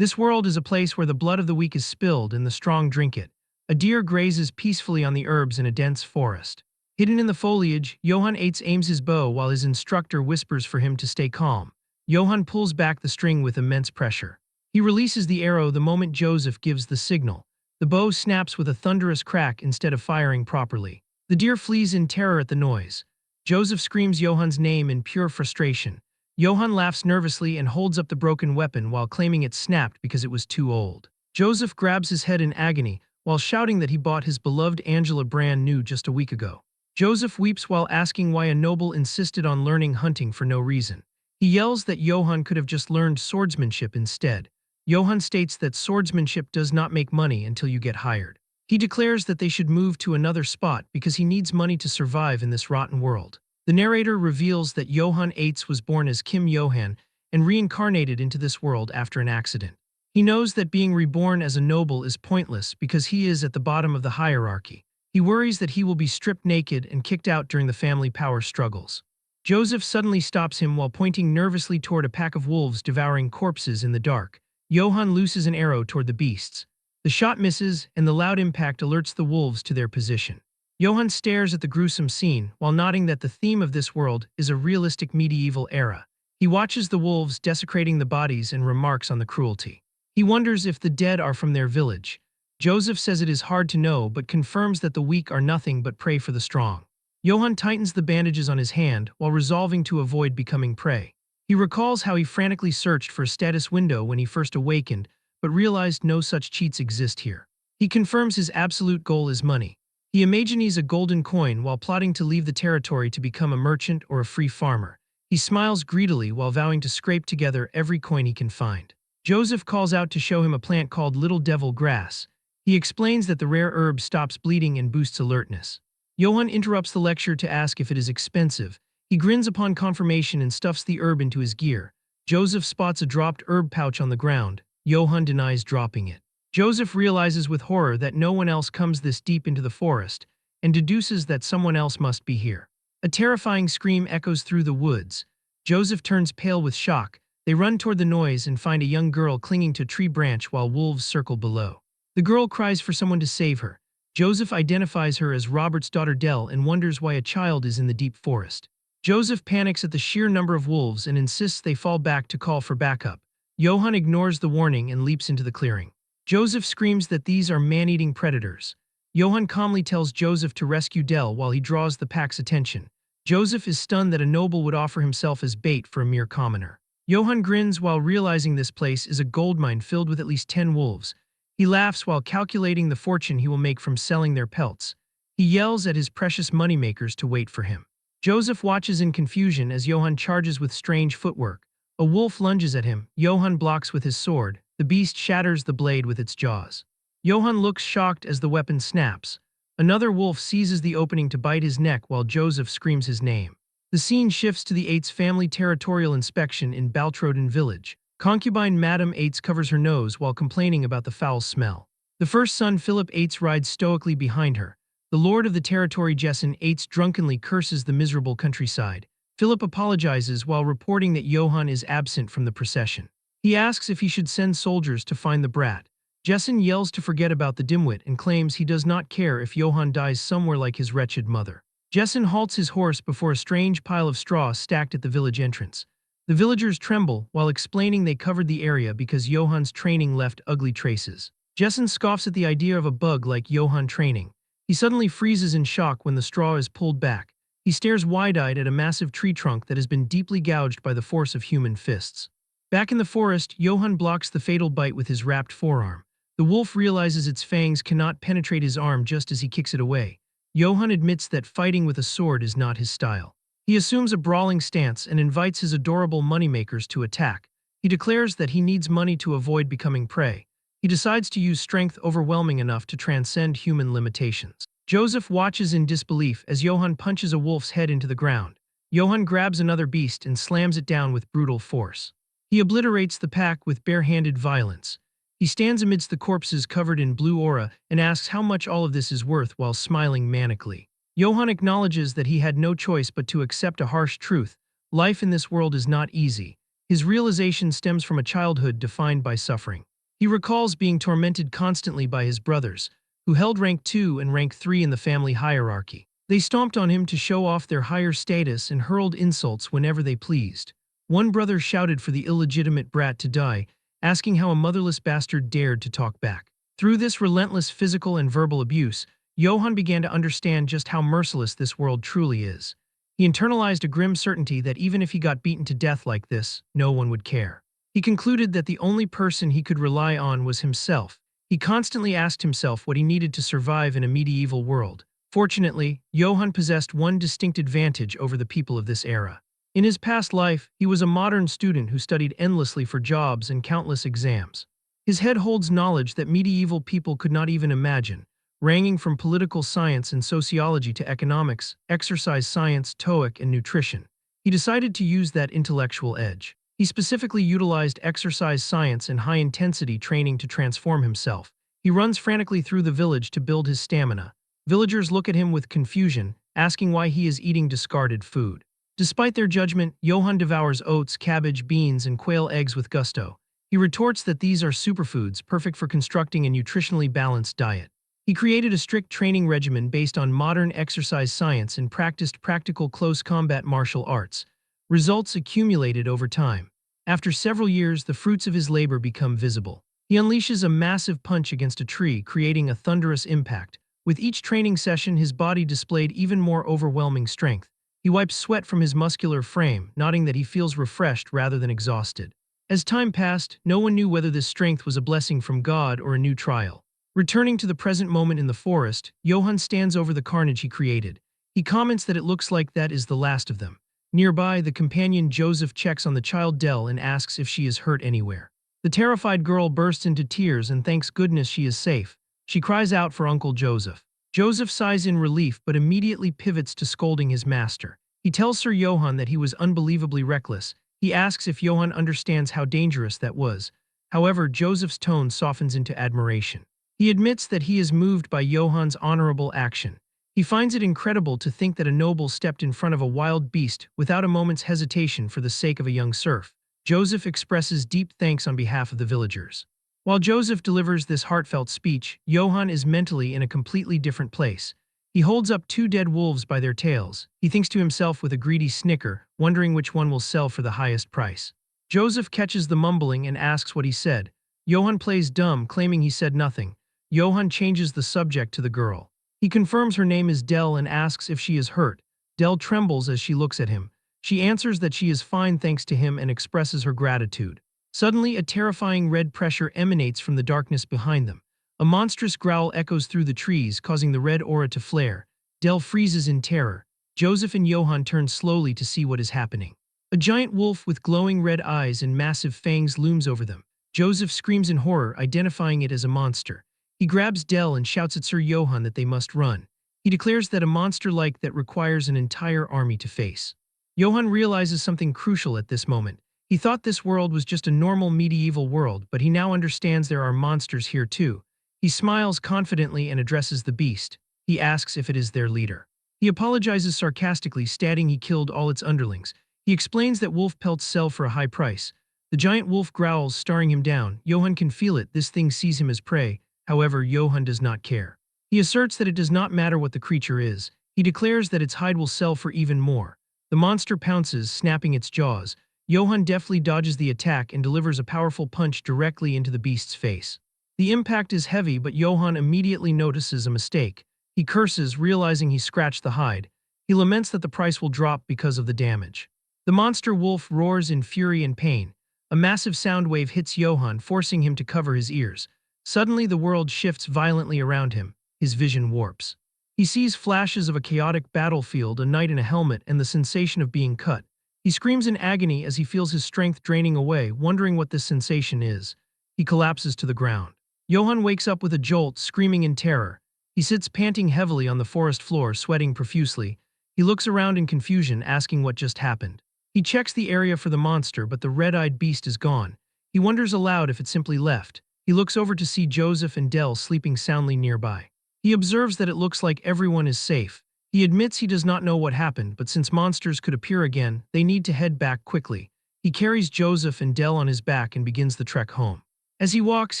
This world is a place where the blood of the weak is spilled and the strong drink it. A deer grazes peacefully on the herbs in a dense forest. Hidden in the foliage, Johann aims his bow while his instructor whispers for him to stay calm. Johann pulls back the string with immense pressure. He releases the arrow the moment Joseph gives the signal. The bow snaps with a thunderous crack instead of firing properly. The deer flees in terror at the noise. Joseph screams Johann's name in pure frustration. Johann laughs nervously and holds up the broken weapon while claiming it snapped because it was too old. Joseph grabs his head in agony while shouting that he bought his beloved Angela brand new just a week ago. Joseph weeps while asking why a noble insisted on learning hunting for no reason. He yells that Johann could have just learned swordsmanship instead. Johann states that swordsmanship does not make money until you get hired. He declares that they should move to another spot because he needs money to survive in this rotten world. The narrator reveals that Johann was born as Kim Johann and reincarnated into this world after an accident. He knows that being reborn as a noble is pointless because he is at the bottom of the hierarchy. He worries that he will be stripped naked and kicked out during the family power struggles. Joseph suddenly stops him while pointing nervously toward a pack of wolves devouring corpses in the dark. Johann looses an arrow toward the beasts. The shot misses, and the loud impact alerts the wolves to their position. Johann stares at the gruesome scene while nodding that the theme of this world is a realistic medieval era. He watches the wolves desecrating the bodies and remarks on the cruelty. He wonders if the dead are from their village. Joseph says it is hard to know but confirms that the weak are nothing but prey for the strong. Johann tightens the bandages on his hand while resolving to avoid becoming prey. He recalls how he frantically searched for a status window when he first awakened, but realized no such cheats exist here. He confirms his absolute goal is money. He imagines a golden coin while plotting to leave the territory to become a merchant or a free farmer. He smiles greedily while vowing to scrape together every coin he can find. Joseph calls out to show him a plant called Little Devil Grass. He explains that the rare herb stops bleeding and boosts alertness. Johann interrupts the lecture to ask if it is expensive. He grins upon confirmation and stuffs the herb into his gear. Joseph spots a dropped herb pouch on the ground. Johann denies dropping it. Joseph realizes with horror that no one else comes this deep into the forest and deduces that someone else must be here. A terrifying scream echoes through the woods. Joseph turns pale with shock. They run toward the noise and find a young girl clinging to a tree branch while wolves circle below. The girl cries for someone to save her. Joseph identifies her as Robert's daughter Dell and wonders why a child is in the deep forest. Joseph panics at the sheer number of wolves and insists they fall back to call for backup. Johann ignores the warning and leaps into the clearing. Joseph screams that these are man-eating predators. Johann calmly tells Joseph to rescue Dell while he draws the pack's attention. Joseph is stunned that a noble would offer himself as bait for a mere commoner. Johann grins while realizing this place is a goldmine filled with at least 10 wolves. He laughs while calculating the fortune he will make from selling their pelts. He yells at his precious moneymakers to wait for him. Joseph watches in confusion as Johann charges with strange footwork. A wolf lunges at him. Johann blocks with his sword. The beast shatters the blade with its jaws. Johann looks shocked as the weapon snaps. Another wolf seizes the opening to bite his neck while Joseph screams his name. The scene shifts to the Eights' family territorial inspection in Baltroden village. Concubine Madame Eights covers her nose while complaining about the foul smell. The first son Philip Eights rides stoically behind her. The lord of the territory Jessen Eights drunkenly curses the miserable countryside. Philip apologizes while reporting that Johann is absent from the procession. He asks if he should send soldiers to find the brat. Jessen yells to forget about the dimwit and claims he does not care if Johann dies somewhere like his wretched mother. Jessen halts his horse before a strange pile of straw stacked at the village entrance. The villagers tremble while explaining they covered the area because Johann's training left ugly traces. Jessen scoffs at the idea of a bug like Johann training. He suddenly freezes in shock when the straw is pulled back. He stares wide-eyed at a massive tree trunk that has been deeply gouged by the force of human fists. Back in the forest, Johann blocks the fatal bite with his wrapped forearm. The wolf realizes its fangs cannot penetrate his arm just as he kicks it away. Johann admits that fighting with a sword is not his style. He assumes a brawling stance and invites his adorable moneymakers to attack. He declares that he needs money to avoid becoming prey. He decides to use strength overwhelming enough to transcend human limitations. Joseph watches in disbelief as Johann punches a wolf's head into the ground. Johann grabs another beast and slams it down with brutal force. He obliterates the pack with bare-handed violence. He stands amidst the corpses covered in blue aura and asks how much all of this is worth while smiling manically. Johann acknowledges that he had no choice but to accept a harsh truth. Life in this world is not easy. His realization stems from a childhood defined by suffering. He recalls being tormented constantly by his brothers, who held rank 2 and rank 3 in the family hierarchy. They stomped on him to show off their higher status and hurled insults whenever they pleased. One brother shouted for the illegitimate brat to die, asking how a motherless bastard dared to talk back. Through this relentless physical and verbal abuse, Johann began to understand just how merciless this world truly is. He internalized a grim certainty that even if he got beaten to death like this, no one would care. He concluded that the only person he could rely on was himself. He constantly asked himself what he needed to survive in a medieval world. Fortunately, Johann possessed one distinct advantage over the people of this era. In his past life, he was a modern student who studied endlessly for jobs and countless exams. His head holds knowledge that medieval people could not even imagine, ranging from political science and sociology to economics, exercise science, TOEIC, and nutrition. He decided to use that intellectual edge. He specifically utilized exercise science and high-intensity training to transform himself. He runs frantically through the village to build his stamina. Villagers look at him with confusion, asking why he is eating discarded food. Despite their judgment, Johann devours oats, cabbage, beans, and quail eggs with gusto. He retorts that these are superfoods, perfect for constructing a nutritionally balanced diet. He created a strict training regimen based on modern exercise science and practiced practical close combat martial arts. Results accumulated over time. After several years, the fruits of his labor become visible. He unleashes a massive punch against a tree, creating a thunderous impact. With each training session, his body displayed even more overwhelming strength. He wipes sweat from his muscular frame, nodding that he feels refreshed rather than exhausted. As time passed, no one knew whether this strength was a blessing from God or a new trial. Returning to the present moment in the forest, Johann stands over the carnage he created. He comments that it looks like that is the last of them. Nearby, the companion Joseph checks on the child Dell and asks if she is hurt anywhere. The terrified girl bursts into tears and thanks goodness she is safe. She cries out for Uncle Joseph. Joseph sighs in relief but immediately pivots to scolding his master. He tells Sir Johann that he was unbelievably reckless. He asks if Johann understands how dangerous that was. However, Joseph's tone softens into admiration. He admits that he is moved by Johann's honorable action. He finds it incredible to think that a noble stepped in front of a wild beast without a moment's hesitation for the sake of a young serf. Joseph expresses deep thanks on behalf of the villagers. While Joseph delivers this heartfelt speech, Johann is mentally in a completely different place. He holds up two dead wolves by their tails. He thinks to himself with a greedy snicker, wondering which one will sell for the highest price. Joseph catches the mumbling and asks what he said. Johann plays dumb, claiming he said nothing. Johann changes the subject to the girl. He confirms her name is Dell and asks if she is hurt. Dell trembles as she looks at him. She answers that she is fine thanks to him and expresses her gratitude. Suddenly, a terrifying red pressure emanates from the darkness behind them. A monstrous growl echoes through the trees, causing the red aura to flare. Dell freezes in terror. Joseph and Johann turn slowly to see what is happening. A giant wolf with glowing red eyes and massive fangs looms over them. Joseph screams in horror, identifying it as a monster. He grabs Dell and shouts at Sir Johann that they must run. He declares that a monster like that requires an entire army to face. Johann realizes something crucial at this moment. He thought this world was just a normal medieval world, but he now understands there are monsters here too. He smiles confidently and addresses the beast. He asks if it is their leader. He apologizes sarcastically, stating he killed all its underlings. He explains that wolf pelts sell for a high price. The giant wolf growls, staring him down. Johann can feel it. This thing sees him as prey. However, Johann does not care. He asserts that it does not matter what the creature is. He declares that its hide will sell for even more. The monster pounces, snapping its jaws. Johann deftly dodges the attack and delivers a powerful punch directly into the beast's face. The impact is heavy, but Johann immediately notices a mistake. He curses, realizing he scratched the hide. He laments that the price will drop because of the damage. The monster wolf roars in fury and pain. A massive sound wave hits Johann, forcing him to cover his ears. Suddenly, the world shifts violently around him. His vision warps. He sees flashes of a chaotic battlefield, a knight in a helmet, and the sensation of being cut. He screams in agony as he feels his strength draining away, wondering what this sensation is. He collapses to the ground. Johann wakes up with a jolt, screaming in terror. He sits panting heavily on the forest floor, sweating profusely. He looks around in confusion, asking what just happened. He checks the area for the monster, but the red-eyed beast is gone. He wonders aloud if it simply left. He looks over to see Joseph and Dell sleeping soundly nearby. He observes that it looks like everyone is safe. He admits he does not know what happened, but since monsters could appear again, they need to head back quickly. He carries Joseph and Dell on his back and begins the trek home. As he walks,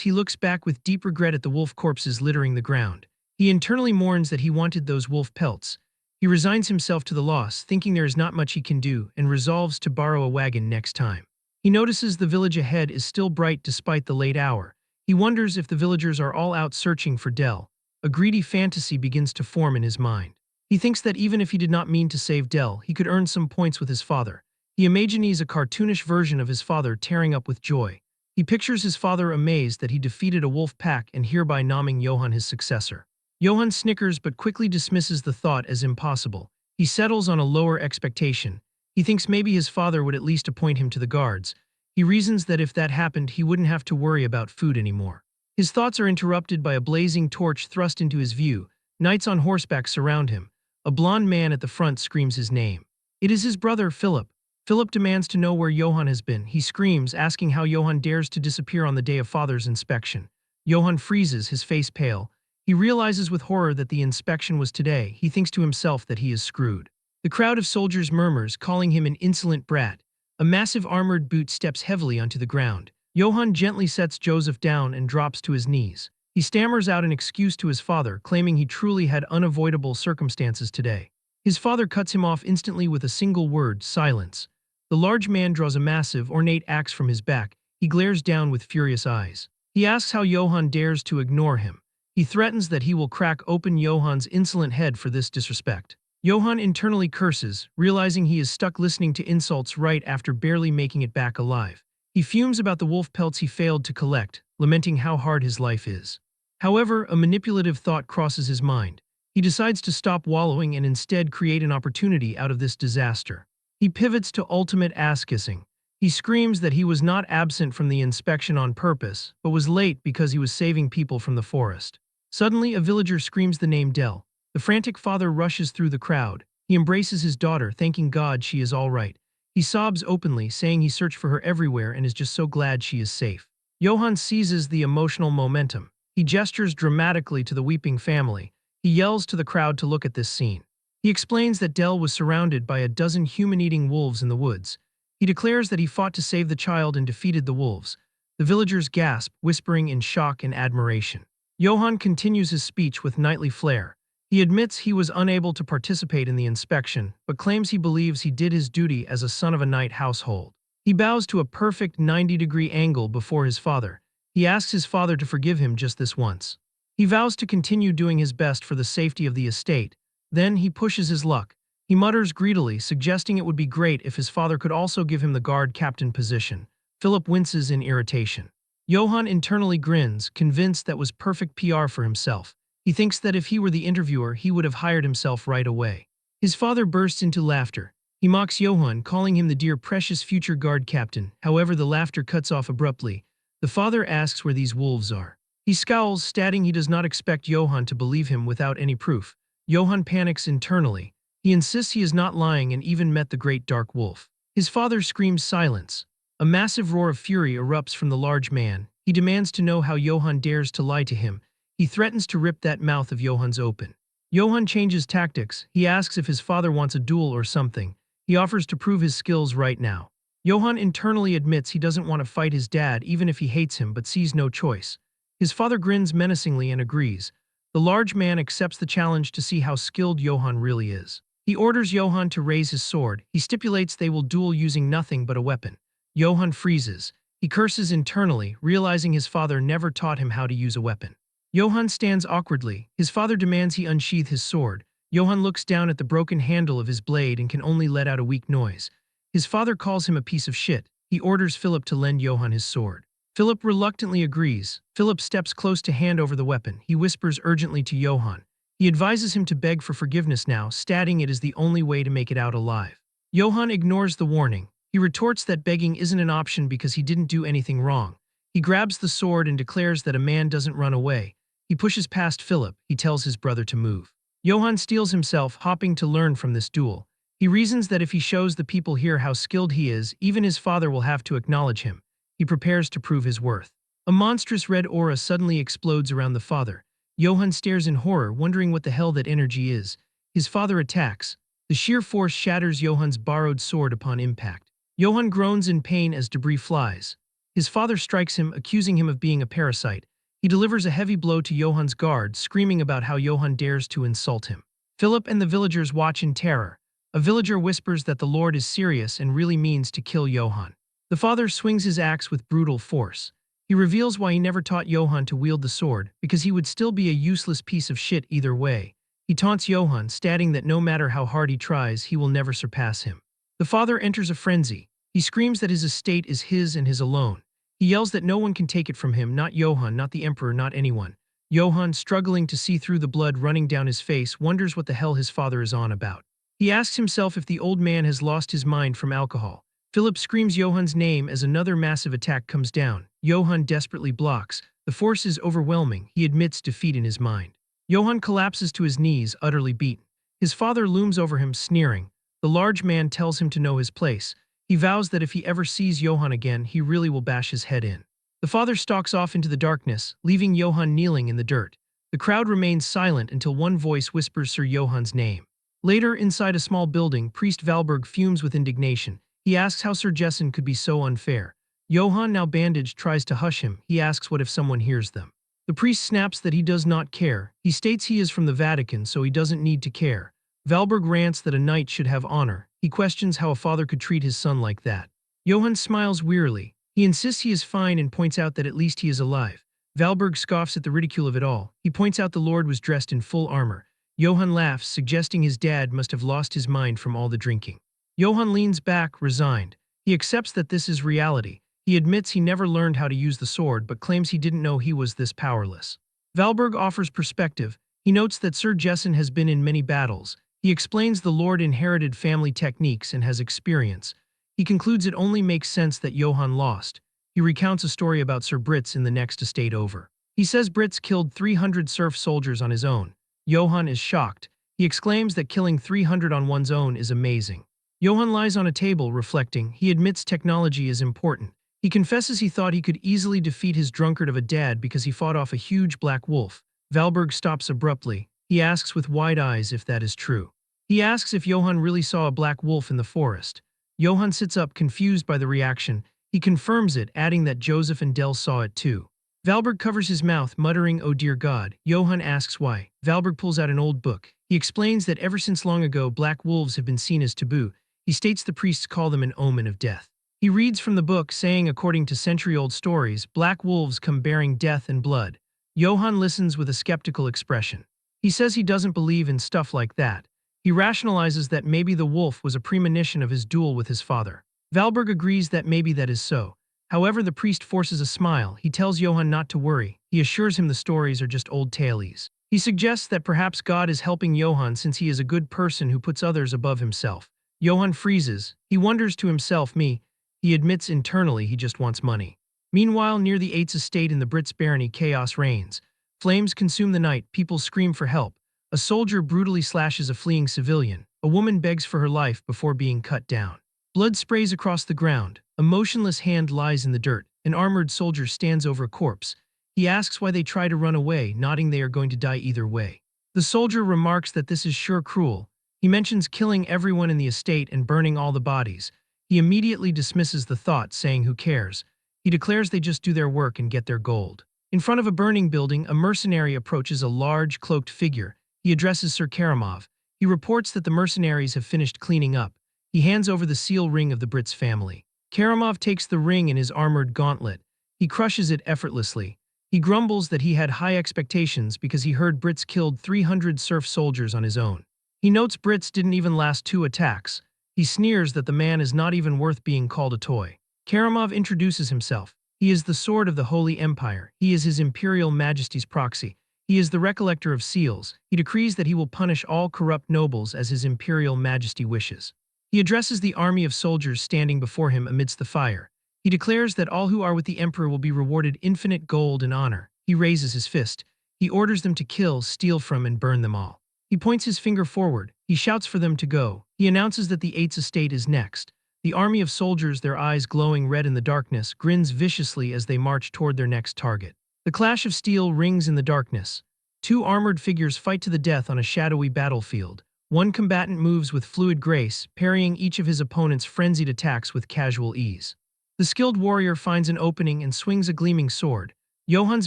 he looks back with deep regret at the wolf corpses littering the ground. He internally mourns that he wanted those wolf pelts. He resigns himself to the loss, thinking there is not much he can do, and resolves to borrow a wagon next time. He notices the village ahead is still bright despite the late hour. He wonders if the villagers are all out searching for Dell. A greedy fantasy begins to form in his mind. He thinks that even if he did not mean to save Dell, he could earn some points with his father. He imagines a cartoonish version of his father tearing up with joy. He pictures his father amazed that he defeated a wolf pack and hereby naming Johann his successor. Johann snickers but quickly dismisses the thought as impossible. He settles on a lower expectation. He thinks maybe his father would at least appoint him to the guards. He reasons that if that happened, he wouldn't have to worry about food anymore. His thoughts are interrupted by a blazing torch thrust into his view. Knights on horseback surround him. A blond man at the front screams his name. It is his brother, Philip. Philip demands to know where Johann has been. He screams, asking how Johann dares to disappear on the day of father's inspection. Johann freezes, his face pale. He realizes with horror that the inspection was today. He thinks to himself that he is screwed. The crowd of soldiers murmurs, calling him an insolent brat. A massive armored boot steps heavily onto the ground. Johann gently sets Joseph down and drops to his knees. He stammers out an excuse to his father, claiming he truly had unavoidable circumstances today. His father cuts him off instantly with a single word, silence. The large man draws a massive, ornate axe from his back. He glares down with furious eyes. He asks how Johann dares to ignore him. He threatens that he will crack open Johann's insolent head for this disrespect. Johann internally curses, realizing he is stuck listening to insults right after barely making it back alive. He fumes about the wolf pelts he failed to collect, lamenting how hard his life is. However, a manipulative thought crosses his mind. He decides to stop wallowing and instead create an opportunity out of this disaster. He pivots to ultimate ass-kissing. He screams that he was not absent from the inspection on purpose, but was late because he was saving people from the forest. Suddenly, a villager screams the name Dell. The frantic father rushes through the crowd. He embraces his daughter, thanking God she is all right. He sobs openly, saying he searched for her everywhere and is just so glad she is safe. Johann seizes the emotional momentum. He gestures dramatically to the weeping family. He yells to the crowd to look at this scene. He explains that Dell was surrounded by a dozen human-eating wolves in the woods. He declares that he fought to save the child and defeated the wolves. The villagers gasp, whispering in shock and admiration. Johann continues his speech with knightly flair. He admits he was unable to participate in the inspection, but claims he believes he did his duty as a son of a knight household. He bows to a perfect 90-degree angle before his father. He asks his father to forgive him just this once. He vows to continue doing his best for the safety of the estate. Then he pushes his luck. He mutters greedily, suggesting it would be great if his father could also give him the guard captain position. Philip winces in irritation. Johann internally grins, convinced that was perfect PR for himself. He thinks that if he were the interviewer, he would have hired himself right away. His father bursts into laughter. He mocks Johann, calling him the dear precious future guard captain. However, the laughter cuts off abruptly. The father asks where these wolves are. He scowls, stating he does not expect Johann to believe him without any proof. Johann panics internally. He insists he is not lying and even met the great dark wolf. His father screams silence. A massive roar of fury erupts from the large man. He demands to know how Johann dares to lie to him. He threatens to rip that mouth of Johann's open. Johann changes tactics. He asks if his father wants a duel or something. He offers to prove his skills right now. Johann internally admits he doesn't want to fight his dad even if he hates him, but sees no choice. His father grins menacingly and agrees. The large man accepts the challenge to see how skilled Johann really is. He orders Johann to raise his sword. He stipulates they will duel using nothing but a weapon. Johann freezes. He curses internally, realizing his father never taught him how to use a weapon. Johann stands awkwardly. His father demands he unsheath his sword. Johann looks down at the broken handle of his blade and can only let out a weak noise. His father calls him a piece of shit. He orders Philip to lend Johann his sword. Philip reluctantly agrees. Philip steps close to hand over the weapon. He whispers urgently to Johann. He advises him to beg for forgiveness now, stating it is the only way to make it out alive. Johann ignores the warning. He retorts that begging isn't an option because he didn't do anything wrong. He grabs the sword and declares that a man doesn't run away. He pushes past Philip. He tells his brother to move. Johann steels himself, hopping to learn from this duel. He reasons that if he shows the people here how skilled he is, even his father will have to acknowledge him. He prepares to prove his worth. A monstrous red aura suddenly explodes around the father. Johann stares in horror, wondering what the hell that energy is. His father attacks. The sheer force shatters Johann's borrowed sword upon impact. Johann groans in pain as debris flies. His father strikes him, accusing him of being a parasite. He delivers a heavy blow to Johan's guard, screaming about how Johan dares to insult him. Philip and the villagers watch in terror. A villager whispers that the Lord is serious and really means to kill Johan. The father swings his axe with brutal force. He reveals why he never taught Johan to wield the sword, because he would still be a useless piece of shit either way. He taunts Johan, stating that no matter how hard he tries, he will never surpass him. The father enters a frenzy. He screams that his estate is his and his alone. He yells that no one can take it from him, not Johan, not the emperor, not anyone. Johan, struggling to see through the blood running down his face, wonders what the hell his father is on about. He asks himself if the old man has lost his mind from alcohol. Philip screams Johan's name as another massive attack comes down. Johan desperately blocks. The force is overwhelming. He admits defeat in his mind. Johan collapses to his knees, utterly beaten. His father looms over him, sneering. The large man tells him to know his place. He vows that if he ever sees Johan again, he really will bash his head in. The father stalks off into the darkness, leaving Johan kneeling in the dirt. The crowd remains silent until one voice whispers Sir Johan's name. Later, inside a small building, Priest Valberg fumes with indignation. He asks how Sir Jessen could be so unfair. Johan, now bandaged, tries to hush him. He asks what if someone hears them. The priest snaps that he does not care. He states he is from the Vatican, so he doesn't need to care. Valberg rants that a knight should have honor. He questions how a father could treat his son like that. Johan smiles wearily. He insists he is fine and points out that at least he is alive. Valberg scoffs at the ridicule of it all. He points out the Lord was dressed in full armor. Johan laughs, suggesting his dad must have lost his mind from all the drinking. Johan leans back, resigned. He accepts that this is reality. He admits he never learned how to use the sword, but claims he didn't know he was this powerless. Valberg offers perspective. He notes that Sir Jessen has been in many battles. He explains the Lord inherited family techniques and has experience. He concludes it only makes sense that Johan lost. He recounts a story about Sir Brits in the next estate over. He says Brits killed 300 serf soldiers on his own. Johan is shocked. He exclaims that killing 300 on one's own is amazing. Johan lies on a table, reflecting. He admits technology is important. He confesses he thought he could easily defeat his drunkard of a dad because he fought off a huge black wolf. Valberg stops abruptly. He asks with wide eyes if that is true. He asks if Johan really saw a black wolf in the forest. Johan sits up, confused by the reaction. He confirms it, adding that Joseph and Del saw it too. Valberg covers his mouth, muttering, "Oh dear God." Johan asks why. Valberg pulls out an old book. He explains that ever since long ago, black wolves have been seen as taboo. He states the priests call them an omen of death. He reads from the book, saying according to century-old stories, black wolves come bearing death and blood. Johan listens with a skeptical expression. He says he doesn't believe in stuff like that. He rationalizes that maybe the wolf was a premonition of his duel with his father. Valberg agrees that maybe that is so. However, the priest forces a smile. He tells Johan not to worry. He assures him the stories are just old tales. He suggests that perhaps God is helping Johan since he is a good person who puts others above himself. Johan freezes. He wonders to himself, me. He admits internally he just wants money. Meanwhile, near the Eights estate in the Brits barony, chaos reigns. Flames consume the night. People scream for help. A soldier brutally slashes a fleeing civilian. A woman begs for her life before being cut down. Blood sprays across the ground. A motionless hand lies in the dirt. An armored soldier stands over a corpse. He asks why they try to run away, nodding they are going to die either way. The soldier remarks that this is sure cruel. He mentions killing everyone in the estate and burning all the bodies. He immediately dismisses the thought, saying who cares. He declares they just do their work and get their gold. In front of a burning building, a mercenary approaches a large, cloaked figure. He addresses Sir Karamov. He reports that the mercenaries have finished cleaning up. He hands over the seal ring of the Brits family. Karamov takes the ring in his armored gauntlet. He crushes it effortlessly. He grumbles that he had high expectations because he heard Brits killed 300 serf soldiers on his own. He notes Brits didn't even last 2 attacks. He sneers that the man is not even worth being called a toy. Karamov introduces himself. He is the sword of the Holy Empire. He is His Imperial Majesty's proxy. He is the recollector of seals. He decrees that he will punish all corrupt nobles as His Imperial Majesty wishes. He addresses the army of soldiers standing before him amidst the fire. He declares that all who are with the Emperor will be rewarded infinite gold and honor. He raises his fist. He orders them to kill, steal from, and burn them all. He points his finger forward. He shouts for them to go. He announces that the Eights estate is next. The army of soldiers, their eyes glowing red in the darkness, grins viciously as they march toward their next target. The clash of steel rings in the darkness. 2 armored figures fight to the death on a shadowy battlefield. One combatant moves with fluid grace, parrying each of his opponent's frenzied attacks with casual ease. The skilled warrior finds an opening and swings a gleaming sword. Johan's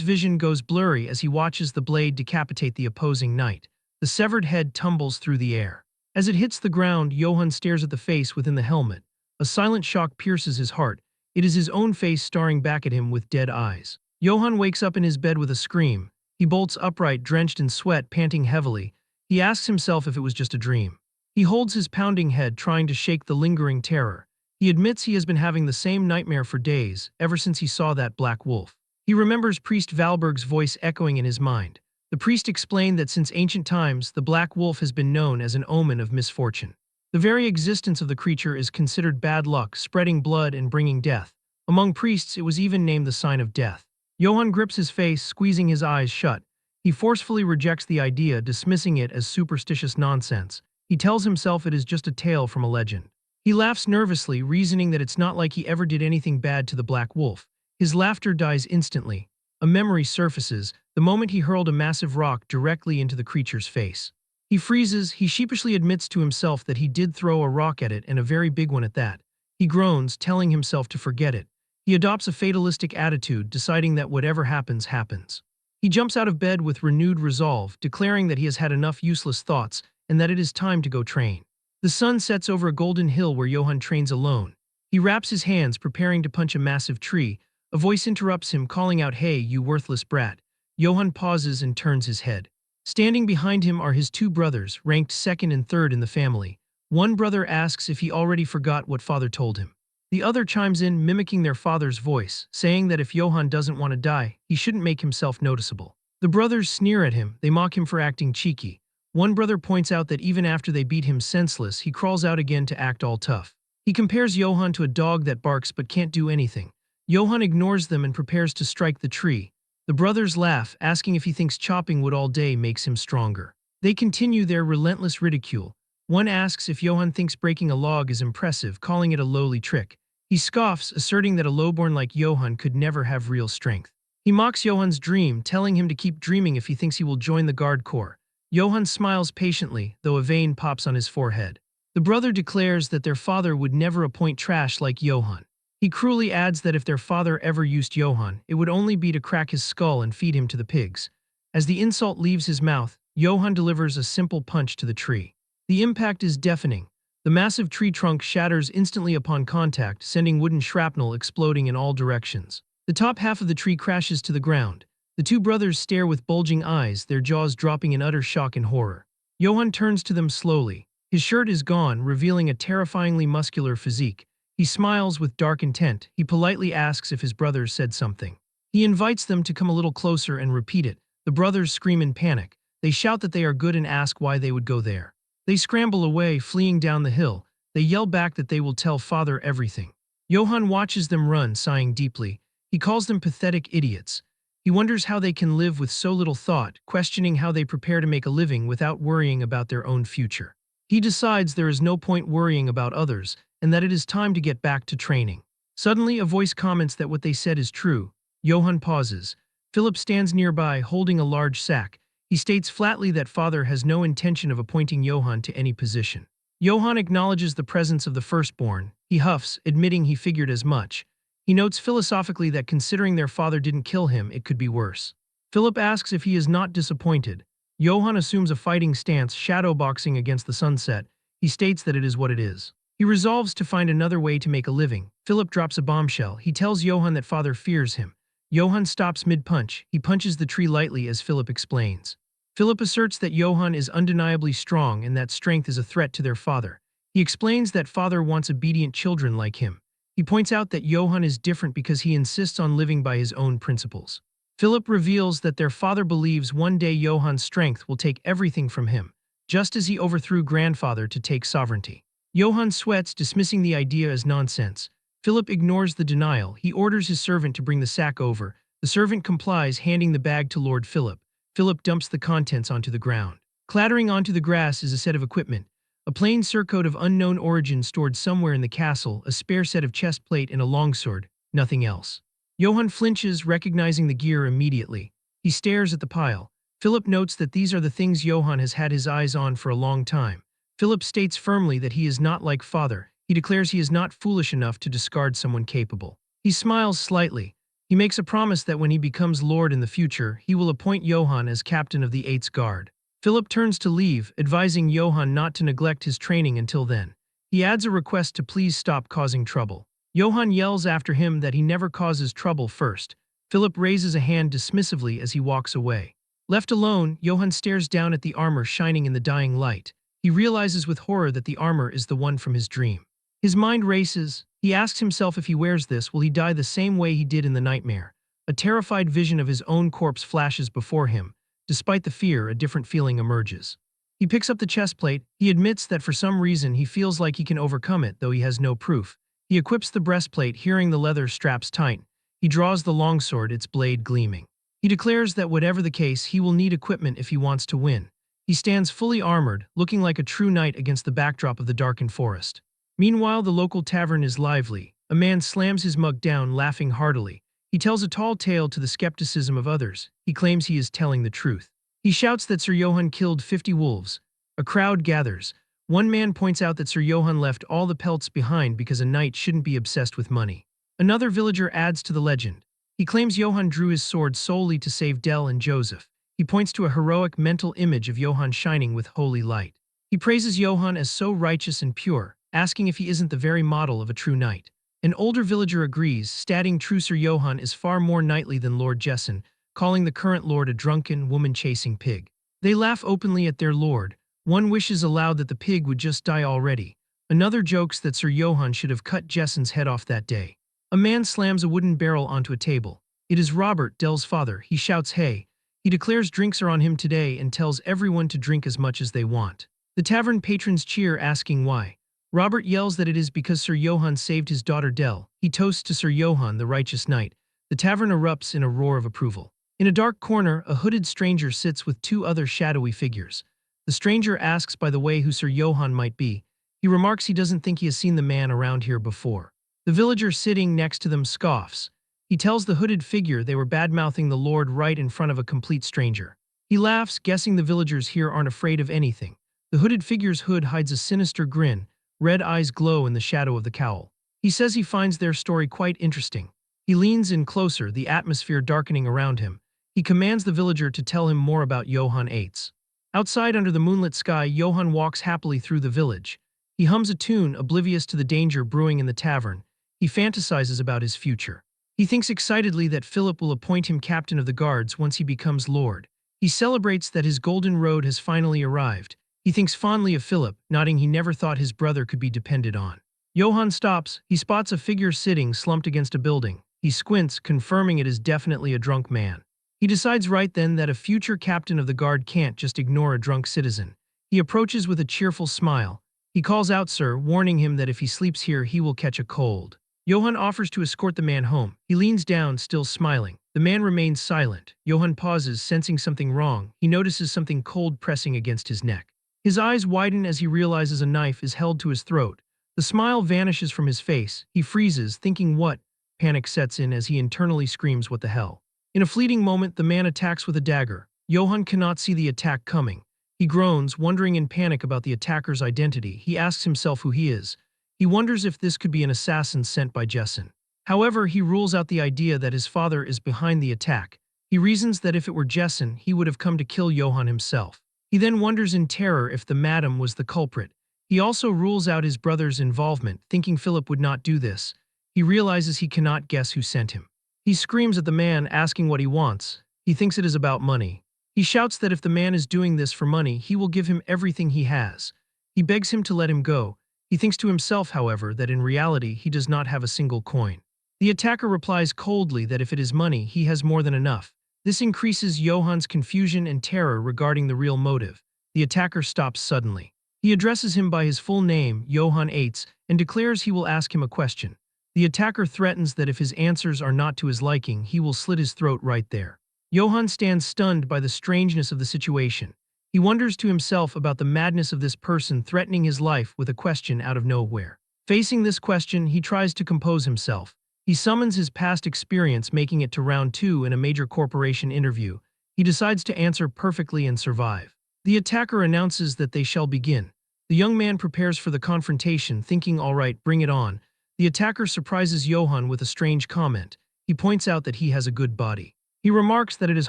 vision goes blurry as he watches the blade decapitate the opposing knight. The severed head tumbles through the air. As it hits the ground, Johan stares at the face within the helmet. A silent shock pierces his heart. It is his own face staring back at him with dead eyes. Johan wakes up in his bed with a scream. He bolts upright, drenched in sweat, panting heavily. He asks himself if it was just a dream. He holds his pounding head, trying to shake the lingering terror. He admits he has been having the same nightmare for days, ever since he saw that black wolf. He remembers Priest Valberg's voice echoing in his mind. The priest explained that since ancient times, the black wolf has been known as an omen of misfortune. The very existence of the creature is considered bad luck, spreading blood and bringing death. Among priests, it was even named the sign of death. Johan grips his face, squeezing his eyes shut. He forcefully rejects the idea, dismissing it as superstitious nonsense. He tells himself it is just a tale from a legend. He laughs nervously, reasoning that it's not like he ever did anything bad to the black wolf. His laughter dies instantly. A memory surfaces, the moment he hurled a massive rock directly into the creature's face. He freezes. He sheepishly admits to himself that he did throw a rock at it, and a very big one at that. He groans, telling himself to forget it. He adopts a fatalistic attitude, deciding that whatever happens, happens. He jumps out of bed with renewed resolve, declaring that he has had enough useless thoughts and that it is time to go train. The sun sets over a golden hill where Johan trains alone. He wraps his hands, preparing to punch a massive tree. A voice interrupts him, calling out, "Hey, you worthless brat." Johan pauses and turns his head. Standing behind him are his two brothers, ranked second and third in the family. One brother asks if he already forgot what father told him. The other chimes in, mimicking their father's voice, saying that if Johan doesn't want to die, he shouldn't make himself noticeable. The brothers sneer at him. They mock him for acting cheeky. One brother points out that even after they beat him senseless, he crawls out again to act all tough. He compares Johan to a dog that barks but can't do anything. Johan ignores them and prepares to strike the tree. The brothers laugh, asking if he thinks chopping wood all day makes him stronger. They continue their relentless ridicule. One asks if Johan thinks breaking a log is impressive, calling it a lowly trick. He scoffs, asserting that a lowborn like Johan could never have real strength. He mocks Johan's dream, telling him to keep dreaming if he thinks he will join the Guard Corps. Johan smiles patiently, though a vein pops on his forehead. The brother declares that their father would never appoint trash like Johan. He cruelly adds that if their father ever used Johan, it would only be to crack his skull and feed him to the pigs. As the insult leaves his mouth, Johan delivers a simple punch to the tree. The impact is deafening. The massive tree trunk shatters instantly upon contact, sending wooden shrapnel exploding in all directions. The top half of the tree crashes to the ground. The two brothers stare with bulging eyes, their jaws dropping in utter shock and horror. Johan turns to them slowly. His shirt is gone, revealing a terrifyingly muscular physique. He smiles with dark intent. He politely asks if his brothers said something. He invites them to come a little closer and repeat it. The brothers scream in panic. They shout that they are good and ask why they would go there. They scramble away, fleeing down the hill. They yell back that they will tell father everything. Johan watches them run, sighing deeply. He calls them pathetic idiots. He wonders how they can live with so little thought, questioning how they prepare to make a living without worrying about their own future. He decides there is no point worrying about others, and that it is time to get back to training. Suddenly, a voice comments that what they said is true. Johan pauses. Philip stands nearby, holding a large sack. He states flatly that father has no intention of appointing Johan to any position. Johan acknowledges the presence of the firstborn. He huffs, admitting he figured as much. He notes philosophically that considering their father didn't kill him, it could be worse. Philip asks if he is not disappointed. Johan assumes a fighting stance, shadowboxing against the sunset. He states that it is what it is. He resolves to find another way to make a living. Philip drops a bombshell. He tells Johan that father fears him. Johan stops mid-punch. He punches the tree lightly as Philip explains. Philip asserts that Johan is undeniably strong and that strength is a threat to their father. He explains that father wants obedient children like him. He points out that Johan is different because he insists on living by his own principles. Philip reveals that their father believes one day Johan's strength will take everything from him, just as he overthrew grandfather to take sovereignty. Johan sweats, dismissing the idea as nonsense. Philip ignores the denial. He orders his servant to bring the sack over. The servant complies, handing the bag to Lord Philip. Philip dumps the contents onto the ground. Clattering onto the grass is a set of equipment. A plain surcoat of unknown origin stored somewhere in the castle, a spare set of chest plate and a longsword, nothing else. Johan flinches, recognizing the gear immediately. He stares at the pile. Philip notes that these are the things Johan has had his eyes on for a long time. Philip states firmly that he is not like father. He declares he is not foolish enough to discard someone capable. He smiles slightly. He makes a promise that when he becomes Lord in the future, he will appoint Johann as captain of the Eights Guard. Philip turns to leave, advising Johann not to neglect his training until then. He adds a request to please stop causing trouble. Johann yells after him that he never causes trouble first. Philip raises a hand dismissively as he walks away. Left alone, Johann stares down at the armor shining in the dying light. He realizes with horror that the armor is the one from his dream. His mind races. He asks himself if he wears this, will he die the same way he did in the nightmare? A terrified vision of his own corpse flashes before him. Despite the fear, a different feeling emerges. He picks up the chest plate. He admits that for some reason he feels like he can overcome it, though he has no proof. He equips the breastplate, hearing the leather straps tight. He draws the longsword, its blade gleaming. He declares that whatever the case, he will need equipment if he wants to win. He stands fully armored, looking like a true knight against the backdrop of the darkened forest. Meanwhile, the local tavern is lively. A man slams his mug down, laughing heartily. He tells a tall tale to the skepticism of others. He claims he is telling the truth. He shouts that Sir Johann killed 50 wolves. A crowd gathers. One man points out that Sir Johann left all the pelts behind because a knight shouldn't be obsessed with money. Another villager adds to the legend. He claims Johann drew his sword solely to save Del and Joseph. He points to a heroic mental image of Johann shining with holy light. He praises Johann as so righteous and pure, asking if he isn't the very model of a true knight. An older villager agrees, stating true Sir Johann is far more knightly than Lord Jessen, calling the current lord a drunken, woman-chasing pig. They laugh openly at their lord. One wishes aloud that the pig would just die already. Another jokes that Sir Johann should have cut Jessen's head off that day. A man slams a wooden barrel onto a table. It is Robert, Del's father. He shouts hey. He declares drinks are on him today and tells everyone to drink as much as they want. The tavern patrons cheer, asking why. Robert yells that it is because Sir Johann saved his daughter Del. He toasts to Sir Johann, the righteous knight. The tavern erupts in a roar of approval. In a dark corner, a hooded stranger sits with two other shadowy figures. The stranger asks by the way who Sir Johann might be. He remarks he doesn't think he has seen the man around here before. The villager sitting next to them scoffs. He tells the hooded figure they were bad-mouthing the Lord right in front of a complete stranger. He laughs, guessing the villagers here aren't afraid of anything. The hooded figure's hood hides a sinister grin. Red eyes glow in the shadow of the cowl. He says he finds their story quite interesting. He leans in closer, the atmosphere darkening around him. He commands the villager to tell him more about Johann Eitz. Outside under the moonlit sky, Johann walks happily through the village. He hums a tune, oblivious to the danger brewing in the tavern. He fantasizes about his future. He thinks excitedly that Philip will appoint him captain of the guards once he becomes lord. He celebrates that his golden road has finally arrived. He thinks fondly of Philip, nodding he never thought his brother could be depended on. Johann stops. He spots a figure sitting slumped against a building. He squints, confirming it is definitely a drunk man. He decides right then that a future captain of the guard can't just ignore a drunk citizen. He approaches with a cheerful smile. He calls out Sir, warning him that if he sleeps here he will catch a cold. Johann offers to escort the man home. He leans down, still smiling. The man remains silent. Johann pauses, sensing something wrong. He notices something cold pressing against his neck. His eyes widen as he realizes a knife is held to his throat. The smile vanishes from his face. He freezes, thinking what? Panic sets in as he internally screams, what the hell? In a fleeting moment, the man attacks with a dagger. Johann cannot see the attack coming. He groans, wondering in panic about the attacker's identity. He asks himself who he is. He wonders if this could be an assassin sent by Jessen. However, he rules out the idea that his father is behind the attack. He reasons that if it were Jessen, he would have come to kill Johann himself. He then wonders in terror if the madam was the culprit. He also rules out his brother's involvement, thinking Philip would not do this. He realizes he cannot guess who sent him. He screams at the man, asking what he wants. He thinks it is about money. He shouts that if the man is doing this for money, he will give him everything he has. He begs him to let him go. He thinks to himself, however, that in reality he does not have a single coin. The attacker replies coldly that if it is money, he has more than enough. This increases Johann's confusion and terror regarding the real motive. The attacker stops suddenly. He addresses him by his full name, Johann Eitz, and declares he will ask him a question. The attacker threatens that if his answers are not to his liking, he will slit his throat right there. Johann stands stunned by the strangeness of the situation. He wonders to himself about the madness of this person threatening his life with a question out of nowhere. Facing this question, he tries to compose himself. He summons his past experience making it to round 2 in a major corporation interview. He decides to answer perfectly and survive. The attacker announces that they shall begin. The young man prepares for the confrontation, thinking, all right, bring it on. The attacker surprises Johann with a strange comment. He points out that he has a good body. He remarks that it is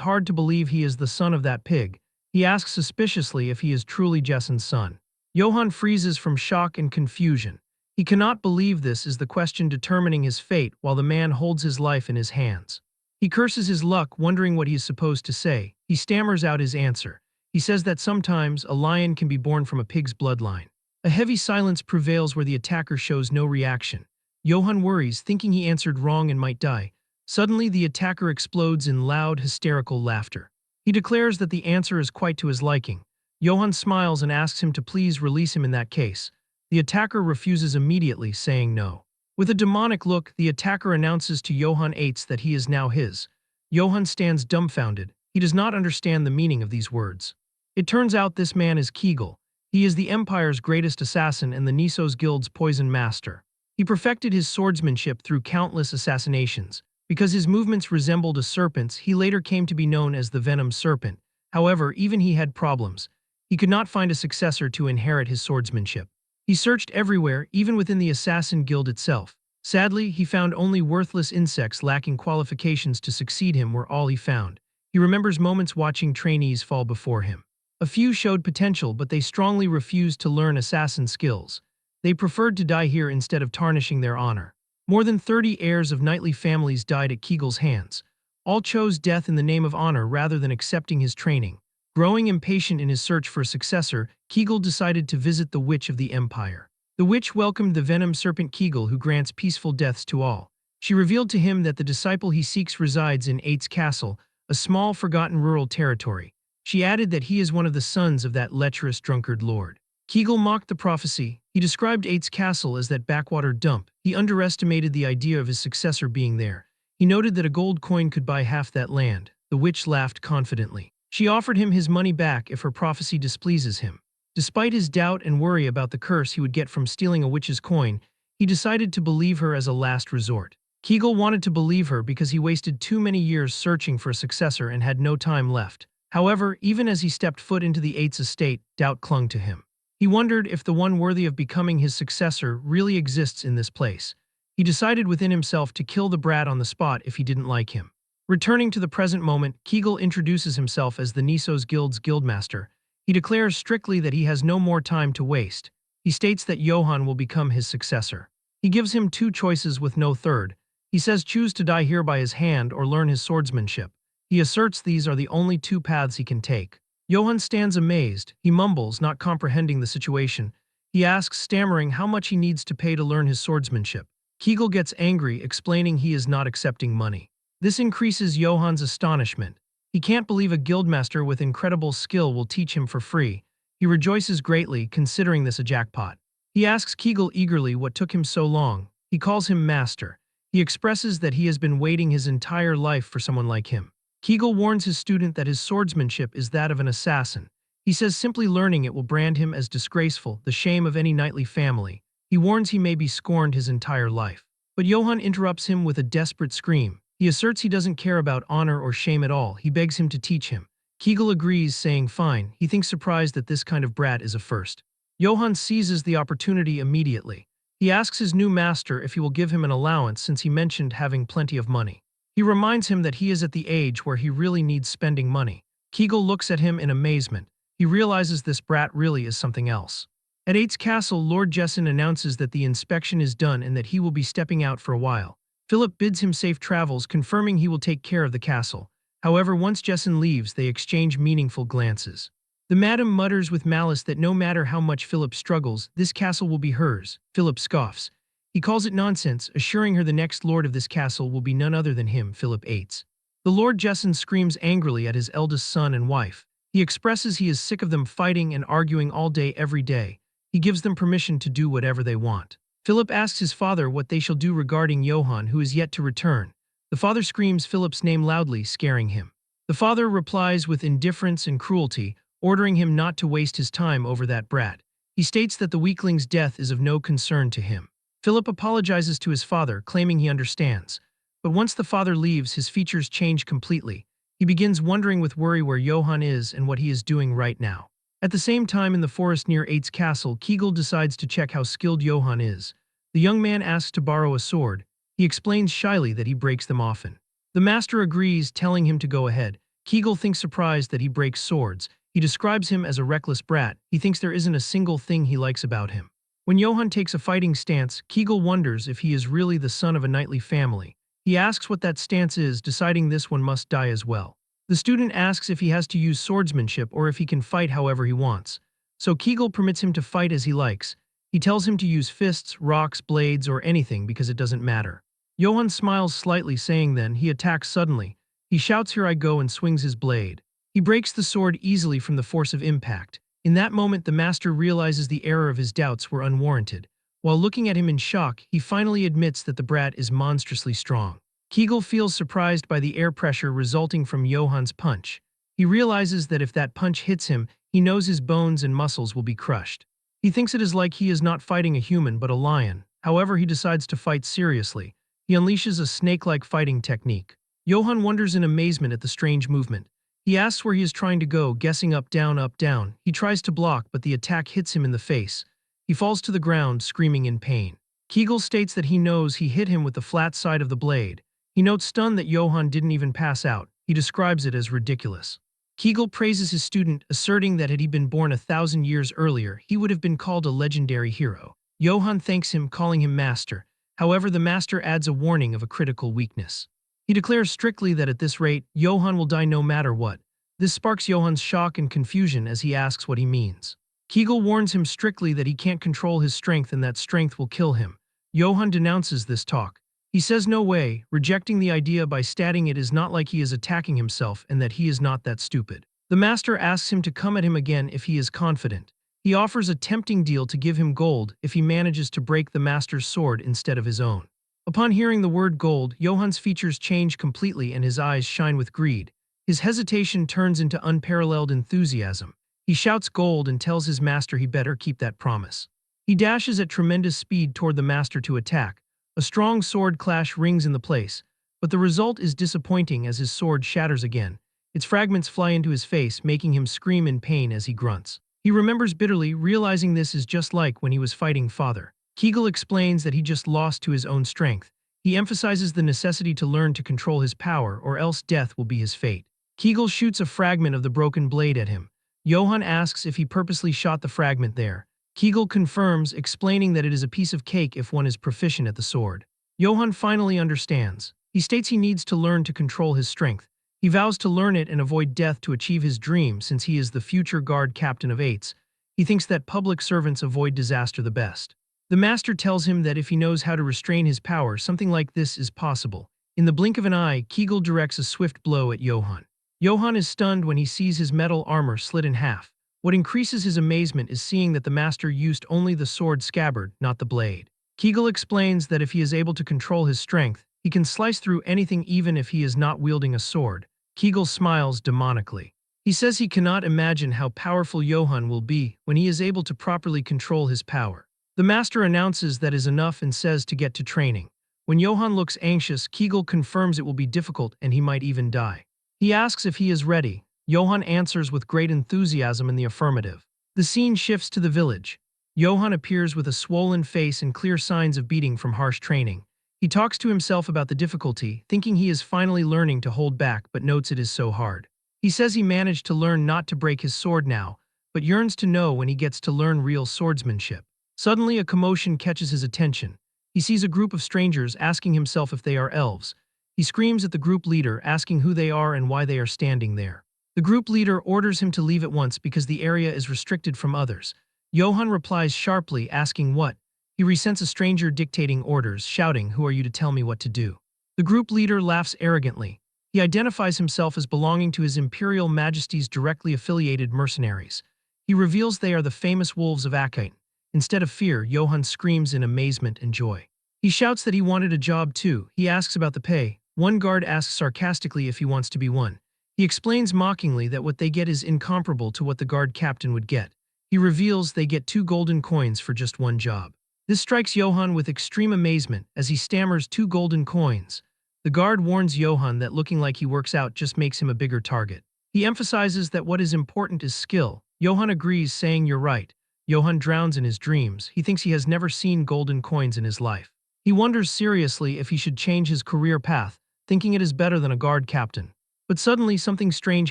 hard to believe he is the son of that pig. He asks suspiciously if he is truly Jessen's son. Johann freezes from shock and confusion. He cannot believe this is the question determining his fate while the man holds his life in his hands. He curses his luck, wondering what he is supposed to say. He stammers out his answer. He says that sometimes a lion can be born from a pig's bloodline. A heavy silence prevails where the attacker shows no reaction. Johann worries, thinking he answered wrong and might die. Suddenly, the attacker explodes in loud, hysterical laughter. He declares that the answer is quite to his liking. Johann smiles and asks him to please release him in that case. The attacker refuses immediately, saying no. With a demonic look, the attacker announces to Johann Eitz that he is now his. Johann stands dumbfounded. He does not understand the meaning of these words. It turns out this man is Kegel. He is the Empire's greatest assassin and the Nisos Guild's poison master. He perfected his swordsmanship through countless assassinations. Because his movements resembled a serpent's, he later came to be known as the Venom Serpent. However, even he had problems. He could not find a successor to inherit his swordsmanship. He searched everywhere, even within the Assassin Guild itself. Sadly, he found only worthless insects lacking qualifications to succeed him were all he found. He remembers moments watching trainees fall before him. A few showed potential, but they strongly refused to learn assassin skills. They preferred to die here instead of tarnishing their honor. More than 30 heirs of knightly families died at Kegel's hands. All chose death in the name of honor rather than accepting his training. Growing impatient in his search for a successor, Kegel decided to visit the Witch of the Empire. The witch welcomed the venom serpent Kegel, who grants peaceful deaths to all. She revealed to him that the disciple he seeks resides in Eitz Castle, a small forgotten rural territory. She added that he is one of the sons of that lecherous drunkard lord. Kegel mocked the prophecy. He described Eitz Castle as that backwater dump. He underestimated the idea of his successor being there. He noted that a gold coin could buy half that land. The witch laughed confidently. She offered him his money back if her prophecy displeases him. Despite his doubt and worry about the curse he would get from stealing a witch's coin, he decided to believe her as a last resort. Kegel wanted to believe her because he wasted too many years searching for a successor and had no time left. However, even as he stepped foot into the Eitz estate, doubt clung to him. He wondered if the one worthy of becoming his successor really exists in this place. He decided within himself to kill the brat on the spot if he didn't like him. Returning to the present moment, Kegel introduces himself as the Nisos Guild's guildmaster. He declares strictly that he has no more time to waste. He states that Johann will become his successor. He gives him two choices with no third. He says choose to die here by his hand or learn his swordsmanship. He asserts these are the only two paths he can take. Johann stands amazed. He mumbles, not comprehending the situation. He asks, stammering, how much he needs to pay to learn his swordsmanship. Kegel gets angry, explaining he is not accepting money. This increases Johann's astonishment. He can't believe a guildmaster with incredible skill will teach him for free. He rejoices greatly, considering this a jackpot. He asks Kegel eagerly what took him so long. He calls him master. He expresses that he has been waiting his entire life for someone like him. Kegel warns his student that his swordsmanship is that of an assassin. He says simply learning it will brand him as disgraceful, the shame of any knightly family. He warns he may be scorned his entire life. But Johann interrupts him with a desperate scream. He asserts he doesn't care about honor or shame at all. He begs him to teach him. Kegel agrees, saying fine. He thinks surprised that this kind of brat is a first. Johann seizes the opportunity immediately. He asks his new master if he will give him an allowance since he mentioned having plenty of money. He reminds him that he is at the age where he really needs spending money. Kegel looks at him in amazement. He realizes this brat really is something else. At Eitz Castle, Lord Jessen announces that the inspection is done and that he will be stepping out for a while. Philip bids him safe travels, confirming he will take care of the castle. However, once Jessen leaves, they exchange meaningful glances. The madam mutters with malice that no matter how much Philip struggles, this castle will be hers. Philip scoffs. He calls it nonsense, assuring her the next lord of this castle will be none other than him, Philip Eitz. The Lord Jessen screams angrily at his eldest son and wife. He expresses he is sick of them fighting and arguing all day every day. He gives them permission to do whatever they want. Philip asks his father what they shall do regarding Johann, who is yet to return. The father screams Philip's name loudly, scaring him. The father replies with indifference and cruelty, ordering him not to waste his time over that brat. He states that the weakling's death is of no concern to him. Philip apologizes to his father, claiming he understands. But once the father leaves, his features change completely. He begins wondering with worry where Johann is and what he is doing right now. At the same time in the forest near Eitz Castle, Kegel decides to check how skilled Johann is. The young man asks to borrow a sword. He explains shyly that he breaks them often. The master agrees, telling him to go ahead. Kegel thinks surprised that he breaks swords. He describes him as a reckless brat. He thinks there isn't a single thing he likes about him. When Johann takes a fighting stance, Kegel wonders if he is really the son of a knightly family. He asks what that stance is, deciding this one must die as well. The student asks if he has to use swordsmanship or if he can fight however he wants. So Kegel permits him to fight as he likes. He tells him to use fists, rocks, blades, or anything because it doesn't matter. Johann smiles slightly, saying then he attacks suddenly. He shouts, "Here I go," and swings his blade. He breaks the sword easily from the force of impact. In that moment, the master realizes the error of his doubts were unwarranted. While looking at him in shock, he finally admits that the brat is monstrously strong. Kegel feels surprised by the air pressure resulting from Johann's punch. He realizes that if that punch hits him, he knows his bones and muscles will be crushed. He thinks it is like he is not fighting a human but a lion. However, he decides to fight seriously. He unleashes a snake-like fighting technique. Johann wonders in amazement at the strange movement. He asks where he is trying to go, guessing up, down, up, down. He tries to block, but the attack hits him in the face. He falls to the ground, screaming in pain. Kegel states that he knows he hit him with the flat side of the blade. He notes stunned that Johann didn't even pass out. He describes it as ridiculous. Kegel praises his student, asserting that had he been born 1,000 years earlier, he would have been called a legendary hero. Johann thanks him, calling him master. However, the master adds a warning of a critical weakness. He declares strictly that at this rate, Johann will die no matter what. This sparks Johann's shock and confusion as he asks what he means. Kegel warns him strictly that he can't control his strength and that strength will kill him. Johann denounces this talk. He says no way, rejecting the idea by stating it is not like he is attacking himself and that he is not that stupid. The master asks him to come at him again if he is confident. He offers a tempting deal to give him gold if he manages to break the master's sword instead of his own. Upon hearing the word gold, Johann's features change completely and his eyes shine with greed. His hesitation turns into unparalleled enthusiasm. He shouts gold and tells his master he better keep that promise. He dashes at tremendous speed toward the master to attack. A strong sword clash rings in the place, but the result is disappointing as his sword shatters again. Its fragments fly into his face, making him scream in pain as he grunts. He remembers bitterly, realizing this is just like when he was fighting father. Kegel explains that he just lost to his own strength. He emphasizes the necessity to learn to control his power, or else death will be his fate. Kegel shoots a fragment of the broken blade at him. Johann asks if he purposely shot the fragment there. Kegel confirms, explaining that it is a piece of cake if one is proficient at the sword. Johann finally understands. He states he needs to learn to control his strength. He vows to learn it and avoid death to achieve his dream since he is the future guard captain of eights. He thinks that public servants avoid disaster the best. The master tells him that if he knows how to restrain his power, something like this is possible. In the blink of an eye, Kegel directs a swift blow at Johann. Johann is stunned when he sees his metal armor slit in half. What increases his amazement is seeing that the master used only the sword scabbard, not the blade. Kegel explains that if he is able to control his strength, he can slice through anything even if he is not wielding a sword. Kegel smiles demonically. He says he cannot imagine how powerful Johann will be when he is able to properly control his power. The master announces that is enough and says to get to training. When Johann looks anxious, Kegel confirms it will be difficult and he might even die. He asks if he is ready. Johann answers with great enthusiasm in the affirmative. The scene shifts to the village. Johann appears with a swollen face and clear signs of beating from harsh training. He talks to himself about the difficulty, thinking he is finally learning to hold back but notes it is so hard. He says he managed to learn not to break his sword now, but yearns to know when he gets to learn real swordsmanship. Suddenly a commotion catches his attention. He sees a group of strangers asking himself if they are elves. He screams at the group leader, asking who they are and why they are standing there. The group leader orders him to leave at once because the area is restricted from others. Johann replies sharply, asking what. He resents a stranger dictating orders, shouting, "Who are you to tell me what to do?" The group leader laughs arrogantly. He identifies himself as belonging to His Imperial Majesty's directly affiliated mercenaries. He reveals they are the famous wolves of Akite. Instead of fear, Johann screams in amazement and joy. He shouts that he wanted a job too. He asks about the pay. One guard asks sarcastically if he wants to be one. He explains mockingly that what they get is incomparable to what the guard captain would get. He reveals they get 2 golden coins for just one job. This strikes Johann with extreme amazement as he stammers 2 golden coins. The guard warns Johann that looking like he works out just makes him a bigger target. He emphasizes that what is important is skill. Johann agrees, saying, "You're right. Johann drowns in his dreams. He thinks he has never seen golden coins in his life. He wonders seriously if he should change his career path, thinking it is better than a guard captain. But suddenly something strange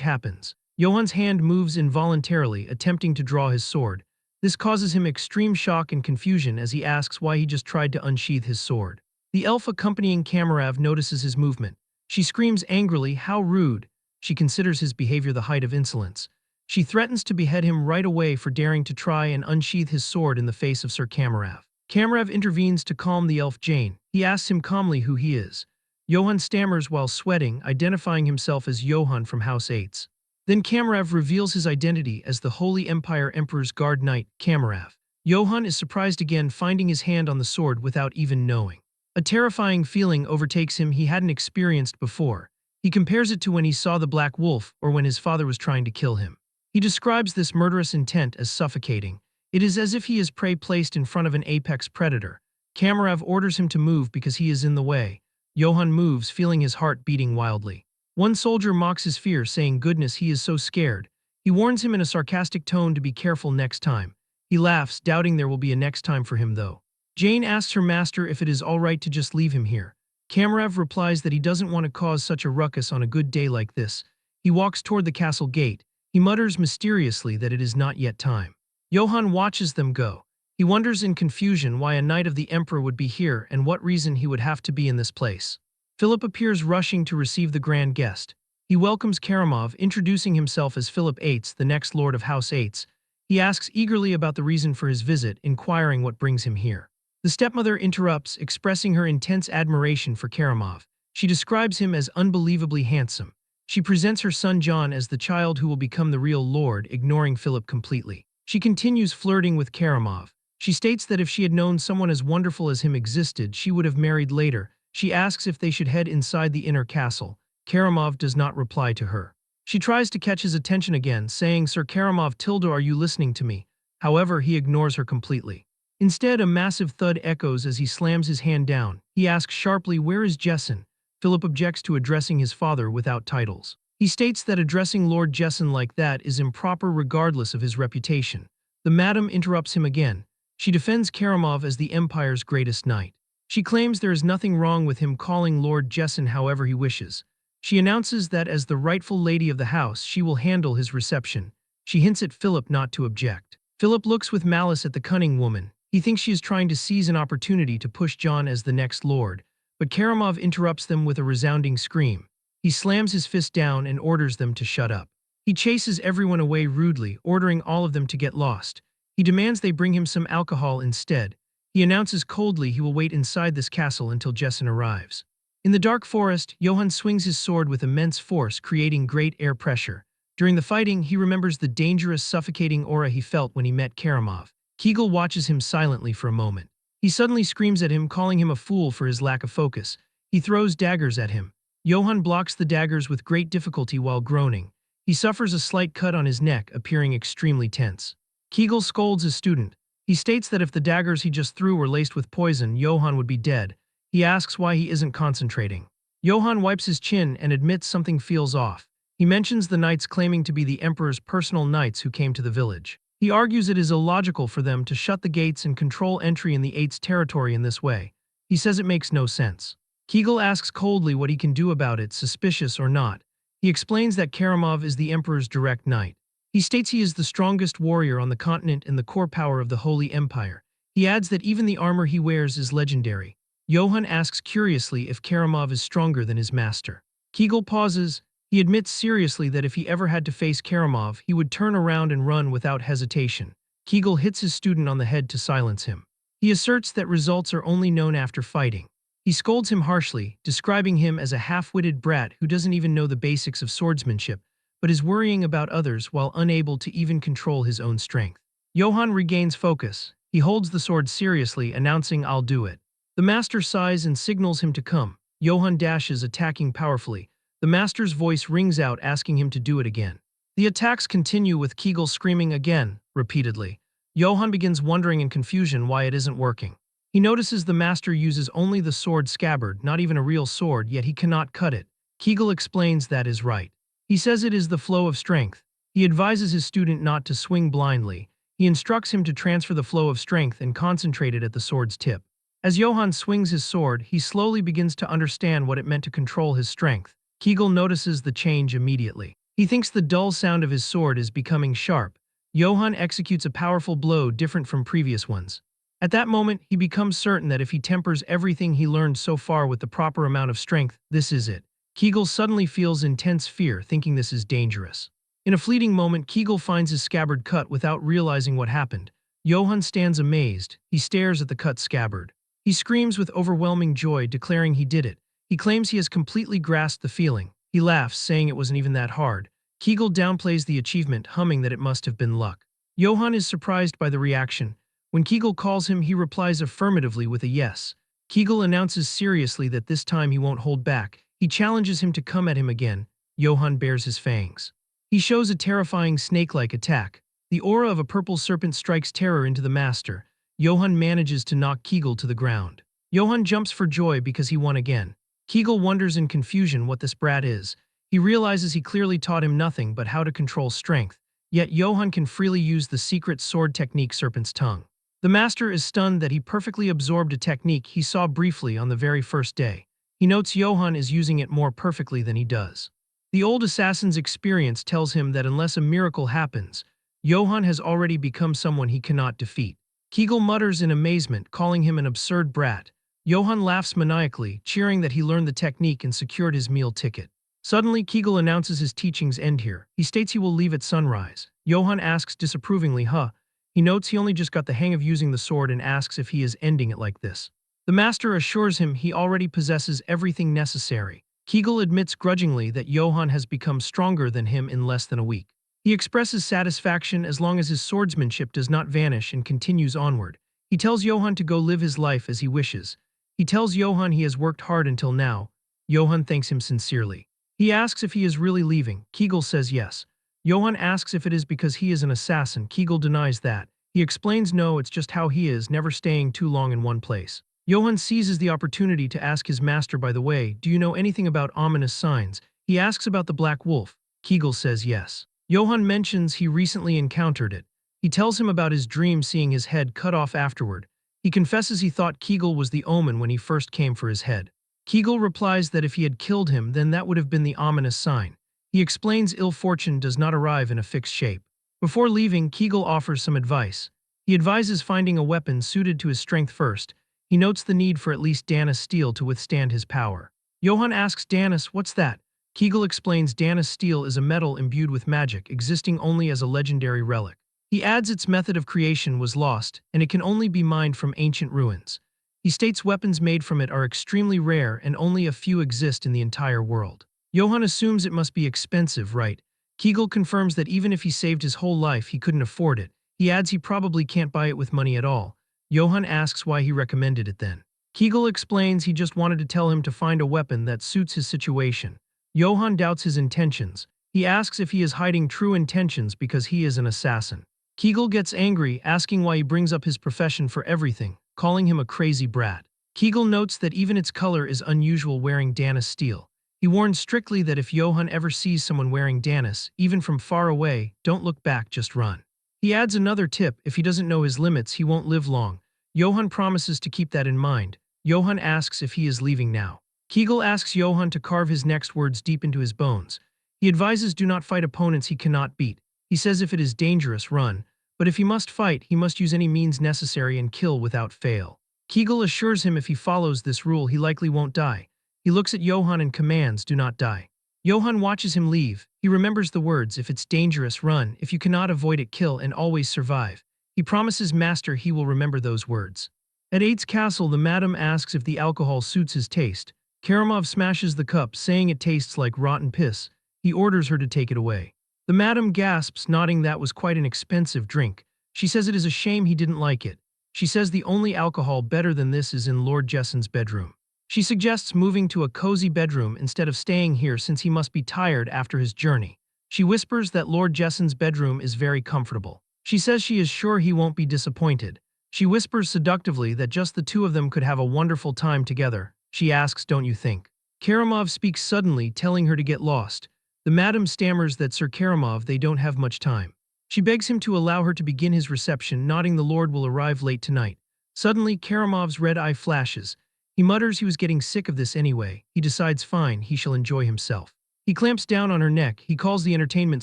happens. Johann's hand moves involuntarily, attempting to draw his sword. This causes him extreme shock and confusion as he asks why he just tried to unsheath his sword. The elf accompanying Kamarav notices his movement. She screams angrily, "How rude!" She considers his behavior the height of insolence. She threatens to behead him right away for daring to try and unsheath his sword in the face of Sir Kamarav. Kamarav intervenes to calm the elf Jane. He asks him calmly who he is. Johann stammers while sweating, identifying himself as Johann from House 8. Then Kamarav reveals his identity as the Holy Empire Emperor's Guard Knight, Kamarav. Johann is surprised again, finding his hand on the sword without even knowing. A terrifying feeling overtakes him he hadn't experienced before. He compares it to when he saw the Black Wolf or when his father was trying to kill him. He describes this murderous intent as suffocating. It is as if he is prey placed in front of an apex predator. Kamarav orders him to move because he is in the way. Johann moves, feeling his heart beating wildly. One soldier mocks his fear, saying, "Goodness, he is so scared." He warns him in a sarcastic tone to be careful next time. He laughs, doubting there will be a next time for him though. Jane asks her master if it is all right to just leave him here. Kamarav replies that he doesn't want to cause such a ruckus on a good day like this. He walks toward the castle gate. He mutters mysteriously that it is not yet time. Johann watches them go. He wonders in confusion why a knight of the emperor would be here and what reason he would have to be in this place. Philip appears rushing to receive the grand guest. He welcomes Karamov, introducing himself as Philip VIII, the next lord of House 8. He asks eagerly about the reason for his visit, inquiring what brings him here. The stepmother interrupts, expressing her intense admiration for Karamov. She describes him as unbelievably handsome. She presents her son John as the child who will become the real lord, ignoring Philip completely. She continues flirting with Karamov. She states that if she had known someone as wonderful as him existed, she would have married later. She asks if they should head inside the inner castle. Karamov does not reply to her. She tries to catch his attention again, saying, "Sir Karamov Tilda, are you listening to me?" However, he ignores her completely. Instead, a massive thud echoes as he slams his hand down. He asks sharply, "Where is Jessen?" Philip objects to addressing his father without titles. He states that addressing Lord Jessen like that is improper regardless of his reputation. The madam interrupts him again. She defends Karamov as the Empire's greatest knight. She claims there is nothing wrong with him calling Lord Jessen however he wishes. She announces that as the rightful lady of the house, she will handle his reception. She hints at Philip not to object. Philip looks with malice at the cunning woman. He thinks she is trying to seize an opportunity to push John as the next lord, but Karamov interrupts them with a resounding scream. He slams his fist down and orders them to shut up. He chases everyone away rudely, ordering all of them to get lost. He demands they bring him some alcohol instead. He announces coldly he will wait inside this castle until Jessen arrives. In the dark forest, Johann swings his sword with immense force, creating great air pressure. During the fighting, he remembers the dangerous, suffocating aura he felt when he met Karamov. Kegel watches him silently for a moment. He suddenly screams at him, calling him a fool for his lack of focus. He throws daggers at him. Johann blocks the daggers with great difficulty while groaning. He suffers a slight cut on his neck, appearing extremely tense. Kegel scolds his student. He states that if the daggers he just threw were laced with poison, Johann would be dead. He asks why he isn't concentrating. Johann wipes his chin and admits something feels off. He mentions the knights claiming to be the emperor's personal knights who came to the village. He argues it is illogical for them to shut the gates and control entry in the Eight's territory in this way. He says it makes no sense. Kegel asks coldly what he can do about it, suspicious or not. He explains that Karamov is the emperor's direct knight. He states he is the strongest warrior on the continent and the core power of the Holy Empire. He adds that even the armor he wears is legendary. Johann asks curiously if Karamov is stronger than his master. Kegel pauses. He admits seriously that if he ever had to face Karamov, he would turn around and run without hesitation. Kegel hits his student on the head to silence him. He asserts that results are only known after fighting. He scolds him harshly, describing him as a half-witted brat who doesn't even know the basics of swordsmanship, but is worrying about others while unable to even control his own strength. Johann regains focus. He holds the sword seriously, announcing, "I'll do it." The master sighs and signals him to come. Johann dashes, attacking powerfully. The master's voice rings out, asking him to do it again. The attacks continue with Kegel screaming again, repeatedly. Johann begins wondering in confusion why it isn't working. He notices the master uses only the sword scabbard, not even a real sword, yet he cannot cut it. Kegel explains that is right. He says it is the flow of strength. He advises his student not to swing blindly. He instructs him to transfer the flow of strength and concentrate it at the sword's tip. As Johann swings his sword, he slowly begins to understand what it meant to control his strength. Kegel notices the change immediately. He thinks the dull sound of his sword is becoming sharp. Johann executes a powerful blow different from previous ones. At that moment, he becomes certain that if he tempers everything he learned so far with the proper amount of strength, this is it. Kegel suddenly feels intense fear, thinking this is dangerous. In a fleeting moment, Kegel finds his scabbard cut without realizing what happened. Johann stands amazed. He stares at the cut scabbard. He screams with overwhelming joy, declaring he did it. He claims he has completely grasped the feeling. He laughs, saying it wasn't even that hard. Kegel downplays the achievement, humming that it must have been luck. Johann is surprised by the reaction. When Kegel calls him, he replies affirmatively with a yes. Kegel announces seriously that this time he won't hold back. He challenges him to come at him again. Johann bares his fangs. He shows a terrifying snake-like attack. The aura of a purple serpent strikes terror into the master. Johann manages to knock Kegel to the ground. Johann jumps for joy because he won again. Kegel wonders in confusion what this brat is. He realizes he clearly taught him nothing but how to control strength, yet Johann can freely use the secret sword technique Serpent's Tongue. The master is stunned that he perfectly absorbed a technique he saw briefly on the very first day. He notes Johann is using it more perfectly than he does. The old assassin's experience tells him that unless a miracle happens, Johann has already become someone he cannot defeat. Kegel mutters in amazement, calling him an absurd brat. Johann laughs maniacally, cheering that he learned the technique and secured his meal ticket. Suddenly, Kegel announces his teachings end here. He states he will leave at sunrise. Johann asks disapprovingly, huh? He notes he only just got the hang of using the sword and asks if he is ending it like this. The master assures him he already possesses everything necessary. Kegel admits grudgingly that Johann has become stronger than him in less than a week. He expresses satisfaction as long as his swordsmanship does not vanish and continues onward. He tells Johann to go live his life as he wishes. He tells Johann he has worked hard until now. Johann thanks him sincerely. He asks if he is really leaving. Kegel says yes. Johann asks if it is because he is an assassin. Kegel denies that. He explains no, it's just how he is, never staying too long in one place. Johann seizes the opportunity to ask his master, by the way, do you know anything about ominous signs? He asks about the black wolf. Kegel says yes. Johann mentions he recently encountered it. He tells him about his dream seeing his head cut off afterward. He confesses he thought Kegel was the omen when he first came for his head. Kegel replies that if he had killed him, then that would have been the ominous sign. He explains ill fortune does not arrive in a fixed shape. Before leaving, Kegel offers some advice. He advises finding a weapon suited to his strength first. He notes the need for at least Dana's steel to withstand his power. Johann asks Dana's, what's that? Kegel explains Dana's steel is a metal imbued with magic, existing only as a legendary relic. He adds its method of creation was lost, and it can only be mined from ancient ruins. He states weapons made from it are extremely rare and only a few exist in the entire world. Johann assumes it must be expensive, right? Kegel confirms that even if he saved his whole life, he couldn't afford it. He adds he probably can't buy it with money at all. Johann asks why he recommended it then. Kegel explains he just wanted to tell him to find a weapon that suits his situation. Johann doubts his intentions. He asks if he is hiding true intentions because he is an assassin. Kegel gets angry, asking why he brings up his profession for everything, calling him a crazy brat. Kegel notes that even its color is unusual wearing Dana's steel. He warns strictly that if Johann ever sees someone wearing Dana's, even from far away, don't look back, just run. He adds another tip, if he doesn't know his limits, he won't live long. Johann promises to keep that in mind. Johann asks if he is leaving now. Kegel asks Johann to carve his next words deep into his bones. He advises do not fight opponents he cannot beat. He says if it is dangerous, run. But if he must fight, he must use any means necessary and kill without fail. Kegel assures him if he follows this rule, he likely won't die. He looks at Johann and commands, do not die. Johann watches him leave. He remembers the words, if it's dangerous, run. If you cannot avoid it, kill and always survive. He promises Master he will remember those words. At Aid's castle, the madam asks if the alcohol suits his taste. Karamov smashes the cup, saying it tastes like rotten piss. He orders her to take it away. The madam gasps, nodding that was quite an expensive drink. She says it is a shame he didn't like it. She says the only alcohol better than this is in Lord Jesson's bedroom. She suggests moving to a cozy bedroom instead of staying here since he must be tired after his journey. She whispers that Lord Jesson's bedroom is very comfortable. She says she is sure he won't be disappointed. She whispers seductively that just the two of them could have a wonderful time together. She asks, don't you think? Karamov speaks suddenly, telling her to get lost. The madam stammers that Sir Karamov, they don't have much time. She begs him to allow her to begin his reception, nodding the Lord will arrive late tonight. Suddenly, Karamov's red eye flashes. He mutters he was getting sick of this anyway. He decides fine, he shall enjoy himself. He clamps down on her neck. He calls the entertainment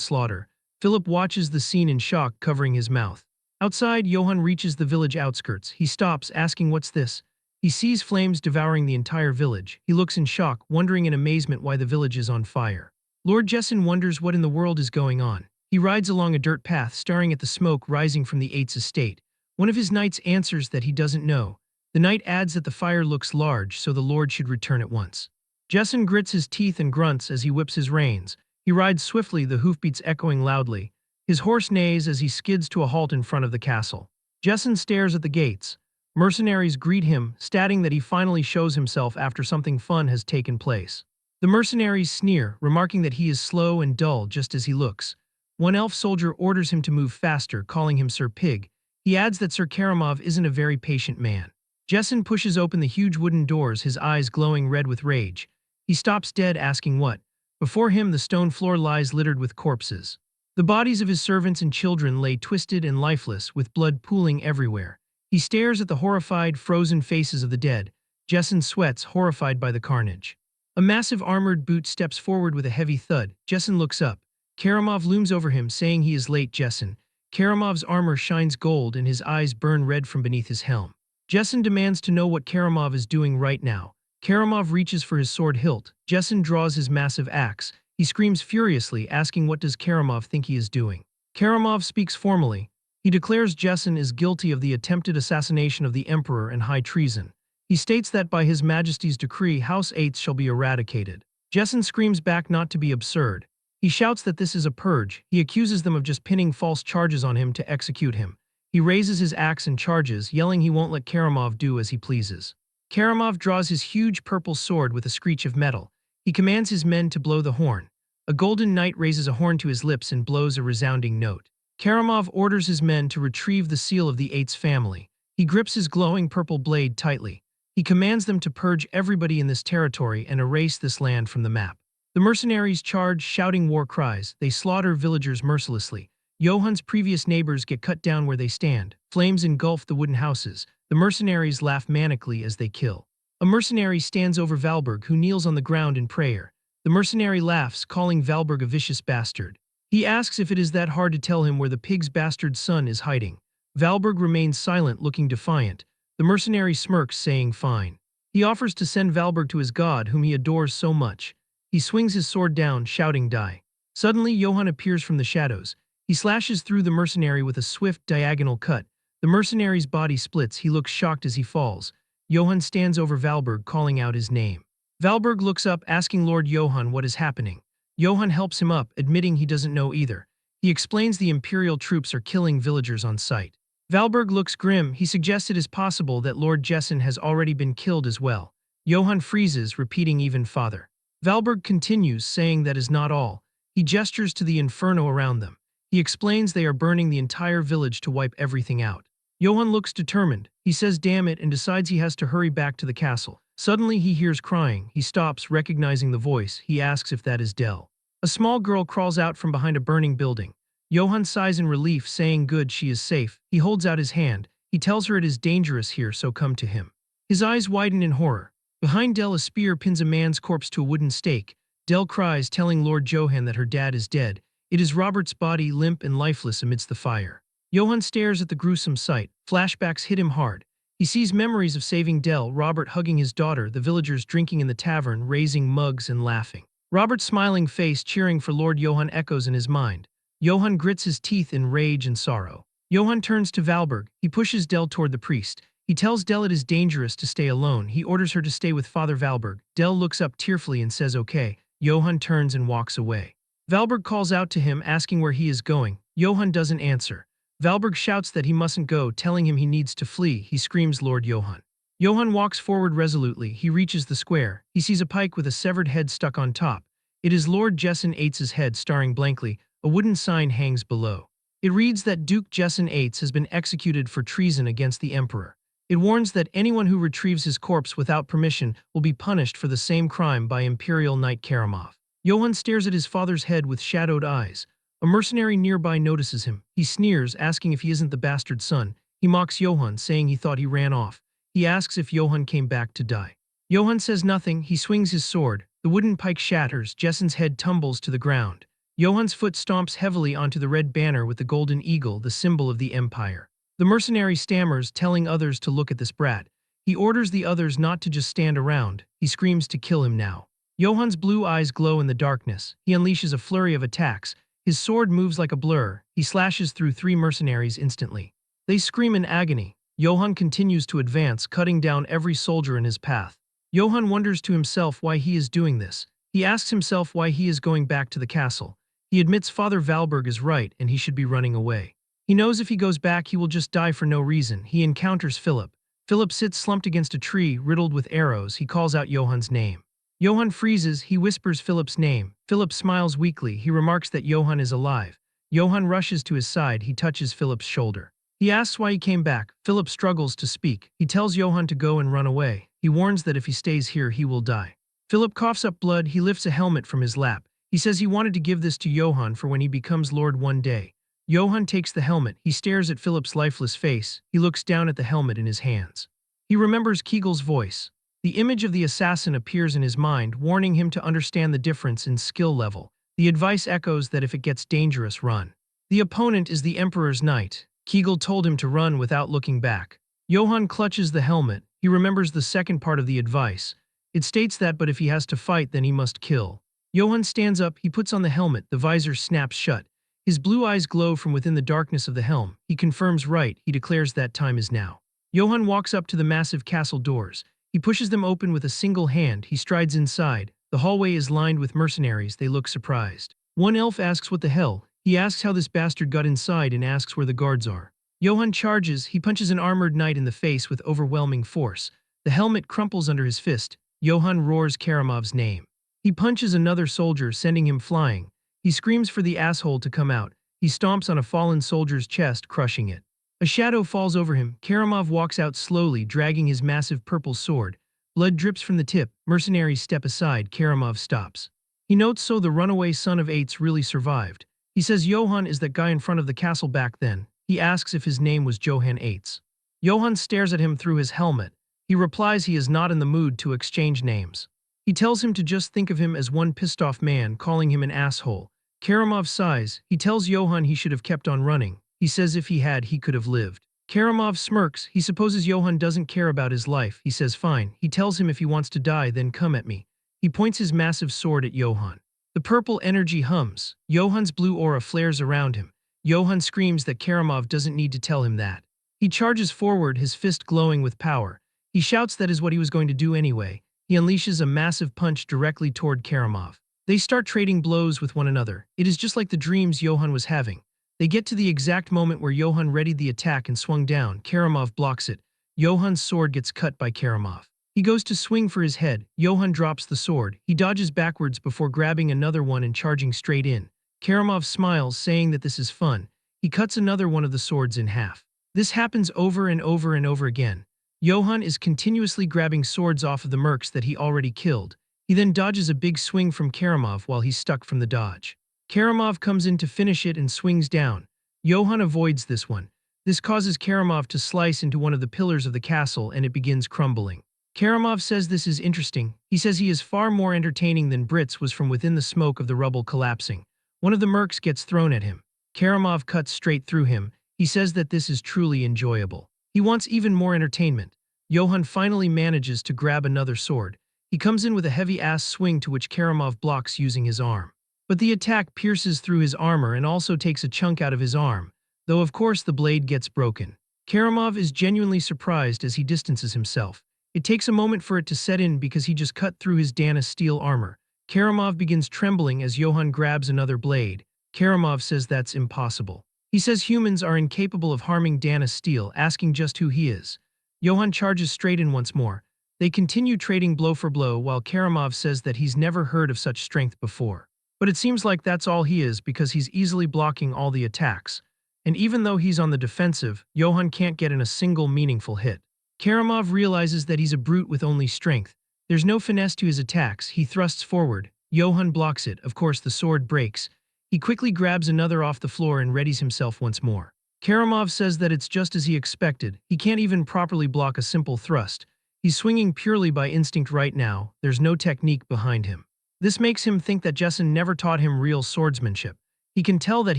slaughter. Philip watches the scene in shock, covering his mouth. Outside, Johann reaches the village outskirts. He stops, asking what's this? He sees flames devouring the entire village. He looks in shock, wondering in amazement why the village is on fire. Lord Jessen wonders what in the world is going on. He rides along a dirt path, staring at the smoke rising from the Eight's estate. One of his knights answers that he doesn't know. The knight adds that the fire looks large, so the Lord should return at once. Jessen grits his teeth and grunts as he whips his reins. He rides swiftly, the hoofbeats echoing loudly. His horse neighs as he skids to a halt in front of the castle. Jessen stares at the gates. Mercenaries greet him, stating that he finally shows himself after something fun has taken place. The mercenaries sneer, remarking that he is slow and dull just as he looks. One elf soldier orders him to move faster, calling him Sir Pig. He adds that Sir Karamov isn't a very patient man. Jessen pushes open the huge wooden doors, his eyes glowing red with rage. He stops dead, asking what. Before him, the stone floor lies littered with corpses. The bodies of his servants and children lay twisted and lifeless, with blood pooling everywhere. He stares at the horrified, frozen faces of the dead. Jessen sweats, horrified by the carnage. A massive armored boot steps forward with a heavy thud. Jessen looks up. Karamov looms over him, saying he is late. Jessen. Karamov's armor shines gold and his eyes burn red from beneath his helm. Jessen demands to know what Karamov is doing right now. Karamov reaches for his sword hilt. Jessen draws his massive axe. He screams furiously, asking what does Karamov think he is doing. Karamov speaks formally. He declares Jessen is guilty of the attempted assassination of the Emperor and high treason. He states that by His Majesty's decree, House Eights shall be eradicated. Jessen screams back not to be absurd. He shouts that this is a purge. He accuses them of just pinning false charges on him to execute him. He raises his axe and charges, yelling he won't let Karamov do as he pleases. Karamov draws his huge purple sword with a screech of metal. He commands his men to blow the horn. A golden knight raises a horn to his lips and blows a resounding note. Karamov orders his men to retrieve the seal of the Eight's family. He grips his glowing purple blade tightly. He commands them to purge everybody in this territory and erase this land from the map. The mercenaries charge, shouting war cries. They slaughter villagers mercilessly. Johann's previous neighbors get cut down where they stand. Flames engulf the wooden houses. The mercenaries laugh manically as they kill. A mercenary stands over Valberg, who kneels on the ground in prayer. The mercenary laughs, calling Valberg a vicious bastard. He asks if it is that hard to tell him where the pig's bastard son is hiding. Valberg remains silent, looking defiant. The mercenary smirks, saying fine. He offers to send Valberg to his god, whom he adores so much. He swings his sword down, shouting die. Suddenly, Johann appears from the shadows. He slashes through the mercenary with a swift, diagonal cut. The mercenary's body splits. He looks shocked as he falls. Johann stands over Valberg, calling out his name. Valberg looks up, asking Lord Johann what is happening. Johann helps him up, admitting he doesn't know either. He explains the Imperial troops are killing villagers on sight. Valberg looks grim. He suggests it is possible that Lord Jessen has already been killed as well. Johann freezes, repeating even father. Valberg continues, saying that is not all. He gestures to the inferno around them. He explains they are burning the entire village to wipe everything out. Johann looks determined. He says damn it and decides he has to hurry back to the castle. Suddenly he hears crying. He stops, recognizing the voice. He asks if that is Dell. A small girl crawls out from behind a burning building. Johann sighs in relief, saying good, she is safe. He holds out his hand. He tells her it is dangerous here, so come to him. His eyes widen in horror. Behind Dell, a spear pins a man's corpse to a wooden stake. Dell cries, telling Lord Johann that her dad is dead. It is Robert's body, limp and lifeless amidst the fire. Johann stares at the gruesome sight. Flashbacks hit him hard. He sees memories of saving Dell, Robert hugging his daughter, the villagers drinking in the tavern, raising mugs and laughing. Robert's smiling face cheering for Lord Johann echoes in his mind. Johann grits his teeth in rage and sorrow. Johann turns to Valberg. He pushes Dell toward the priest. He tells Dell it is dangerous to stay alone. He orders her to stay with Father Valberg. Dell looks up tearfully and says okay. Johann turns and walks away. Valberg calls out to him, asking where he is going. Johann doesn't answer. Valberg shouts that he mustn't go, telling him he needs to flee. He screams Lord Johann. Johann walks forward resolutely. He reaches the square. He sees a pike with a severed head stuck on top. It is Lord Jessen Eights' head staring blankly. A wooden sign hangs below. It reads that Duke Jessen Eights has been executed for treason against the Emperor. It warns that anyone who retrieves his corpse without permission will be punished for the same crime by Imperial Knight Karamov. Johann stares at his father's head with shadowed eyes. A mercenary nearby notices him. He sneers, asking if he isn't the bastard son. He mocks Johann, saying he thought he ran off. He asks if Johann came back to die. Johann says nothing. He swings his sword. The wooden pike shatters. Jessen's head tumbles to the ground. Johann's foot stomps heavily onto the red banner with the golden eagle, the symbol of the empire. The mercenary stammers, telling others to look at this brat. He orders the others not to just stand around. He screams to kill him now. Johann's blue eyes glow in the darkness. He unleashes a flurry of attacks. His sword moves like a blur. He slashes through 3 mercenaries instantly. They scream in agony. Johann continues to advance, cutting down every soldier in his path. Johann wonders to himself why he is doing this. He asks himself why he is going back to the castle. He admits Father Valberg is right and he should be running away. He knows if he goes back he will just die for no reason. He encounters Philip. Philip sits slumped against a tree, riddled with arrows. He calls out Johann's name. Johann freezes. He whispers Philip's name. Philip smiles weakly. He remarks that Johann is alive. Johann rushes to his side. He touches Philip's shoulder. He asks why he came back. Philip struggles to speak. He tells Johann to go and run away. He warns that if he stays here, he will die. Philip coughs up blood. He lifts a helmet from his lap. He says he wanted to give this to Johann for when he becomes Lord one day. Johann takes the helmet. He stares at Philip's lifeless face. He looks down at the helmet in his hands. He remembers Kegel's voice. The image of the assassin appears in his mind, warning him to understand the difference in skill level. The advice echoes that if it gets dangerous, run. The opponent is the Emperor's knight. Kegel told him to run without looking back. Johann clutches the helmet. He remembers the second part of the advice. It states that but if he has to fight, then he must kill. Johann stands up. He puts on the helmet. The visor snaps shut. His blue eyes glow from within the darkness of the helm. He confirms right. He declares that time is now. Johann walks up to the massive castle doors. He pushes them open with a single hand. He strides inside. The hallway is lined with mercenaries. They look surprised. One elf asks what the hell. He asks how this bastard got inside and asks where the guards are. Johann charges. He punches an armored knight in the face with overwhelming force. The helmet crumples under his fist. Johann roars Karamov's name. He punches another soldier, sending him flying. He screams for the asshole to come out. He stomps on a fallen soldier's chest, crushing it. A shadow falls over him. Karamov walks out slowly, dragging his massive purple sword. Blood drips from the tip. Mercenaries step aside. Karamov stops. He notes so the runaway son of Eights really survived. He says Johann is that guy in front of the castle back then. He asks if his name was Johann Eights. Johann stares at him through his helmet. He replies he is not in the mood to exchange names. He tells him to just think of him as one pissed-off man, calling him an asshole. Karamov sighs. He tells Johann he should have kept on running. He says if he had, he could have lived. Karamov smirks. He supposes Johann doesn't care about his life. He says fine. He tells him if he wants to die, then come at me. He points his massive sword at Johann. The purple energy hums. Johann's blue aura flares around him. Johann screams that Karamov doesn't need to tell him that. He charges forward, his fist glowing with power. He shouts that is what he was going to do anyway. He unleashes a massive punch directly toward Karamov. They start trading blows with one another. It is just like the dreams Johann was having. They get to the exact moment where Johann readied the attack and swung down. Karamov blocks it. Johann's sword gets cut by Karamov. He goes to swing for his head. Johann drops the sword. He dodges backwards before grabbing another one and charging straight in. Karamov smiles, saying that this is fun. He cuts another one of the swords in half. This happens over and over and over again. Johann is continuously grabbing swords off of the mercs that he already killed. He then dodges a big swing from Karamov while he's stuck from the dodge. Karamov comes in to finish it and swings down. Johann avoids this one. This causes Karamov to slice into one of the pillars of the castle and it begins crumbling. Karamov says this is interesting. He says he is far more entertaining than Brits was from within the smoke of the rubble collapsing. One of the mercs gets thrown at him. Karamov cuts straight through him. He says that this is truly enjoyable. He wants even more entertainment. Johann finally manages to grab another sword. He comes in with a heavy-ass swing to which Karamov blocks using his arm. But the attack pierces through his armor and also takes a chunk out of his arm, though of course the blade gets broken. Karamov is genuinely surprised as he distances himself. It takes a moment for it to set in because he just cut through his Dana steel armor. Karamov begins trembling as Johann grabs another blade. Karamov says that's impossible. He says humans are incapable of harming Dana steel, asking just who he is. Johann charges straight in once more. They continue trading blow for blow while Karamov says that he's never heard of such strength before. But it seems like that's all he is because he's easily blocking all the attacks. And even though he's on the defensive, Johann can't get in a single meaningful hit. Karamov realizes that he's a brute with only strength. There's no finesse to his attacks. He thrusts forward. Johann blocks it. Of course, the sword breaks. He quickly grabs another off the floor and readies himself once more. Karamov says that it's just as he expected. He can't even properly block a simple thrust. He's swinging purely by instinct right now. There's no technique behind him. This makes him think that Jessen never taught him real swordsmanship. He can tell that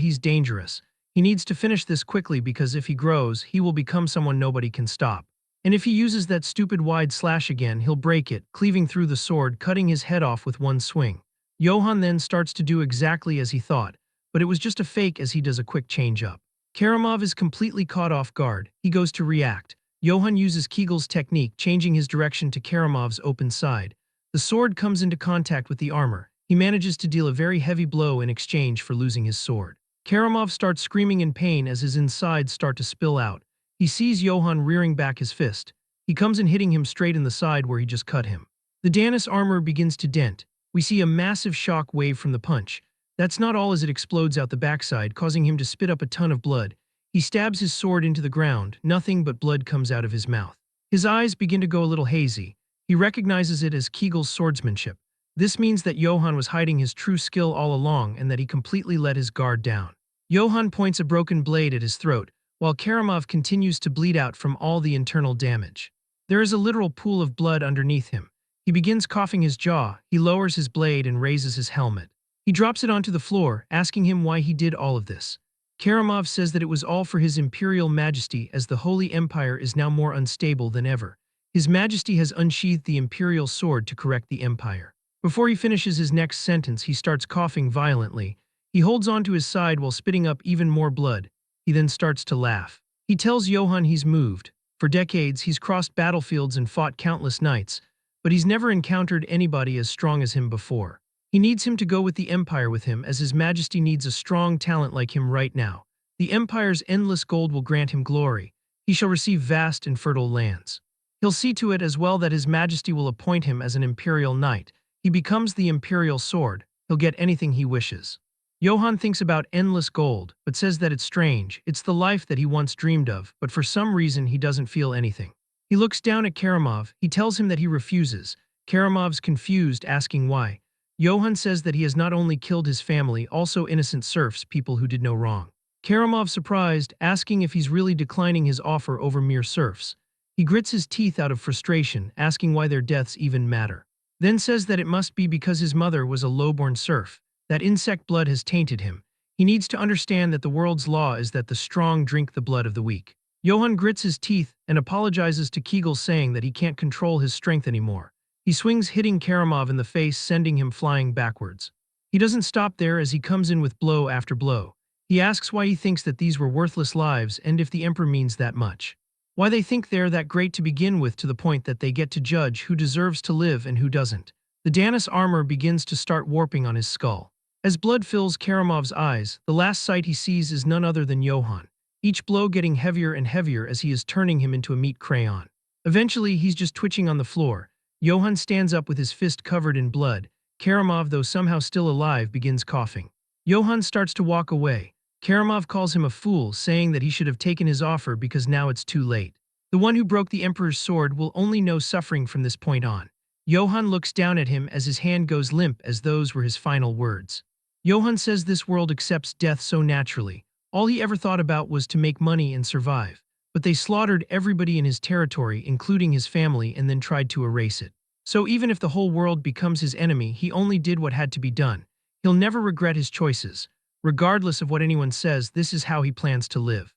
he's dangerous. He needs to finish this quickly because if he grows, he will become someone nobody can stop. And if he uses that stupid wide slash again, he'll break it, cleaving through the sword, cutting his head off with one swing. Johann then starts to do exactly as he thought, but it was just a fake as he does a quick change-up. Karamov is completely caught off guard. He goes to react. Johann uses Kegel's technique, changing his direction to Karamov's open side. The sword comes into contact with the armor. He manages to deal a very heavy blow in exchange for losing his sword. Karamov starts screaming in pain as his insides start to spill out. He sees Johann rearing back his fist. He comes in hitting him straight in the side where he just cut him. The Danis armor begins to dent. We see a massive shock wave from the punch. That's not all as it explodes out the backside, causing him to spit up a ton of blood. He stabs his sword into the ground. Nothing but blood comes out of his mouth. His eyes begin to go a little hazy. He recognizes it as Kegel's swordsmanship. This means that Johann was hiding his true skill all along and that he completely let his guard down. Johann points a broken blade at his throat, while Karamov continues to bleed out from all the internal damage. There is a literal pool of blood underneath him. He begins coughing his jaw. He lowers his blade and raises his helmet. He drops it onto the floor, asking him why he did all of this. Karamov says that it was all for his imperial majesty, as the Holy Empire is now more unstable than ever. His majesty has unsheathed the imperial sword to correct the empire. Before he finishes his next sentence, he starts coughing violently. He holds onto his side while spitting up even more blood. He then starts to laugh. He tells Johann he's moved. For decades, he's crossed battlefields and fought countless knights, but he's never encountered anybody as strong as him before. He needs him to go with the Empire with him, as his majesty needs a strong talent like him right now. The Empire's endless gold will grant him glory. He shall receive vast and fertile lands. He'll see to it as well that his majesty will appoint him as an imperial knight. He becomes the imperial sword. He'll get anything he wishes. Johann thinks about endless gold, but says that it's strange. It's the life that he once dreamed of, but for some reason he doesn't feel anything. He looks down at Karamov. He tells him that he refuses. Karamov's confused, asking why. Johann says that he has not only killed his family, also innocent serfs, people who did no wrong. Karamov surprised, asking if he's really declining his offer over mere serfs. He grits his teeth out of frustration, asking why their deaths even matter. Then says that it must be because his mother was a lowborn serf. That insect blood has tainted him. He needs to understand that the world's law is that the strong drink the blood of the weak. Johann grits his teeth and apologizes to Kegel, saying that he can't control his strength anymore. He swings, hitting Karamov in the face, sending him flying backwards. He doesn't stop there as he comes in with blow after blow. He asks why he thinks that these were worthless lives and if the Emperor means that much. Why they think they're that great to begin with, to the point that they get to judge who deserves to live and who doesn't. The Danis armor begins to start warping on his skull. As blood fills Karamov's eyes, the last sight he sees is none other than Johann. Each blow getting heavier and heavier as he is turning him into a meat crayon. Eventually, he's just twitching on the floor. Johann stands up with his fist covered in blood. Karamov, though somehow still alive, begins coughing. Johann starts to walk away. Karamov calls him a fool, saying that he should have taken his offer because now it's too late. The one who broke the Emperor's sword will only know suffering from this point on. Johann looks down at him as his hand goes limp, as those were his final words. Johann says this world accepts death so naturally. All he ever thought about was to make money and survive. But they slaughtered everybody in his territory, including his family, and then tried to erase it. So even if the whole world becomes his enemy, he only did what had to be done. He'll never regret his choices. Regardless of what anyone says, this is how he plans to live.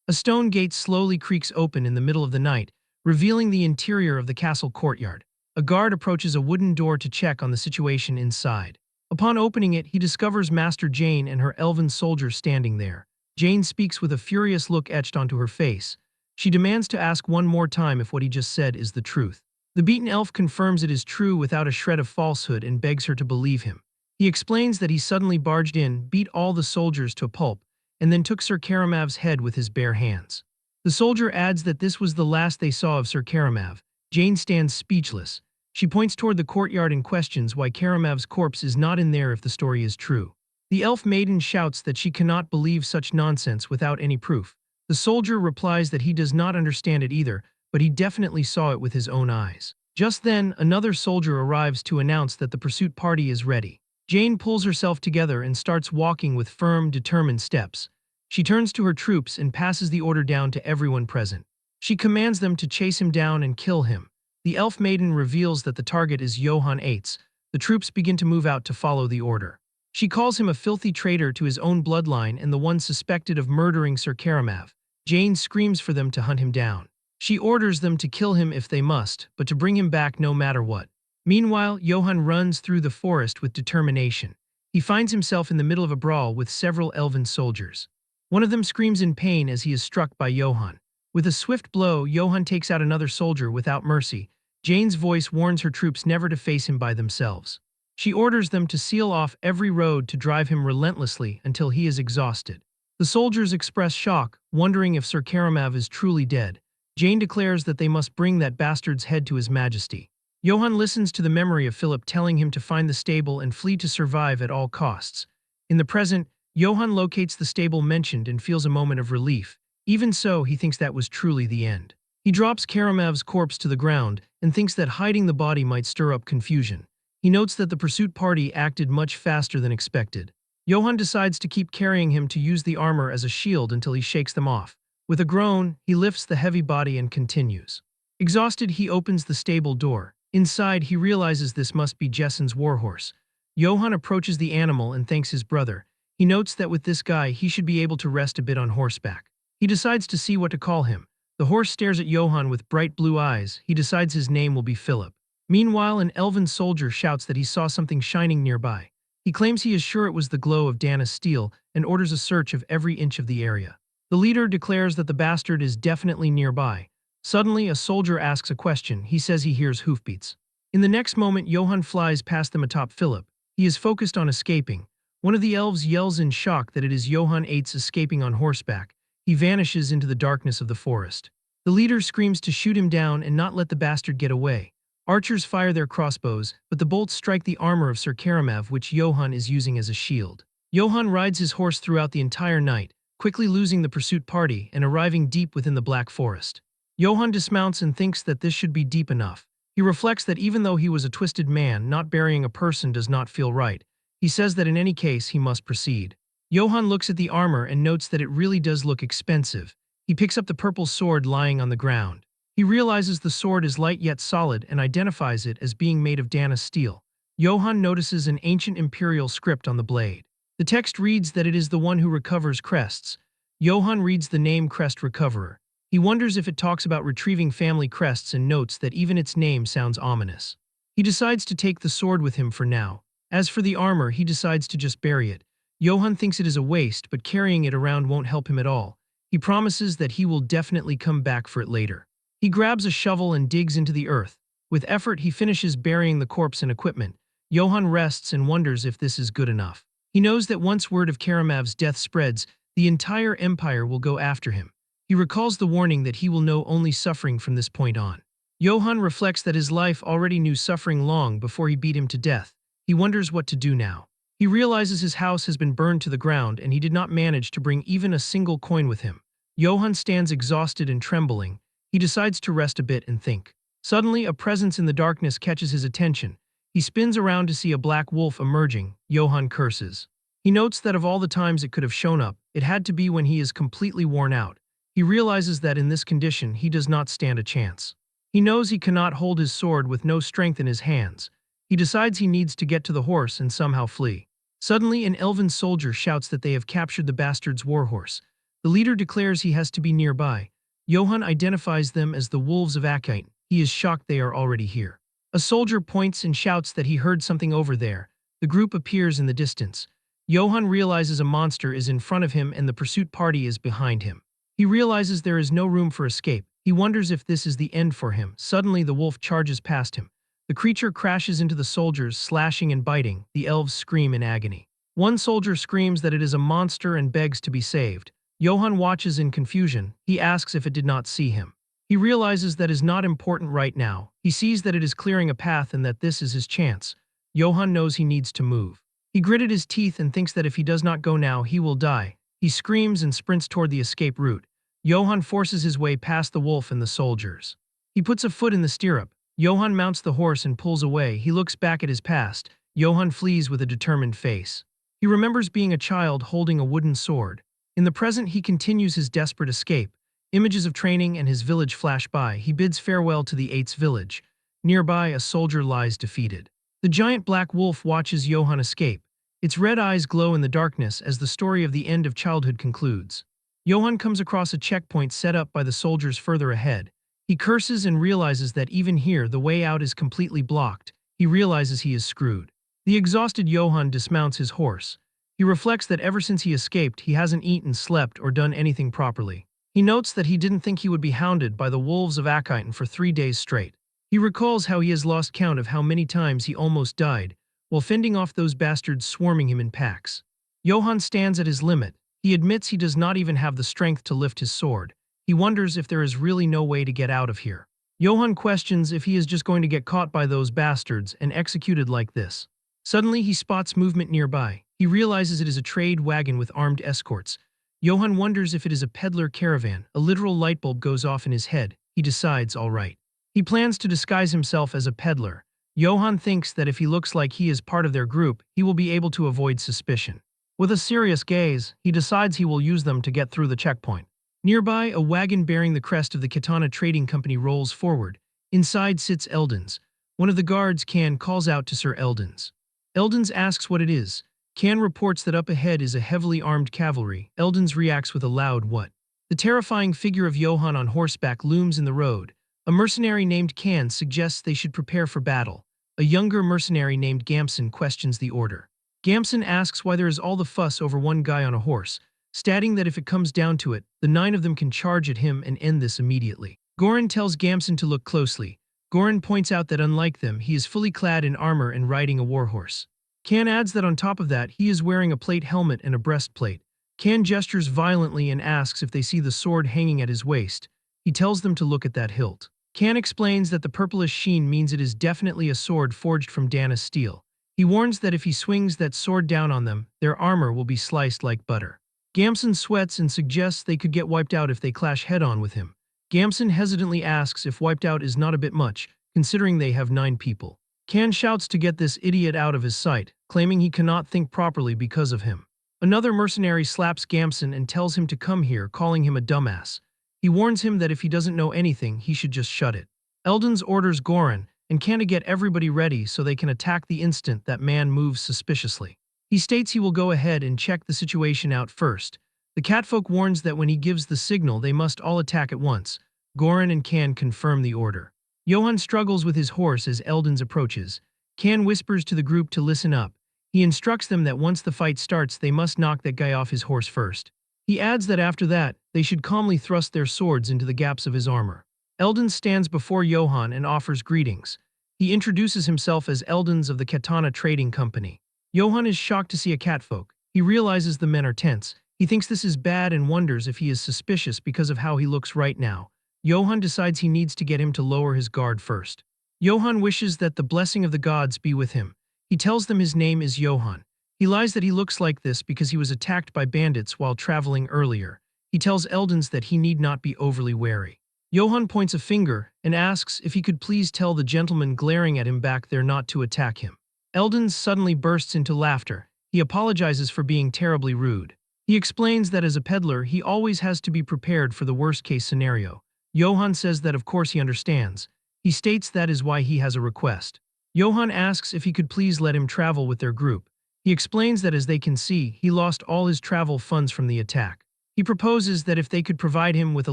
A stone gate slowly creaks open in the middle of the night, revealing the interior of the castle courtyard. A guard approaches a wooden door to check on the situation inside. Upon opening it, he discovers Master Jane and her elven soldier standing there. Jane speaks with a furious look etched onto her face. She demands to ask one more time if what he just said is the truth. The beaten elf confirms it is true without a shred of falsehood and begs her to believe him. He explains that he suddenly barged in, beat all the soldiers to a pulp, and then took Sir Karamov's head with his bare hands. The soldier adds that this was the last they saw of Sir Karamov. Jane stands speechless. She points toward the courtyard and questions why Karamov's corpse is not in there if the story is true. The elf maiden shouts that she cannot believe such nonsense without any proof. The soldier replies that he does not understand it either, but he definitely saw it with his own eyes. Just then, another soldier arrives to announce that the pursuit party is ready. Jane pulls herself together and starts walking with firm, determined steps. She turns to her troops and passes the order down to everyone present. She commands them to chase him down and kill him. The elf maiden reveals that the target is Johann Eitz. The troops begin to move out to follow the order. She calls him a filthy traitor to his own bloodline and the one suspected of murdering Sir Karamav. Jane screams for them to hunt him down. She orders them to kill him if they must, but to bring him back no matter what. Meanwhile, Johann runs through the forest with determination. He finds himself in the middle of a brawl with several elven soldiers. One of them screams in pain as he is struck by Johann. With a swift blow, Johann takes out another soldier without mercy. Jane's voice warns her troops never to face him by themselves. She orders them to seal off every road to drive him relentlessly until he is exhausted. The soldiers express shock, wondering if Sir Karamav is truly dead. Jane declares that they must bring that bastard's head to his majesty. Johann listens to the memory of Philip telling him to find the stable and flee to survive at all costs. In the present, Johann locates the stable mentioned and feels a moment of relief. Even so, he thinks that was truly the end. He drops Karamav's corpse to the ground and thinks that hiding the body might stir up confusion. He notes that the pursuit party acted much faster than expected. Johann decides to keep carrying him to use the armor as a shield until he shakes them off. With a groan, he lifts the heavy body and continues. Exhausted, he opens the stable door. Inside, he realizes this must be Jessen's warhorse. Johann approaches the animal and thanks his brother. He notes that with this guy, he should be able to rest a bit on horseback. He decides to see what to call him. The horse stares at Johann with bright blue eyes. He decides his name will be Philip. Meanwhile, an elven soldier shouts that he saw something shining nearby. He claims he is sure it was the glow of Dana's steel and orders a search of every inch of the area. The leader declares that the bastard is definitely nearby. Suddenly, a soldier asks a question. He says he hears hoofbeats. In the next moment, Johann flies past them atop Philip. He is focused on escaping. One of the elves yells in shock that it is Johann Eitz escaping on horseback. He vanishes into the darkness of the forest. The leader screams to shoot him down and not let the bastard get away. Archers fire their crossbows, but the bolts strike the armor of Sir Karamav, which Johann is using as a shield. Johann rides his horse throughout the entire night, quickly losing the pursuit party and arriving deep within the Black Forest. Johann dismounts and thinks that this should be deep enough. He reflects that even though he was a twisted man, not burying a person does not feel right. He says that in any case he must proceed. Johann looks at the armor and notes that it really does look expensive. He picks up the purple sword lying on the ground. He realizes the sword is light yet solid and identifies it as being made of Dana's steel. Johann notices an ancient imperial script on the blade. The text reads that it is the one who recovers crests. Johann reads the name Crest Recoverer. He wonders if it talks about retrieving family crests and notes that even its name sounds ominous. He decides to take the sword with him for now. As for the armor, he decides to just bury it. Johann thinks it is a waste, but carrying it around won't help him at all. He promises that he will definitely come back for it later. He grabs a shovel and digs into the earth. With effort, he finishes burying the corpse and equipment. Johann rests and wonders if this is good enough. He knows that once word of Karamav's death spreads, the entire empire will go after him. He recalls the warning that he will know only suffering from this point on. Johann reflects that his life already knew suffering long before he beat him to death. He wonders what to do now. He realizes his house has been burned to the ground and he did not manage to bring even a single coin with him. Johann stands exhausted and trembling. He decides to rest a bit and think. Suddenly, a presence in the darkness catches his attention. He spins around to see a black wolf emerging. Johann curses. He notes that of all the times it could have shown up, it had to be when he is completely worn out. He realizes that in this condition he does not stand a chance. He knows he cannot hold his sword with no strength in his hands. He decides he needs to get to the horse and somehow flee. Suddenly, an elven soldier shouts that they have captured the bastard's warhorse. The leader declares he has to be nearby. Johann identifies them as the wolves of Akite. He is shocked they are already here. A soldier points and shouts that he heard something over there. The group appears in the distance. Johann realizes a monster is in front of him and the pursuit party is behind him. He realizes there is no room for escape. He wonders if this is the end for him. Suddenly, the wolf charges past him. The creature crashes into the soldiers, slashing and biting. The elves scream in agony. One soldier screams that it is a monster and begs to be saved. Johann watches in confusion. He asks if it did not see him. He realizes that is not important right now. He sees that it is clearing a path and that this is his chance. Johann knows he needs to move. He gritted his teeth and thinks that if he does not go now, he will die. He screams and sprints toward the escape route. Johann forces his way past the wolf and the soldiers. He puts a foot in the stirrup. Johann mounts the horse and pulls away. He looks back at his past. Johann flees with a determined face. He remembers being a child holding a wooden sword. In the present, he continues his desperate escape. Images of training and his village flash by. He bids farewell to the Eight's village. Nearby, a soldier lies defeated. The giant black wolf watches Johann escape. Its red eyes glow in the darkness as the story of the end of childhood concludes. Johann comes across a checkpoint set up by the soldiers further ahead. He curses and realizes that even here the way out is completely blocked. He realizes he is screwed. The exhausted Johann dismounts his horse. He reflects that ever since he escaped, he hasn't eaten, slept, or done anything properly. He notes that he didn't think he would be hounded by the wolves of Aniclimax for 3 days straight. He recalls how he has lost count of how many times he almost died, while fending off those bastards swarming him in packs. Johann stands at his limit. He admits he does not even have the strength to lift his sword. He wonders if there is really no way to get out of here. Johann questions if he is just going to get caught by those bastards and executed like this. Suddenly, he spots movement nearby. He realizes it is a trade wagon with armed escorts. Johann wonders if it is a peddler caravan. A literal light bulb goes off in his head. He decides, all right. He plans to disguise himself as a peddler. Johann thinks that if he looks like he is part of their group, he will be able to avoid suspicion. With a serious gaze, he decides he will use them to get through the checkpoint. Nearby, a wagon bearing the crest of the Katana Trading Company rolls forward. Inside sits Eldens. One of the guards, Can, calls out to Sir Eldens. Eldens asks what it is. Can reports that up ahead is a heavily armed cavalry. Eldens reacts with a loud what. The terrifying figure of Johann on horseback looms in the road. A mercenary named Can suggests they should prepare for battle. A younger mercenary named Gamson questions the order. Gamson asks why there is all the fuss over one guy on a horse, stating that if it comes down to it, the 9 of them can charge at him and end this immediately. Goran tells Gamson to look closely. Goran points out that unlike them, he is fully clad in armor and riding a warhorse. Can adds that on top of that, he is wearing a plate helmet and a breastplate. Can gestures violently and asks if they see the sword hanging at his waist. He tells them to look at that hilt. Can explains that the purplish sheen means it is definitely a sword forged from Dana's steel. He warns that if he swings that sword down on them, their armor will be sliced like butter. Gamson sweats and suggests they could get wiped out if they clash head-on with him. Gamson hesitantly asks if wiped out is not a bit much, considering they have 9 people. Can shouts to get this idiot out of his sight, claiming he cannot think properly because of him. Another mercenary slaps Gamson and tells him to come here, calling him a dumbass. He warns him that if he doesn't know anything, he should just shut it. Eldens orders Goran and Can to get everybody ready so they can attack the instant that man moves suspiciously. He states he will go ahead and check the situation out first. The catfolk warns that when he gives the signal, they must all attack at once. Goran and Can confirm the order. Johann struggles with his horse as Eldens approaches. Can whispers to the group to listen up. He instructs them that once the fight starts, they must knock that guy off his horse first. He adds that after that, they should calmly thrust their swords into the gaps of his armor. Eldens stands before Johann and offers greetings. He introduces himself as Eldens of the Katana Trading Company. Johann is shocked to see a catfolk. He realizes the men are tense. He thinks this is bad and wonders if he is suspicious because of how he looks right now. Johann decides he needs to get him to lower his guard first. Johann wishes that the blessing of the gods be with him. He tells them his name is Johann. He lies that he looks like this because he was attacked by bandits while traveling earlier. He tells Eldens that he need not be overly wary. Johann points a finger and asks if he could please tell the gentleman glaring at him back there not to attack him. Eldens suddenly bursts into laughter. He apologizes for being terribly rude. He explains that as a peddler, he always has to be prepared for the worst-case scenario. Johann says that of course he understands. He states that is why he has a request. Johann asks if he could please let him travel with their group. He explains that as they can see, he lost all his travel funds from the attack. He proposes that if they could provide him with a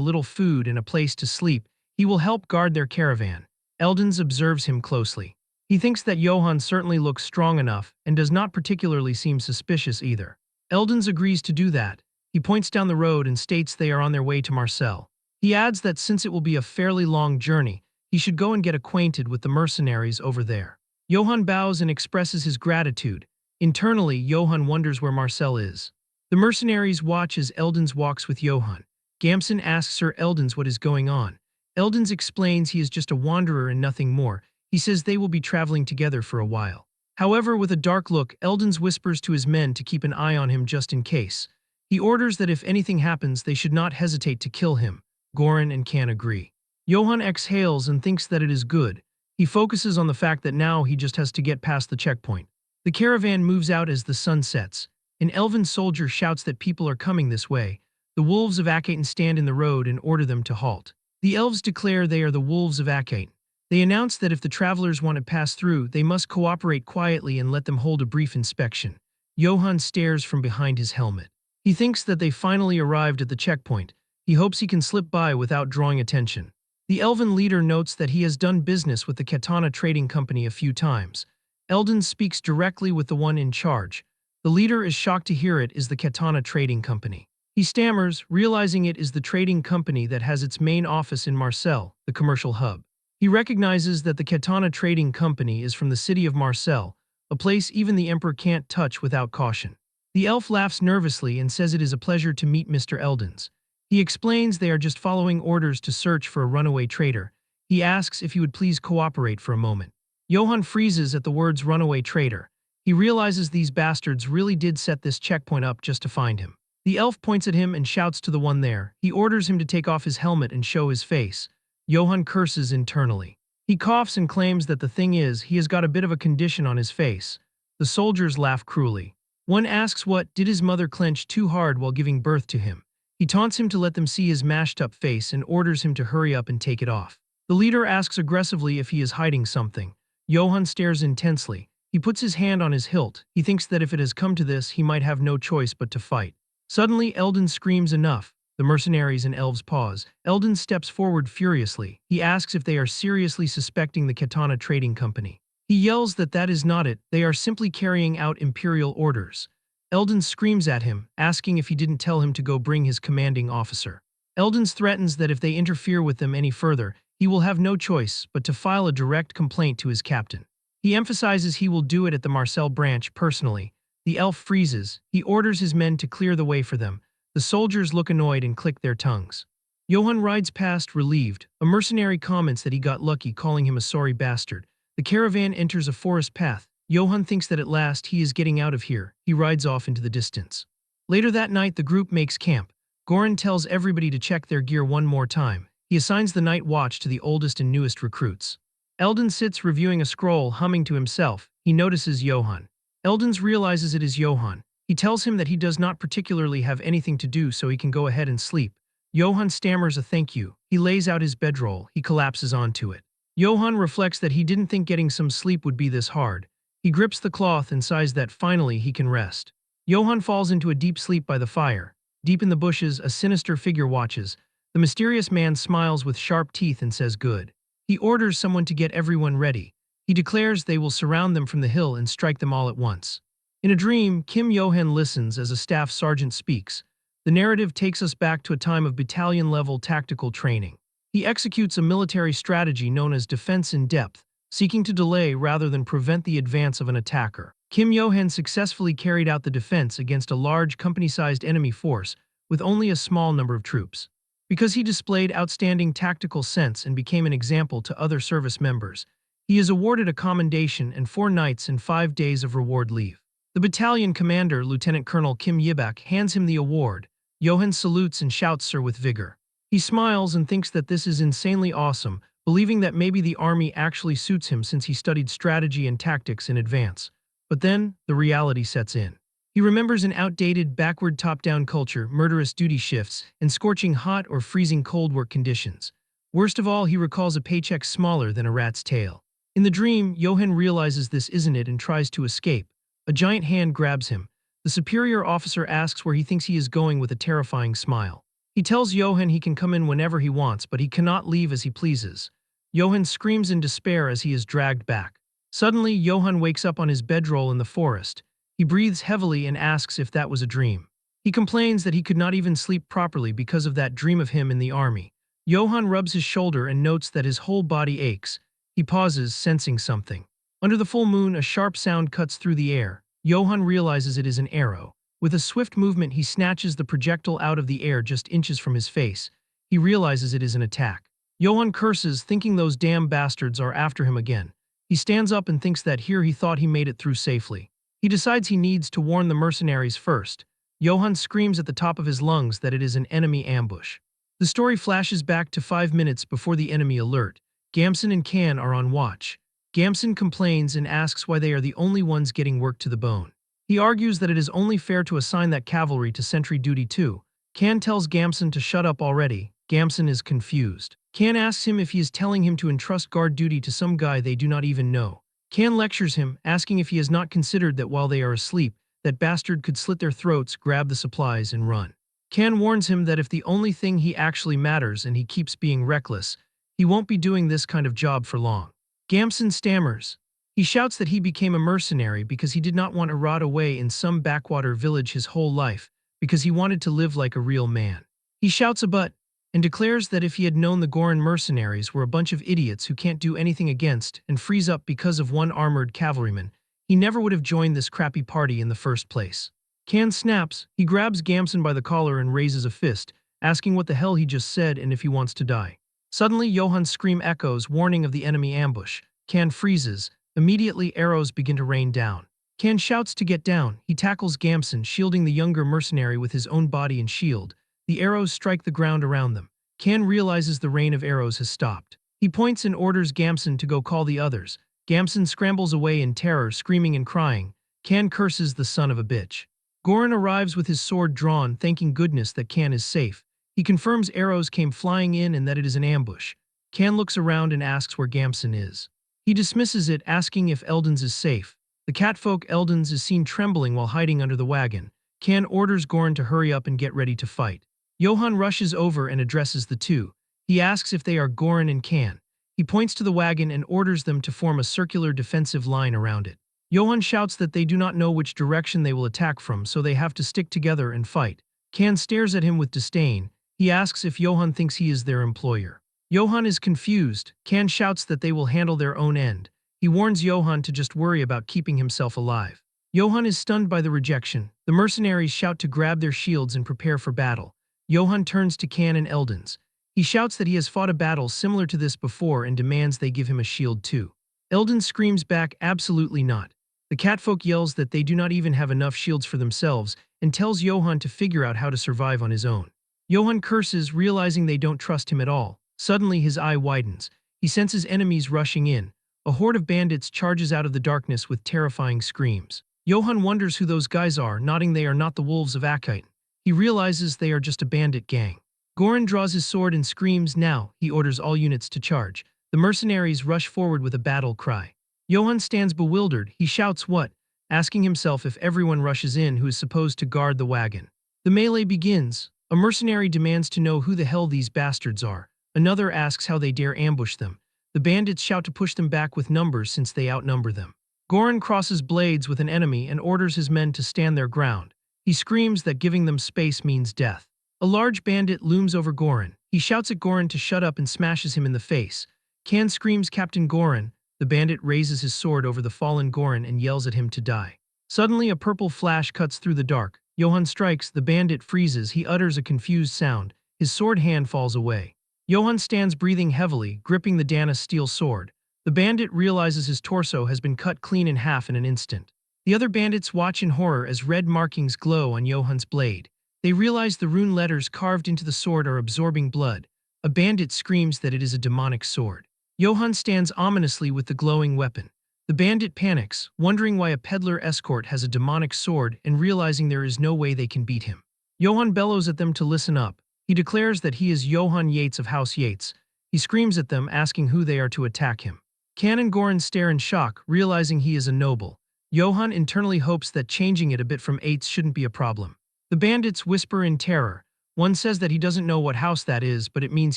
little food and a place to sleep, he will help guard their caravan. Eldens observes him closely. He thinks that Johann certainly looks strong enough and does not particularly seem suspicious either. Eldens agrees to do that. He points down the road and states they are on their way to Marseille. He adds that since it will be a fairly long journey, he should go and get acquainted with the mercenaries over there. Johann bows and expresses his gratitude. Internally, Johann wonders where Marseille is. The mercenaries watch as Eldens walks with Johann. Gamson asks Sir Eldens what is going on. Eldens explains he is just a wanderer and nothing more. He says they will be traveling together for a while. However, with a dark look, Eldens whispers to his men to keep an eye on him just in case. He orders that if anything happens, they should not hesitate to kill him. Goran and Can agree. Johann exhales and thinks that it is good. He focuses on the fact that now he just has to get past the checkpoint. The caravan moves out as the sun sets. An elven soldier shouts that people are coming this way. The wolves of Achaton stand in the road and order them to halt. The elves declare they are the wolves of Achaton. They announce that if the travelers want to pass through, they must cooperate quietly and let them hold a brief inspection. Johann stares from behind his helmet. He thinks that they finally arrived at the checkpoint. He hopes he can slip by without drawing attention. The elven leader notes that he has done business with the Katana Trading Company a few times. Eldon speaks directly with the one in charge. The leader is shocked to hear it is the Katana Trading Company. He stammers, realizing it is the trading company that has its main office in Marseille, the commercial hub. He recognizes that the Katana Trading Company is from the city of Marseille, a place even the Emperor can't touch without caution. The elf laughs nervously and says it is a pleasure to meet Mr. Eldons. He explains they are just following orders to search for a runaway trader. He asks if he would please cooperate for a moment. Johann freezes at the words runaway trader. He realizes these bastards really did set this checkpoint up just to find him. The elf points at him and shouts to the one there. He orders him to take off his helmet and show his face. Johann curses internally. He coughs and claims that the thing is, he has got a bit of a condition on his face. The soldiers laugh cruelly. One asks what did his mother clench too hard while giving birth to him. He taunts him to let them see his mashed-up face and orders him to hurry up and take it off. The leader asks aggressively if he is hiding something. Johann stares intensely. He puts his hand on his hilt. He thinks that if it has come to this, he might have no choice but to fight. Suddenly, Eldon screams enough. The mercenaries and elves pause. Eldon steps forward furiously. He asks if they are seriously suspecting the Katana Trading Company. He yells that that is not it, they are simply carrying out imperial orders. Eldon screams at him, asking if he didn't tell him to go bring his commanding officer. Eldon threatens that if they interfere with them any further, he will have no choice but to file a direct complaint to his captain. He emphasizes he will do it at the Marseille branch personally. The elf freezes. He orders his men to clear the way for them. The soldiers look annoyed and click their tongues. Johann rides past, relieved. A mercenary comments that he got lucky, calling him a sorry bastard. The caravan enters a forest path. Johann thinks that at last he is getting out of here. He rides off into the distance. Later that night, the group makes camp. Goran tells everybody to check their gear one more time. He assigns the night watch to the oldest and newest recruits. Eldon sits reviewing a scroll, humming to himself. He notices Johann. Eldon realizes it is Johann. He tells him that he does not particularly have anything to do so he can go ahead and sleep. Johann stammers a thank you. He lays out his bedroll. He collapses onto it. Johann reflects that he didn't think getting some sleep would be this hard. He grips the cloth and sighs that finally he can rest. Johann falls into a deep sleep by the fire. Deep in the bushes, a sinister figure watches. The mysterious man smiles with sharp teeth and says good. He orders someone to get everyone ready. He declares they will surround them from the hill and strike them all at once. In a dream, Kim Johann listens as a staff sergeant speaks. The narrative takes us back to a time of battalion-level tactical training. He executes a military strategy known as defense in depth, seeking to delay rather than prevent the advance of an attacker. Kim Johann successfully carried out the defense against a large company-sized enemy force with only a small number of troops. Because he displayed outstanding tactical sense and became an example to other service members, he is awarded a commendation and 4 nights and 5 days of reward leave. The battalion commander, Lieutenant Colonel Kim Yibak, hands him the award. Johann salutes and shouts sir with vigor. He smiles and thinks that this is insanely awesome, believing that maybe the army actually suits him since he studied strategy and tactics in advance. But then, the reality sets in. He remembers an outdated, backward top-down culture, murderous duty shifts, and scorching hot or freezing cold work conditions. Worst of all, he recalls a paycheck smaller than a rat's tail. In the dream, Johann realizes this isn't it and tries to escape. A giant hand grabs him. The superior officer asks where he thinks he is going with a terrifying smile. He tells Johann he can come in whenever he wants, but he cannot leave as he pleases. Johann screams in despair as he is dragged back. Suddenly, Johann wakes up on his bedroll in the forest. He breathes heavily and asks if that was a dream. He complains that he could not even sleep properly because of that dream of him in the army. Johann rubs his shoulder and notes that his whole body aches. He pauses, sensing something. Under the full moon, a sharp sound cuts through the air. Johann realizes it is an arrow. With a swift movement, he snatches the projectile out of the air just inches from his face. He realizes it is an attack. Johann curses, thinking those damn bastards are after him again. He stands up and thinks that here he thought he made it through safely. He decides he needs to warn the mercenaries first. Johann screams at the top of his lungs that it is an enemy ambush. The story flashes back to 5 minutes before the enemy alert. Gamson and Can are on watch. Gamson complains and asks why they are the only ones getting worked to the bone. He argues that it is only fair to assign that cavalry to sentry duty too. Kan tells Gamson to shut up already. Gamson is confused. Kan asks him if he is telling him to entrust guard duty to some guy they do not even know. Kan lectures him, asking if he has not considered that while they are asleep, that bastard could slit their throats, grab the supplies, and run. Kan warns him that if the only thing he actually matters and he keeps being reckless, he won't be doing this kind of job for long. Gamson stammers. He shouts that he became a mercenary because he did not want to rot away in some backwater village his whole life, because he wanted to live like a real man. He shouts a but, and declares that if he had known the Goran mercenaries were a bunch of idiots who can't do anything against and freeze up because of one armored cavalryman, he never would have joined this crappy party in the first place. Kan snaps. He grabs Gamson by the collar and raises a fist, asking what the hell he just said and if he wants to die. Suddenly, Johan's scream echoes, warning of the enemy ambush. Kan freezes. Immediately, arrows begin to rain down. Kan shouts to get down. He tackles Gamson, shielding the younger mercenary with his own body and shield. The arrows strike the ground around them. Kan realizes the rain of arrows has stopped. He points and orders Gamson to go call the others. Gamson scrambles away in terror, screaming and crying. Kan curses the son of a bitch. Goran arrives with his sword drawn, thanking goodness that Kan is safe. He confirms arrows came flying in and that it is an ambush. Kan looks around and asks where Gamson is. He dismisses it, asking if Eldons is safe. The catfolk Eldons is seen trembling while hiding under the wagon. Kan orders Goran to hurry up and get ready to fight. Johan rushes over and addresses the two. He asks if they are Goran and Kan. He points to the wagon and orders them to form a circular defensive line around it. Johan shouts that they do not know which direction they will attack from, so they have to stick together and fight. Kan stares at him with disdain. He asks if Johan thinks he is their employer. Johan is confused. Kan shouts that they will handle their own end. He warns Johan to just worry about keeping himself alive. Johan is stunned by the rejection. The mercenaries shout to grab their shields and prepare for battle. Johan turns to Kan and Eldons. He shouts that he has fought a battle similar to this before and demands they give him a shield too. Eldon screams back, absolutely not. The catfolk yells that they do not even have enough shields for themselves and tells Johan to figure out how to survive on his own. Johan curses, realizing they don't trust him at all. Suddenly his eye widens. He senses enemies rushing in. A horde of bandits charges out of the darkness with terrifying screams. Johan wonders who those guys are, nodding they are not the wolves of Akite. He realizes they are just a bandit gang. Goran draws his sword and screams, now. He orders all units to charge. The mercenaries rush forward with a battle cry. Johan stands bewildered. He shouts what? Asking himself if everyone rushes in who is supposed to guard the wagon. The melee begins. A mercenary demands to know who the hell these bastards are. Another asks how they dare ambush them. The bandits shout to push them back with numbers since they outnumber them. Goran crosses blades with an enemy and orders his men to stand their ground. He screams that giving them space means death. A large bandit looms over Goran. He shouts at Goran to shut up and smashes him in the face. Kan screams Captain Goran. The bandit raises his sword over the fallen Goran and yells at him to die. Suddenly a purple flash cuts through the dark. Johan strikes. The bandit freezes. He utters a confused sound. His sword hand falls away. Johan stands breathing heavily, gripping the Dana's steel sword. The bandit realizes his torso has been cut clean in half in an instant. The other bandits watch in horror as red markings glow on Johan's blade. They realize the rune letters carved into the sword are absorbing blood. A bandit screams that it is a demonic sword. Johan stands ominously with the glowing weapon. The bandit panics, wondering why a peddler escort has a demonic sword and realizing there is no way they can beat him. Johan bellows at them to listen up. He declares that he is Johan Yates of House Yates. He screams at them, asking who they are to attack him. Kan and Goran stare in shock, realizing he is a noble. Johan internally hopes that changing it a bit from Yates shouldn't be a problem. The bandits whisper in terror. One says that he doesn't know what house that is, but it means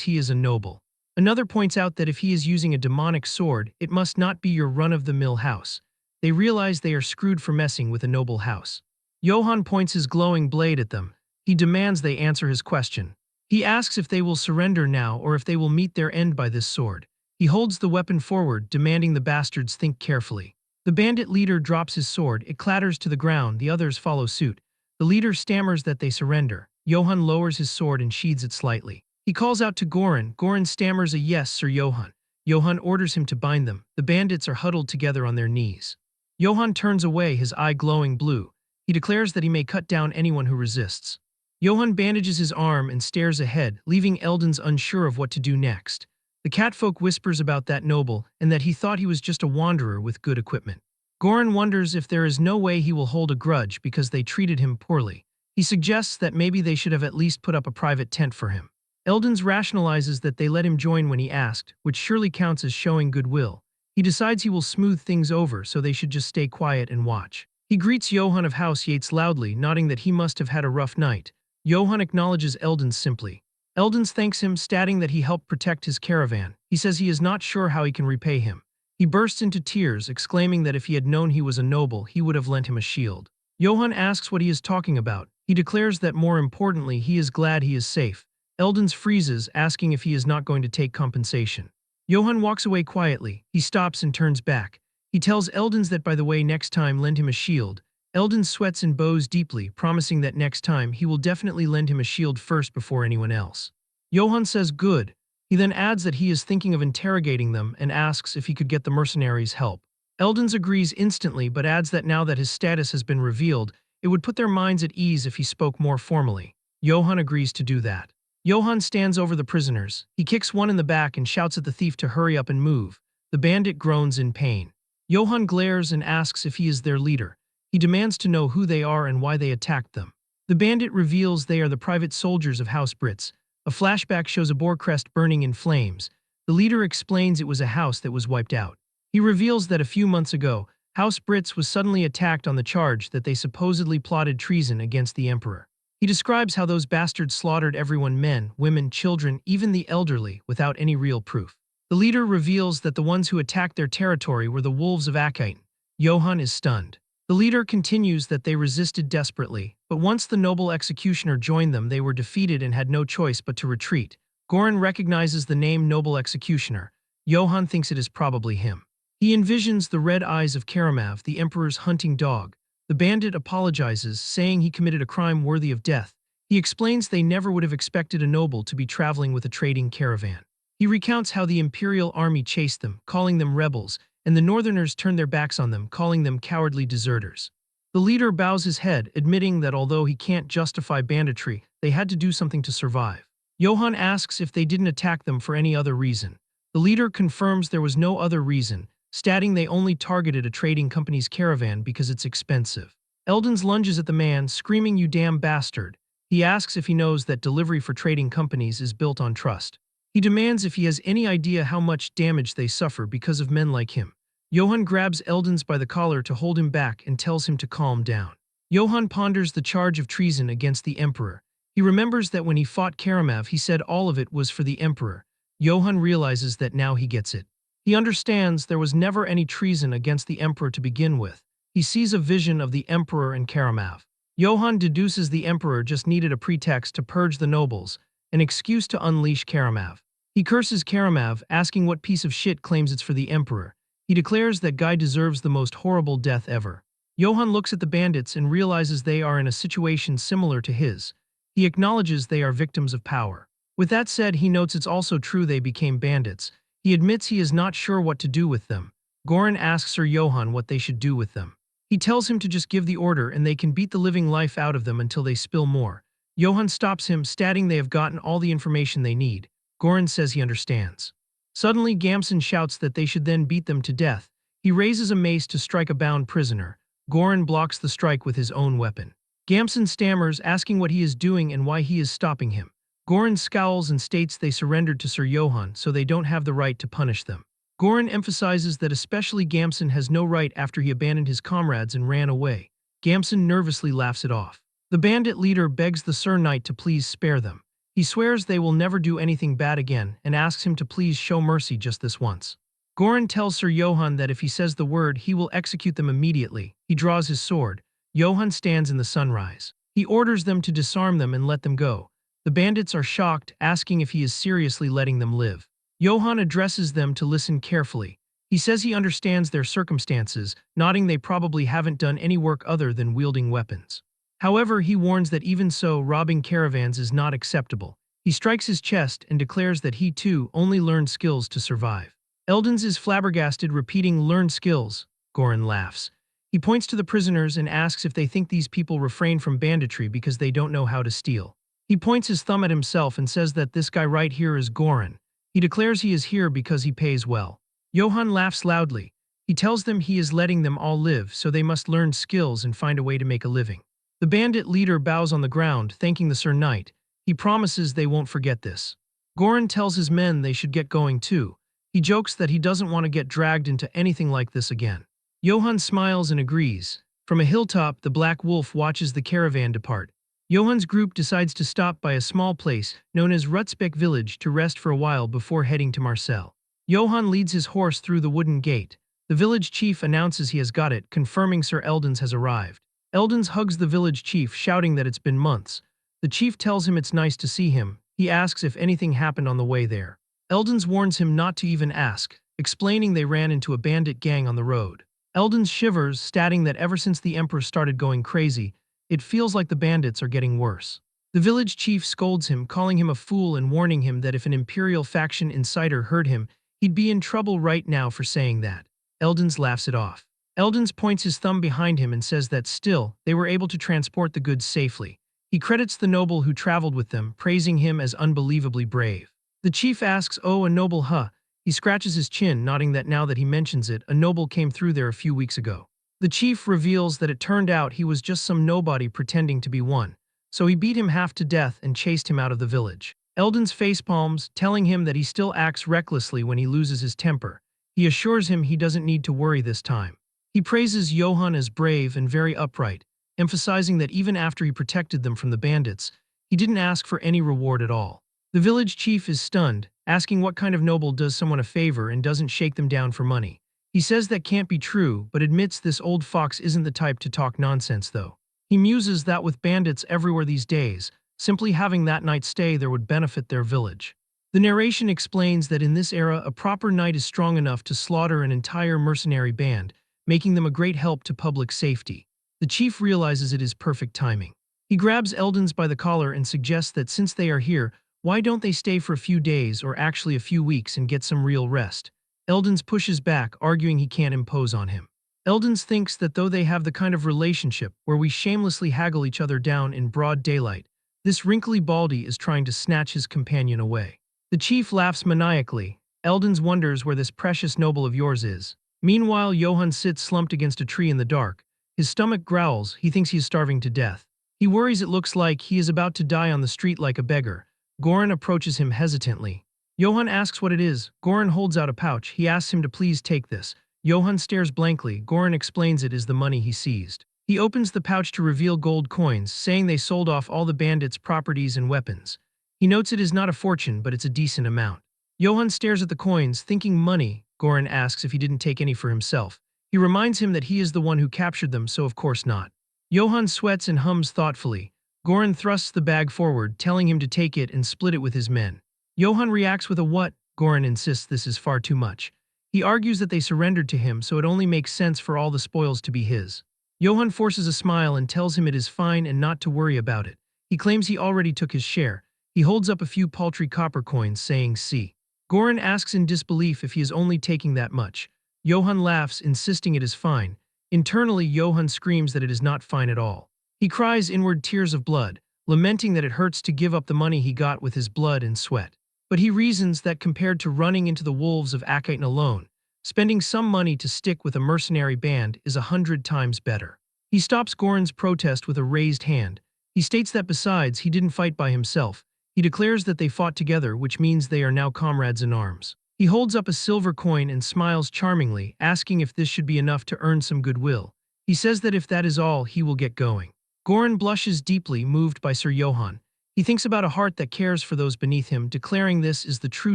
he is a noble. Another points out that if he is using a demonic sword, it must not be your run-of-the-mill house. They realize they are screwed for messing with a noble house. Johan points his glowing blade at them. He demands they answer his question. He asks if they will surrender now or if they will meet their end by this sword. He holds the weapon forward, demanding the bastards think carefully. The bandit leader drops his sword. It clatters to the ground. The others follow suit. The leader stammers that they surrender. Johan lowers his sword and sheathes it slightly. He calls out to Goran. Goran stammers a yes, Sir Johan. Johan orders him to bind them. The bandits are huddled together on their knees. Johan turns away, his eye glowing blue. He declares that he may cut down anyone who resists. Johan bandages his arm and stares ahead, leaving Eldons unsure of what to do next. The catfolk whispers about that noble and that he thought he was just a wanderer with good equipment. Goran wonders if there is no way he will hold a grudge because they treated him poorly. He suggests that maybe they should have at least put up a private tent for him. Eldons rationalizes that they let him join when he asked, which surely counts as showing goodwill. He decides he will smooth things over so they should just stay quiet and watch. He greets Johann of House Yates loudly, nodding that he must have had a rough night. Johann acknowledges Eldons simply. Eldons thanks him, stating that he helped protect his caravan. He says he is not sure how he can repay him. He bursts into tears, exclaiming that if he had known he was a noble, he would have lent him a shield. Johann asks what he is talking about. He declares that more importantly, he is glad he is safe. Eldons freezes, asking if he is not going to take compensation. Johann walks away quietly. He stops and turns back. He tells Eldons that by the way, next time lend him a shield. Eldons sweats and bows deeply, promising that next time he will definitely lend him a shield first before anyone else. Johann says good. He then adds that he is thinking of interrogating them and asks if he could get the mercenaries' help. Eldons agrees instantly but adds that now that his status has been revealed, it would put their minds at ease if he spoke more formally. Johann agrees to do that. Johann stands over the prisoners. He kicks one in the back and shouts at the thief to hurry up and move. The bandit groans in pain. Johann glares and asks if he is their leader. He demands to know who they are and why they attacked them. The bandit reveals they are the private soldiers of House Brits. A flashback shows a boar crest burning in flames. The leader explains it was a house that was wiped out. He reveals that a few months ago, House Brits was suddenly attacked on the charge that they supposedly plotted treason against the emperor. He describes how those bastards slaughtered everyone, men, women, children, even the elderly, without any real proof. The leader reveals that the ones who attacked their territory were the wolves of Anicap. Johann is stunned. The leader continues that they resisted desperately, but once the noble executioner joined them, they were defeated and had no choice but to retreat. Goran recognizes the name Noble Executioner. Johann thinks it is probably him. He envisions the red eyes of Karamav, the emperor's hunting dog. The bandit apologizes, saying he committed a crime worthy of death. He explains they never would have expected a noble to be traveling with a trading caravan. He recounts how the imperial army chased them, calling them rebels, and the northerners turned their backs on them, calling them cowardly deserters. The leader bows his head, admitting that although he can't justify banditry, they had to do something to survive. Johann asks if they didn't attack them for any other reason. The leader confirms there was no other reason, stating they only targeted a trading company's caravan because it's expensive. Eldons lunges at the man, screaming, "You damn bastard." He asks if he knows that delivery for trading companies is built on trust. He demands if he has any idea how much damage they suffer because of men like him. Johann grabs Eldons by the collar to hold him back and tells him to calm down. Johann ponders the charge of treason against the emperor. He remembers that when he fought Karamav, he said all of it was for the emperor. Johann realizes that now he gets it. He understands there was never any treason against the emperor to begin with. He sees a vision of the emperor and Karamav. Johann deduces the emperor just needed a pretext to purge the nobles, an excuse to unleash Karamav. He curses Karamav, asking what piece of shit claims it's for the emperor. He declares that guy deserves the most horrible death ever. Johann looks at the bandits and realizes they are in a situation similar to his. He acknowledges they are victims of power. With that said, he notes it's also true they became bandits. He admits he is not sure what to do with them. Goran asks Sir Johann what they should do with them. He tells him to just give the order and they can beat the living life out of them until they spill more. Johann stops him, stating they have gotten all the information they need. Goran says he understands. Suddenly, Gamson shouts that they should then beat them to death. He raises a mace to strike a bound prisoner. Goran blocks the strike with his own weapon. Gamson stammers, asking what he is doing and why he is stopping him. Goran scowls and states they surrendered to Sir Johann, so they don't have the right to punish them. Goran emphasizes that especially Gamson has no right after he abandoned his comrades and ran away. Gamson nervously laughs it off. The bandit leader begs the Sir Knight to please spare them. He swears they will never do anything bad again and asks him to please show mercy just this once. Goran tells Sir Johann that if he says the word, he will execute them immediately. He draws his sword. Johann stands in the sunrise. He orders them to disarm them and let them go. The bandits are shocked, asking if he is seriously letting them live. Johann addresses them to listen carefully. He says he understands their circumstances, nodding they probably haven't done any work other than wielding weapons. However, he warns that even so, robbing caravans is not acceptable. He strikes his chest and declares that he too only learned skills to survive. Eldons is flabbergasted, repeating learned skills. Goran laughs. He points to the prisoners and asks if they think these people refrain from banditry because they don't know how to steal. He points his thumb at himself and says that this guy right here is Goran. He declares he is here because he pays well. Johann laughs loudly. He tells them he is letting them all live, so they must learn skills and find a way to make a living. The bandit leader bows on the ground, thanking the Sir Knight. He promises they won't forget this. Goran tells his men they should get going too. He jokes that he doesn't want to get dragged into anything like this again. Johann smiles and agrees. From a hilltop, the Black Wolf watches the caravan depart. Johann's group decides to stop by a small place known as Rutsbeck village to rest for a while before heading to Marcel. Johann leads his horse through the wooden gate. The village chief announces he has got it, confirming Sir Eldons has arrived. Eldons hugs the village chief, shouting that it's been months. The chief tells him it's nice to see him. He asks if anything happened on the way there. Eldons warns him not to even ask, explaining they ran into a bandit gang on the road. Eldons shivers, stating that ever since the Emperor started going crazy, it feels like the bandits are getting worse. The village chief scolds him, calling him a fool and warning him that if an Imperial faction insider heard him, he'd be in trouble right now for saying that. Eldons laughs it off. Eldons points his thumb behind him and says that still, they were able to transport the goods safely. He credits the noble who traveled with them, praising him as unbelievably brave. The chief asks, "Oh, a noble, huh?" He scratches his chin, nodding that now that he mentions it, a noble came through there a few weeks ago. The chief reveals that it turned out he was just some nobody pretending to be one, so he beat him half to death and chased him out of the village. Eldons facepalms, telling him that he still acts recklessly when he loses his temper. He assures him he doesn't need to worry this time. He praises Johann as brave and very upright, emphasizing that even after he protected them from the bandits, he didn't ask for any reward at all. The village chief is stunned, asking what kind of noble does someone a favor and doesn't shake them down for money. He says that can't be true, but admits this old fox isn't the type to talk nonsense though. He muses that with bandits everywhere these days, simply having that night stay there would benefit their village. The narration explains that in this era a proper knight is strong enough to slaughter an entire mercenary band, making them a great help to public safety. The chief realizes it is perfect timing. He grabs Eldons by the collar and suggests that since they are here, why don't they stay for a few days or actually a few weeks and get some real rest? Eldons pushes back, arguing he can't impose on him. Eldons thinks that though they have the kind of relationship where we shamelessly haggle each other down in broad daylight, this wrinkly baldy is trying to snatch his companion away. The chief laughs maniacally. Eldons wonders where this precious noble of yours is. Meanwhile, Johann sits slumped against a tree in the dark. His stomach growls, he thinks he is starving to death. He worries it looks like he is about to die on the street like a beggar. Goran approaches him hesitantly. Johann asks what it is. Goran holds out a pouch. He asks him to please take this. Johann stares blankly. Goran explains it is the money he seized. He opens the pouch to reveal gold coins, saying they sold off all the bandits' properties and weapons. He notes it is not a fortune, but it's a decent amount. Johann stares at the coins, thinking money. Goran asks if he didn't take any for himself. He reminds him that he is the one who captured them, so of course not. Johann sweats and hums thoughtfully. Goran thrusts the bag forward, telling him to take it and split it with his men. Johann reacts with a what? Goran insists this is far too much. He argues that they surrendered to him, so it only makes sense for all the spoils to be his. Johann forces a smile and tells him it is fine and not to worry about it. He claims he already took his share. He holds up a few paltry copper coins, saying, "See." Goran asks in disbelief if he is only taking that much. Johann laughs, insisting it is fine. Internally, Johann screams that it is not fine at all. He cries inward tears of blood, lamenting that it hurts to give up the money he got with his blood and sweat. But he reasons that compared to running into the wolves of Actiontoon alone, spending some money to stick with a mercenary band is 100 times better. He stops Goran's protest with a raised hand. He states that besides, he didn't fight by himself. He declares that they fought together, which means they are now comrades in arms. He holds up a silver coin and smiles charmingly, asking if this should be enough to earn some goodwill. He says that if that is all, he will get going. Goran blushes deeply, moved by Sir Johann. He thinks about a heart that cares for those beneath him, declaring this is the true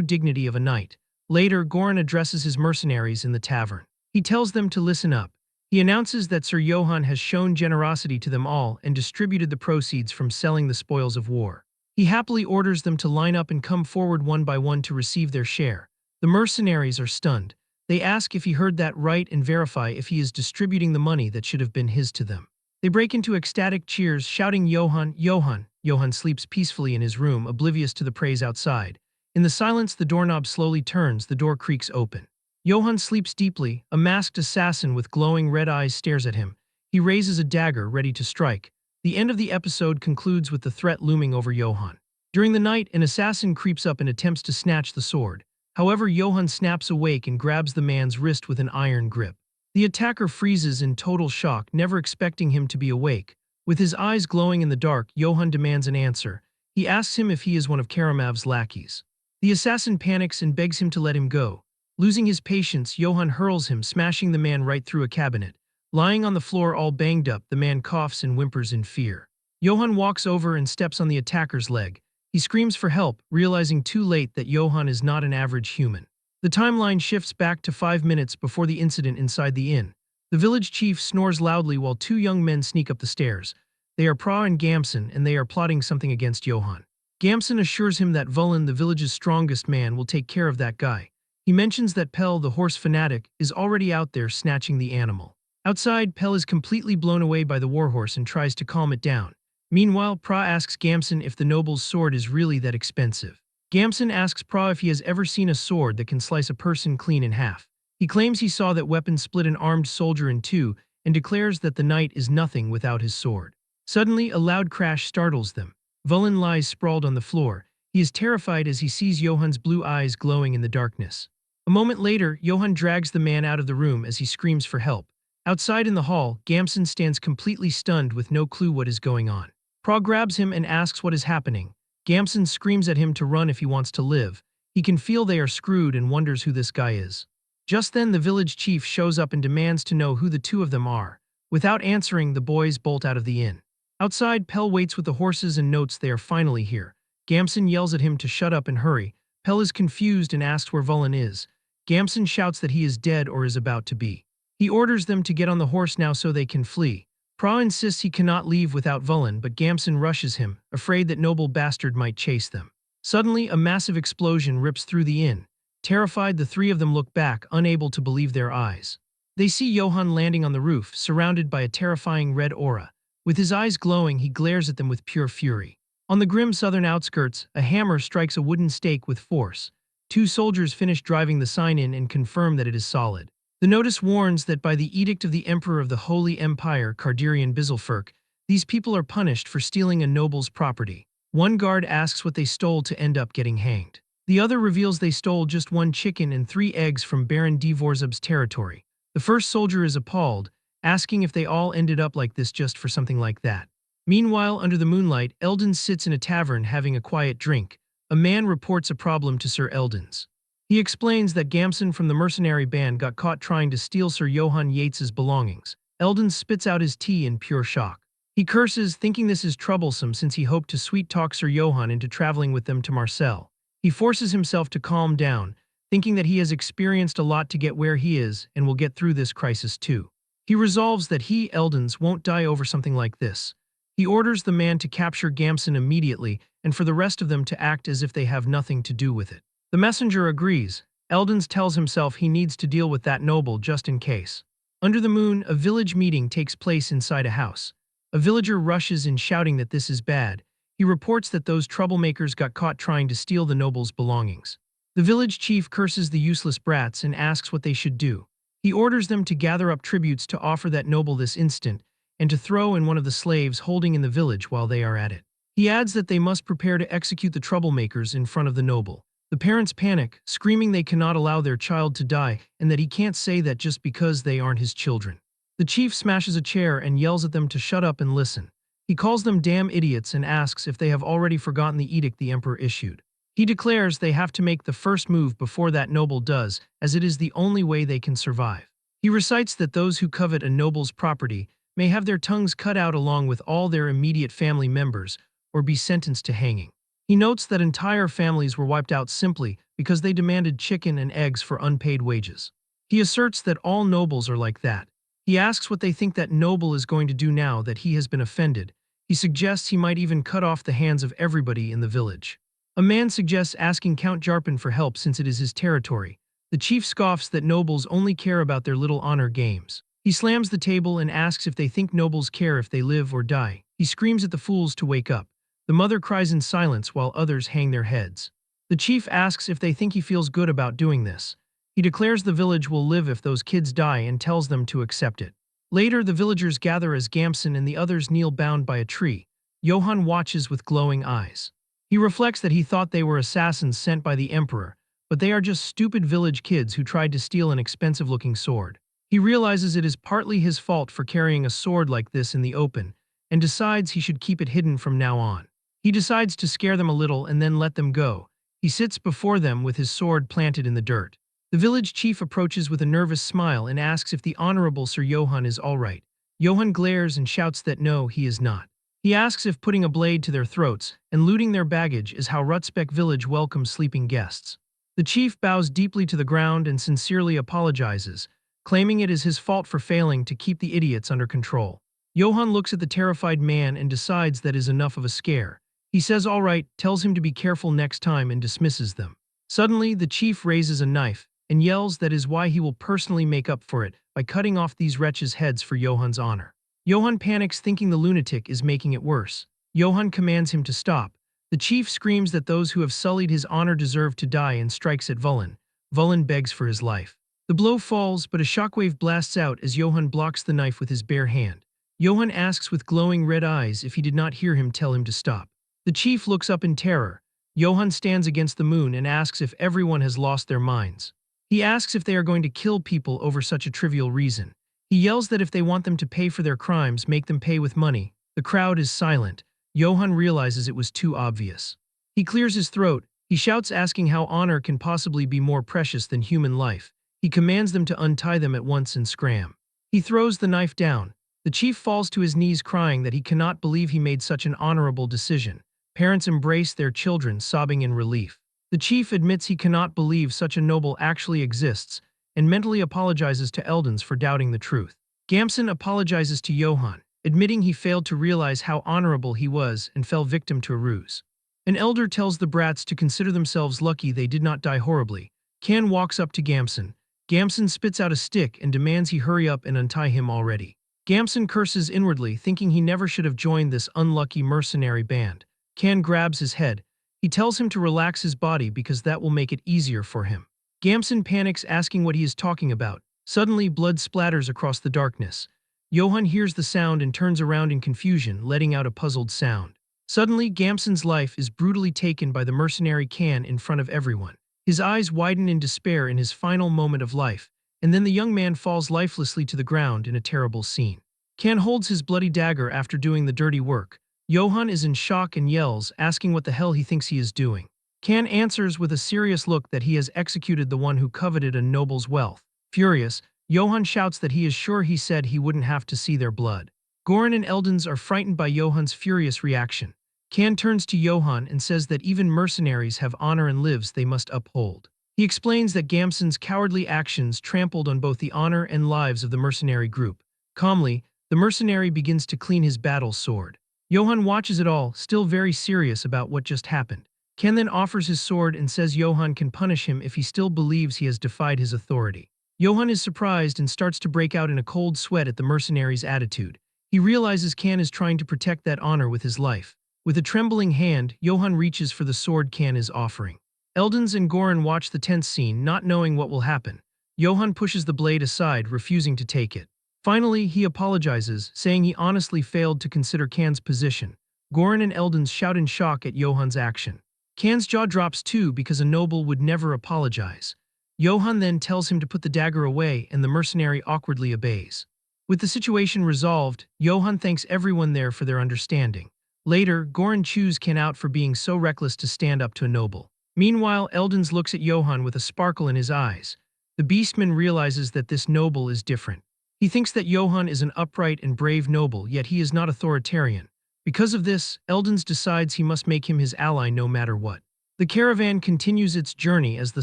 dignity of a knight. Later, Goran addresses his mercenaries in the tavern. He tells them to listen up. He announces that Sir Johann has shown generosity to them all and distributed the proceeds from selling the spoils of war. He happily orders them to line up and come forward one by one to receive their share. The mercenaries are stunned. They ask if he heard that right and verify if he is distributing the money that should have been his to them. They break into ecstatic cheers, shouting Johann, Johann. Johann sleeps peacefully in his room, oblivious to the praise outside. In the silence, the doorknob slowly turns, the door creaks open. Johann sleeps deeply. A masked assassin with glowing red eyes stares at him. He raises a dagger, ready to strike. The end of the episode concludes with the threat looming over Johann. During the night, an assassin creeps up and attempts to snatch the sword. However, Johann snaps awake and grabs the man's wrist with an iron grip. The attacker freezes in total shock, never expecting him to be awake. With his eyes glowing in the dark, Johann demands an answer. He asks him if he is one of Karamav's lackeys. The assassin panics and begs him to let him go. Losing his patience, Johann hurls him, smashing the man right through a cabinet. Lying on the floor all banged up, the man coughs and whimpers in fear. Johann walks over and steps on the attacker's leg. He screams for help, realizing too late that Johann is not an average human. The timeline shifts back to 5 minutes before the incident inside the inn. The village chief snores loudly while two young men sneak up the stairs. They are Pra and Gamson, and they are plotting something against Johann. Gamson assures him that Vulin, the village's strongest man, will take care of that guy. He mentions that Pell, the horse fanatic, is already out there snatching the animal. Outside, Pell is completely blown away by the warhorse and tries to calm it down. Meanwhile, Pra asks Gamson if the noble's sword is really that expensive. Gamson asks Pra if he has ever seen a sword that can slice a person clean in half. He claims he saw that weapon split an armed soldier in two and declares that the knight is nothing without his sword. Suddenly, a loud crash startles them. Vulin lies sprawled on the floor. He is terrified as he sees Johann's blue eyes glowing in the darkness. A moment later, Johann drags the man out of the room as he screams for help. Outside in the hall, Gamson stands completely stunned with no clue what is going on. Pra grabs him and asks what is happening. Gamson screams at him to run if he wants to live. He can feel they are screwed and wonders who this guy is. Just then the village chief shows up and demands to know who the two of them are. Without answering, the boys bolt out of the inn. Outside, Pell waits with the horses and notes they are finally here. Gamson yells at him to shut up and hurry. Pell is confused and asks where Vulin is. Gamson shouts that he is dead or is about to be. He orders them to get on the horse now so they can flee. Pra insists he cannot leave without Vulin, but Gamson rushes him, afraid that noble bastard might chase them. Suddenly, a massive explosion rips through the inn. Terrified, the three of them look back, unable to believe their eyes. They see Johann landing on the roof, surrounded by a terrifying red aura. With his eyes glowing, he glares at them with pure fury. On the grim southern outskirts, a hammer strikes a wooden stake with force. Two soldiers finish driving the sign in and confirm that it is solid. The notice warns that by the edict of the Emperor of the Holy Empire, Cardirian Bizelferk, these people are punished for stealing a noble's property. One guard asks what they stole to end up getting hanged. The other reveals they stole just one chicken and 3 eggs from Baron Dvorzub's territory. The first soldier is appalled, asking if they all ended up like this just for something like that. Meanwhile, under the moonlight, Eldon sits in a tavern having a quiet drink. A man reports a problem to Sir Eldon's. He explains that Gamson from the mercenary band got caught trying to steal Sir Johann Yates's belongings. Eldon spits out his tea in pure shock. He curses, thinking this is troublesome since he hoped to sweet-talk Sir Johann into traveling with them to Marseille. He forces himself to calm down, thinking that he has experienced a lot to get where he is and will get through this crisis too. He resolves that he, Eldons, won't die over something like this. He orders the man to capture Gamson immediately and for the rest of them to act as if they have nothing to do with it. The messenger agrees. Eldons tells himself he needs to deal with that noble just in case. Under the moon, a village meeting takes place inside a house. A villager rushes in shouting that this is bad. He reports that those troublemakers got caught trying to steal the noble's belongings. The village chief curses the useless brats and asks what they should do. He orders them to gather up tributes to offer that noble this instant and to throw in one of the slaves holding in the village while they are at it. He adds that they must prepare to execute the troublemakers in front of the noble. The parents panic, screaming they cannot allow their child to die and that he can't say that just because they aren't his children. The chief smashes a chair and yells at them to shut up and listen. He calls them damn idiots and asks if they have already forgotten the edict the emperor issued. He declares they have to make the first move before that noble does, as it is the only way they can survive. He recites that those who covet a noble's property may have their tongues cut out along with all their immediate family members or be sentenced to hanging. He notes that entire families were wiped out simply because they demanded chicken and eggs for unpaid wages. He asserts that all nobles are like that. He asks what they think that noble is going to do now that he has been offended. He suggests he might even cut off the hands of everybody in the village. A man suggests asking Count Jarpin for help since it is his territory. The chief scoffs that nobles only care about their little honor games. He slams the table and asks if they think nobles care if they live or die. He screams at the fools to wake up. The mother cries in silence while others hang their heads. The chief asks if they think he feels good about doing this. He declares the village will live if those kids die and tells them to accept it. Later, the villagers gather as Gamson and the others kneel bound by a tree. Johann watches with glowing eyes. He reflects that he thought they were assassins sent by the emperor, but they are just stupid village kids who tried to steal an expensive-looking sword. He realizes it is partly his fault for carrying a sword like this in the open, and decides he should keep it hidden from now on. He decides to scare them a little and then let them go. He sits before them with his sword planted in the dirt. The village chief approaches with a nervous smile and asks if the Honorable Sir Johann is all right. Johann glares and shouts that no, he is not. He asks if putting a blade to their throats and looting their baggage is how Rutsbeck village welcomes sleeping guests. The chief bows deeply to the ground and sincerely apologizes, claiming it is his fault for failing to keep the idiots under control. Johann looks at the terrified man and decides that is enough of a scare. He says all right, tells him to be careful next time and dismisses them. Suddenly, the chief raises a knife and yells that is why he will personally make up for it by cutting off these wretches' heads for Johann's honor. Johann panics, thinking the lunatic is making it worse. Johann commands him to stop. The chief screams that those who have sullied his honor deserve to die and strikes at Vulin. Vulin begs for his life. The blow falls, but a shockwave blasts out as Johann blocks the knife with his bare hand. Johann asks with glowing red eyes if he did not hear him tell him to stop. The chief looks up in terror. Johann stands against the moon and asks if everyone has lost their minds. He asks if they are going to kill people over such a trivial reason. He yells that if they want them to pay for their crimes, make them pay with money. The crowd is silent. Johann realizes it was too obvious. He clears his throat. He shouts, asking how honor can possibly be more precious than human life. He commands them to untie them at once and scram. He throws the knife down. The chief falls to his knees crying that he cannot believe he made such an honorable decision. Parents embrace their children, sobbing in relief. The chief admits he cannot believe such a noble actually exists and mentally apologizes to Eldons for doubting the truth. Gamson apologizes to Johann, admitting he failed to realize how honorable he was and fell victim to a ruse. An elder tells the brats to consider themselves lucky they did not die horribly. Can walks up to Gamson. Gamson spits out a stick and demands he hurry up and untie him already. Gamson curses inwardly, thinking he never should have joined this unlucky mercenary band. Can grabs his head. He tells him to relax his body because that will make it easier for him. Gamson panics, asking what he is talking about. Suddenly, blood splatters across the darkness. Johann hears the sound and turns around in confusion, letting out a puzzled sound. Suddenly, Gamson's life is brutally taken by the mercenary Can in front of everyone. His eyes widen in despair in his final moment of life, and then the young man falls lifelessly to the ground in a terrible scene. Can holds his bloody dagger after doing the dirty work. Johann is in shock and yells, asking what the hell he thinks he is doing. Can answers with a serious look that he has executed the one who coveted a noble's wealth. Furious, Johann shouts that he is sure he said he wouldn't have to see their blood. Goran and Eldons are frightened by Johann's furious reaction. Can turns to Johann and says that even mercenaries have honor and lives they must uphold. He explains that Gamson's cowardly actions trampled on both the honor and lives of the mercenary group. Calmly, the mercenary begins to clean his battle sword. Johann watches it all, still very serious about what just happened. Ken then offers his sword and says Johann can punish him if he still believes he has defied his authority. Johann is surprised and starts to break out in a cold sweat at the mercenary's attitude. He realizes Can is trying to protect that honor with his life. With a trembling hand, Johann reaches for the sword Can is offering. Eldons and Goran watch the tense scene, not knowing what will happen. Johann pushes the blade aside, refusing to take it. Finally, he apologizes, saying he honestly failed to consider Can's position. Goran and Eldons shout in shock at Johann's action. Can's jaw drops too because a noble would never apologize. Johann then tells him to put the dagger away and the mercenary awkwardly obeys. With the situation resolved, Johann thanks everyone there for their understanding. Later, Goran chews Can out for being so reckless to stand up to a noble. Meanwhile, Eldons looks at Johann with a sparkle in his eyes. The beastman realizes that this noble is different. He thinks that Johann is an upright and brave noble, yet he is not authoritarian. Because of this, Eldons decides he must make him his ally no matter what. The caravan continues its journey as the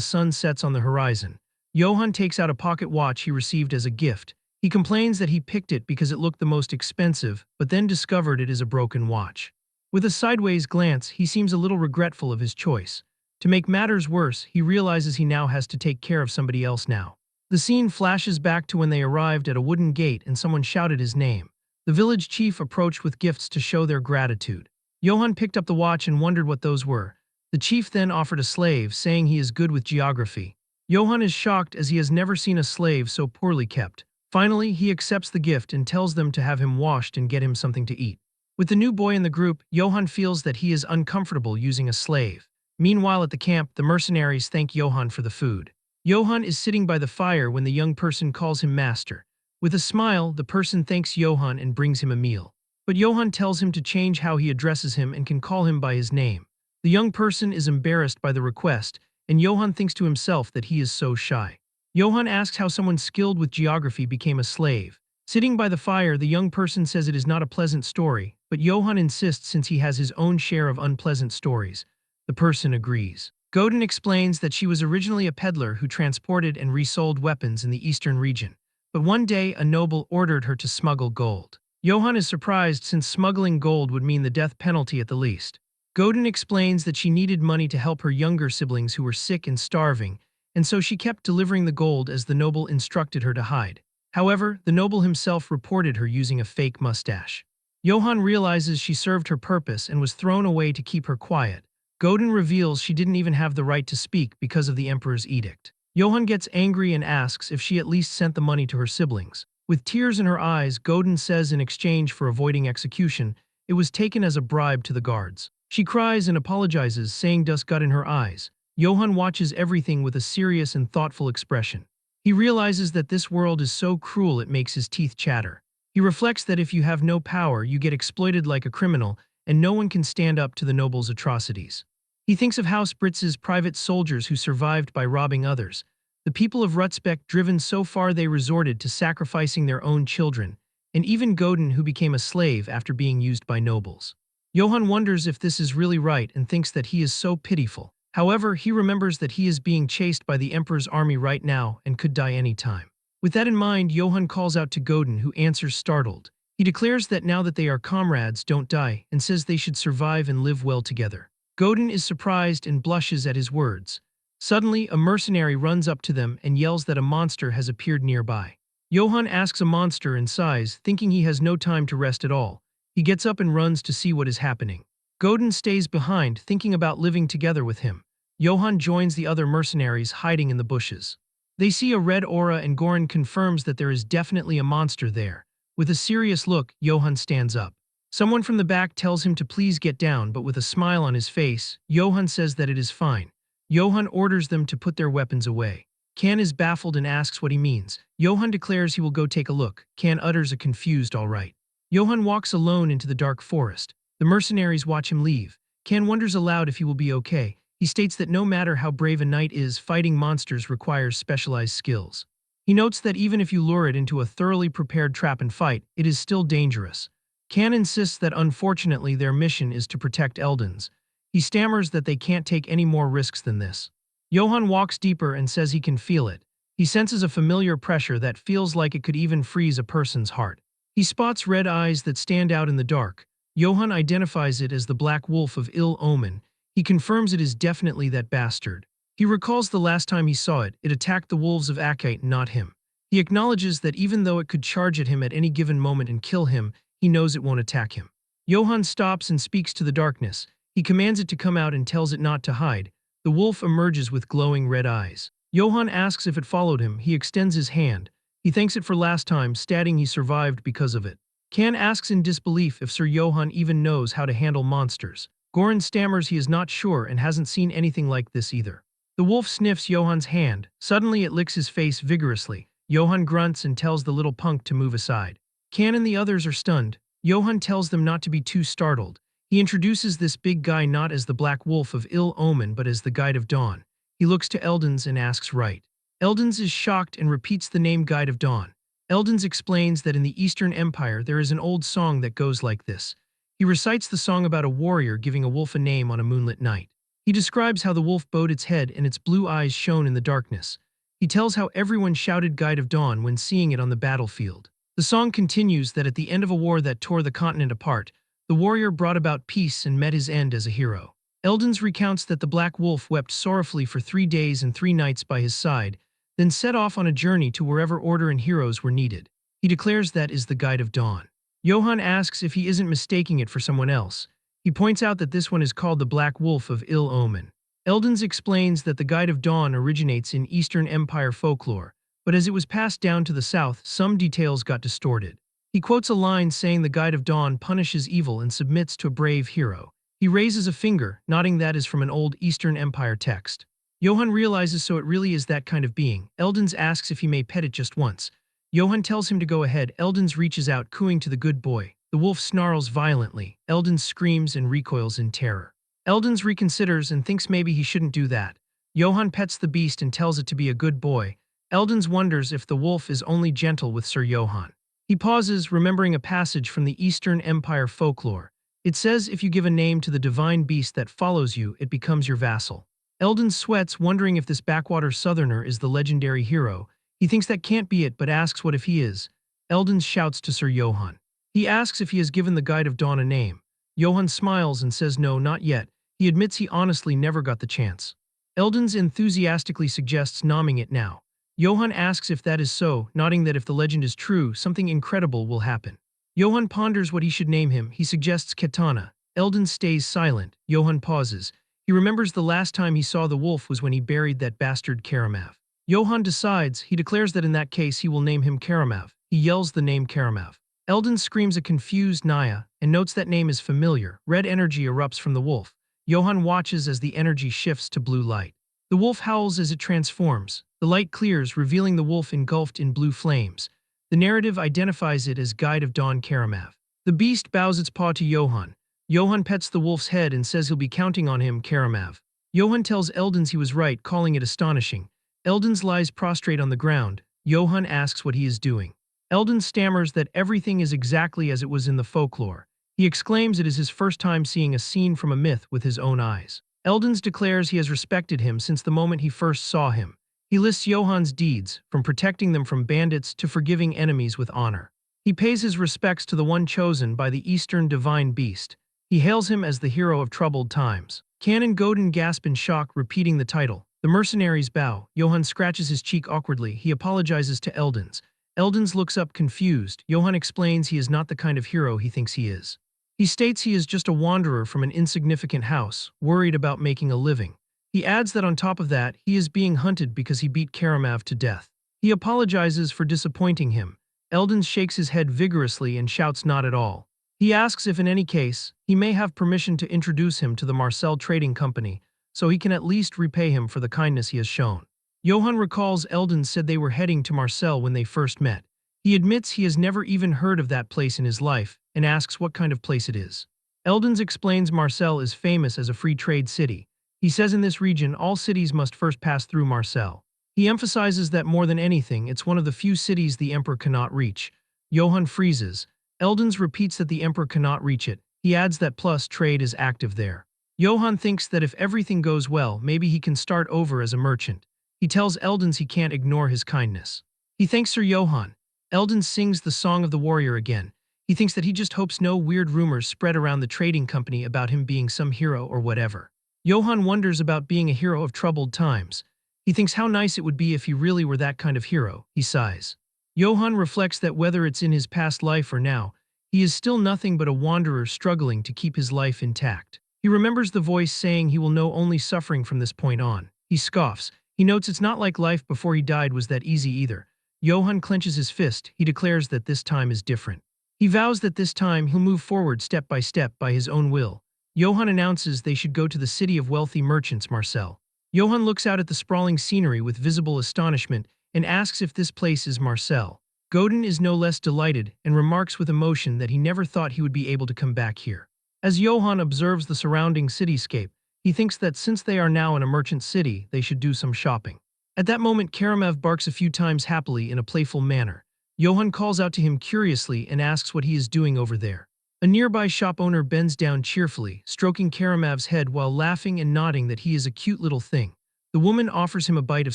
sun sets on the horizon. Johann takes out a pocket watch he received as a gift. He complains that he picked it because it looked the most expensive, but then discovered it is a broken watch. With a sideways glance, he seems a little regretful of his choice. To make matters worse, he realizes he now has to take care of somebody else now. The scene flashes back to when they arrived at a wooden gate and someone shouted his name. The village chief approached with gifts to show their gratitude. Johann picked up the watch and wondered what those were. The chief then offered a slave, saying he is good with geography. Johann is shocked as he has never seen a slave so poorly kept. Finally, he accepts the gift and tells them to have him washed and get him something to eat. With the new boy in the group, Johann feels that he is uncomfortable using a slave. Meanwhile, at the camp, the mercenaries thank Johann for the food. Johann is sitting by the fire when the young person calls him master. With a smile, the person thanks Johann and brings him a meal. But Johann tells him to change how he addresses him and can call him by his name. The young person is embarrassed by the request, and Johann thinks to himself that he is so shy. Johann asks how someone skilled with geography became a slave. Sitting by the fire, the young person says it is not a pleasant story, but Johann insists since he has his own share of unpleasant stories. The person agrees. Godin explains that she was originally a peddler who transported and resold weapons in the eastern region. But one day, a noble ordered her to smuggle gold. Johann is surprised since smuggling gold would mean the death penalty at the least. Godin explains that she needed money to help her younger siblings who were sick and starving, and so she kept delivering the gold as the noble instructed her to hide. However, the noble himself reported her using a fake mustache. Johann realizes she served her purpose and was thrown away to keep her quiet. Godin reveals she didn't even have the right to speak because of the emperor's edict. Johann gets angry and asks if she at least sent the money to her siblings. With tears in her eyes, Godin says in exchange for avoiding execution, it was taken as a bribe to the guards. She cries and apologizes, saying dust got in her eyes. Johann watches everything with a serious and thoughtful expression. He realizes that this world is so cruel it makes his teeth chatter. He reflects that if you have no power, you get exploited like a criminal, and no one can stand up to the noble's atrocities. He thinks of House Britz's private soldiers who survived by robbing others, the people of Rutzbeck driven so far they resorted to sacrificing their own children, and even Godin who became a slave after being used by nobles. Johann wonders if this is really right and thinks that he is so pitiful. However, he remembers that he is being chased by the Emperor's army right now and could die any time. With that in mind, Johann calls out to Godin, who answers startled. He declares that now that they are comrades, don't die, and says they should survive and live well together. Godin is surprised and blushes at his words. Suddenly, a mercenary runs up to them and yells that a monster has appeared nearby. Johann asks a monster in size, thinking he has no time to rest at all. He gets up and runs to see what is happening. Godin stays behind, thinking about living together with him. Johann joins the other mercenaries hiding in the bushes. They see a red aura and Goran confirms that there is definitely a monster there. With a serious look, Johann stands up. Someone from the back tells him to please get down, but with a smile on his face, Johann says that it is fine. Johann orders them to put their weapons away. Kan is baffled and asks what he means. Johann declares he will go take a look. Kan utters a confused all right. Johann walks alone into the dark forest. The mercenaries watch him leave. Kan wonders aloud if he will be okay. He states that no matter how brave a knight is, fighting monsters requires specialized skills. He notes that even if you lure it into a thoroughly prepared trap and fight, it is still dangerous. Kan insists that unfortunately their mission is to protect Eldons. He stammers that they can't take any more risks than this. Johann walks deeper and says he can feel it. He senses a familiar pressure that feels like it could even freeze a person's heart. He spots red eyes that stand out in the dark. Johann identifies it as the black wolf of ill omen. He confirms it is definitely that bastard. He recalls the last time he saw it, it attacked the wolves of Akite, not him. He acknowledges that even though it could charge at him at any given moment and kill him, he knows it won't attack him. Johann stops and speaks to the darkness. He commands it to come out and tells it not to hide. The wolf emerges with glowing red eyes. Johann asks if it followed him. He extends his hand. He thanks it for last time, stating he survived because of it. Kan asks in disbelief if Sir Johann even knows how to handle monsters. Goran stammers he is not sure and hasn't seen anything like this either. The wolf sniffs Johann's hand. Suddenly it licks his face vigorously. Johann grunts and tells the little punk to move aside. Kan and the others are stunned. Johann tells them not to be too startled. He introduces this big guy not as the Black Wolf of ill omen but as the Guide of Dawn. He looks to Eldons and asks right. Eldons is shocked and repeats the name Guide of Dawn. Eldons explains that in the Eastern Empire there is an old song that goes like this. He recites the song about a warrior giving a wolf a name on a moonlit night. He describes how the wolf bowed its head and its blue eyes shone in the darkness. He tells how everyone shouted Guide of Dawn when seeing it on the battlefield. The song continues that at the end of a war that tore the continent apart, the warrior brought about peace and met his end as a hero. Eldons recounts that the Black Wolf wept sorrowfully for 3 days and 3 nights by his side, then set off on a journey to wherever order and heroes were needed. He declares that is the Guide of Dawn. Johann asks if he isn't mistaking it for someone else. He points out that this one is called the Black Wolf of ill omen. Eldons explains that the Guide of Dawn originates in Eastern Empire folklore, but as it was passed down to the south, some details got distorted. He quotes a line saying the Guide of Dawn punishes evil and submits to a brave hero. He raises a finger, nodding that is from an old Eastern Empire text. Johann realizes so it really is that kind of being. Eldens asks if he may pet it just once. Johann tells him to go ahead. Eldens reaches out, cooing to the good boy. The wolf snarls violently. Eldens screams and recoils in terror. Eldens reconsiders and thinks maybe he shouldn't do that. Johann pets the beast and tells it to be a good boy. Eldens wonders if the wolf is only gentle with Sir Johann. He pauses, remembering a passage from the Eastern Empire folklore. It says if you give a name to the divine beast that follows you, it becomes your vassal. Eldens sweats, wondering if this backwater southerner is the legendary hero. He thinks that can't be it, but asks what if he is. Eldens shouts to Sir Johann. He asks if he has given the Guide of Dawn a name. Johann smiles and says no, not yet. He admits he honestly never got the chance. Eldens enthusiastically suggests naming it now. Johann asks if that is so, nodding that if the legend is true, something incredible will happen. Johann ponders what he should name him. He suggests Katana. Eldens stays silent. Johann pauses. He remembers the last time he saw the wolf was when he buried that bastard Karamav. Johann decides. He declares that in that case he will name him Karamav. He yells the name Karamav. Eldens screams a confused Naya and notes that name is familiar. Red energy erupts from the wolf. Johann watches as the energy shifts to blue light. The wolf howls as it transforms. The light clears, revealing the wolf engulfed in blue flames. The narrative identifies it as Guide of Dawn Karamav. The beast bows its paw to Johann. Johann pets the wolf's head and says he'll be counting on him, Karamav. Johann tells Eldens he was right, calling it astonishing. Eldens lies prostrate on the ground. Johann asks what he is doing. Eldens stammers that everything is exactly as it was in the folklore. He exclaims it is his first time seeing a scene from a myth with his own eyes. Eldens declares he has respected him since the moment he first saw him. He lists Johann's deeds, from protecting them from bandits to forgiving enemies with honor. He pays his respects to the one chosen by the Eastern divine beast. He hails him as the hero of troubled times. Canon Godin gasp in shock, repeating the title. The mercenaries bow. Johann scratches his cheek awkwardly. He apologizes to Eldens. Eldens looks up confused. Johann explains he is not the kind of hero he thinks he is. He states he is just a wanderer from an insignificant house, worried about making a living. He adds that on top of that, he is being hunted because he beat Karamav to death. He apologizes for disappointing him. Eldens shakes his head vigorously and shouts not at all. He asks if in any case, he may have permission to introduce him to the Marcel Trading Company, so he can at least repay him for the kindness he has shown. Johann recalls Eldens said they were heading to Marcel when they first met. He admits he has never even heard of that place in his life, and asks what kind of place it is. Eldens explains Marcel is famous as a free trade city. He says in this region all cities must first pass through Marcel. He emphasizes that more than anything, it's one of the few cities the Emperor cannot reach. Johann freezes. Eldens repeats that the Emperor cannot reach it. He adds that plus trade is active there. Johann thinks that if everything goes well, maybe he can start over as a merchant. He tells Eldens he can't ignore his kindness. He thanks Sir Johann. Eldens sings the Song of the Warrior again. He thinks that he just hopes no weird rumors spread around the trading company about him being some hero or whatever. Johann wonders about being a hero of troubled times. He thinks how nice it would be if he really were that kind of hero. He sighs. Johann reflects that whether it's in his past life or now, he is still nothing but a wanderer struggling to keep his life intact. He remembers the voice saying he will know only suffering from this point on. He scoffs. He notes it's not like life before he died was that easy either. Johann clenches his fist. He declares that this time is different. He vows that this time he'll move forward step by his own will. Johann announces they should go to the city of wealthy merchants, Marcel. Johann looks out at the sprawling scenery with visible astonishment and asks if this place is Marcel. Godin is no less delighted and remarks with emotion that he never thought he would be able to come back here. As Johann observes the surrounding cityscape, he thinks that since they are now in a merchant city, they should do some shopping. At that moment, Karamav barks a few times happily in a playful manner. Johann calls out to him curiously and asks what he is doing over there. A nearby shop owner bends down cheerfully, stroking Karamav's head while laughing and nodding that he is a cute little thing. The woman offers him a bite of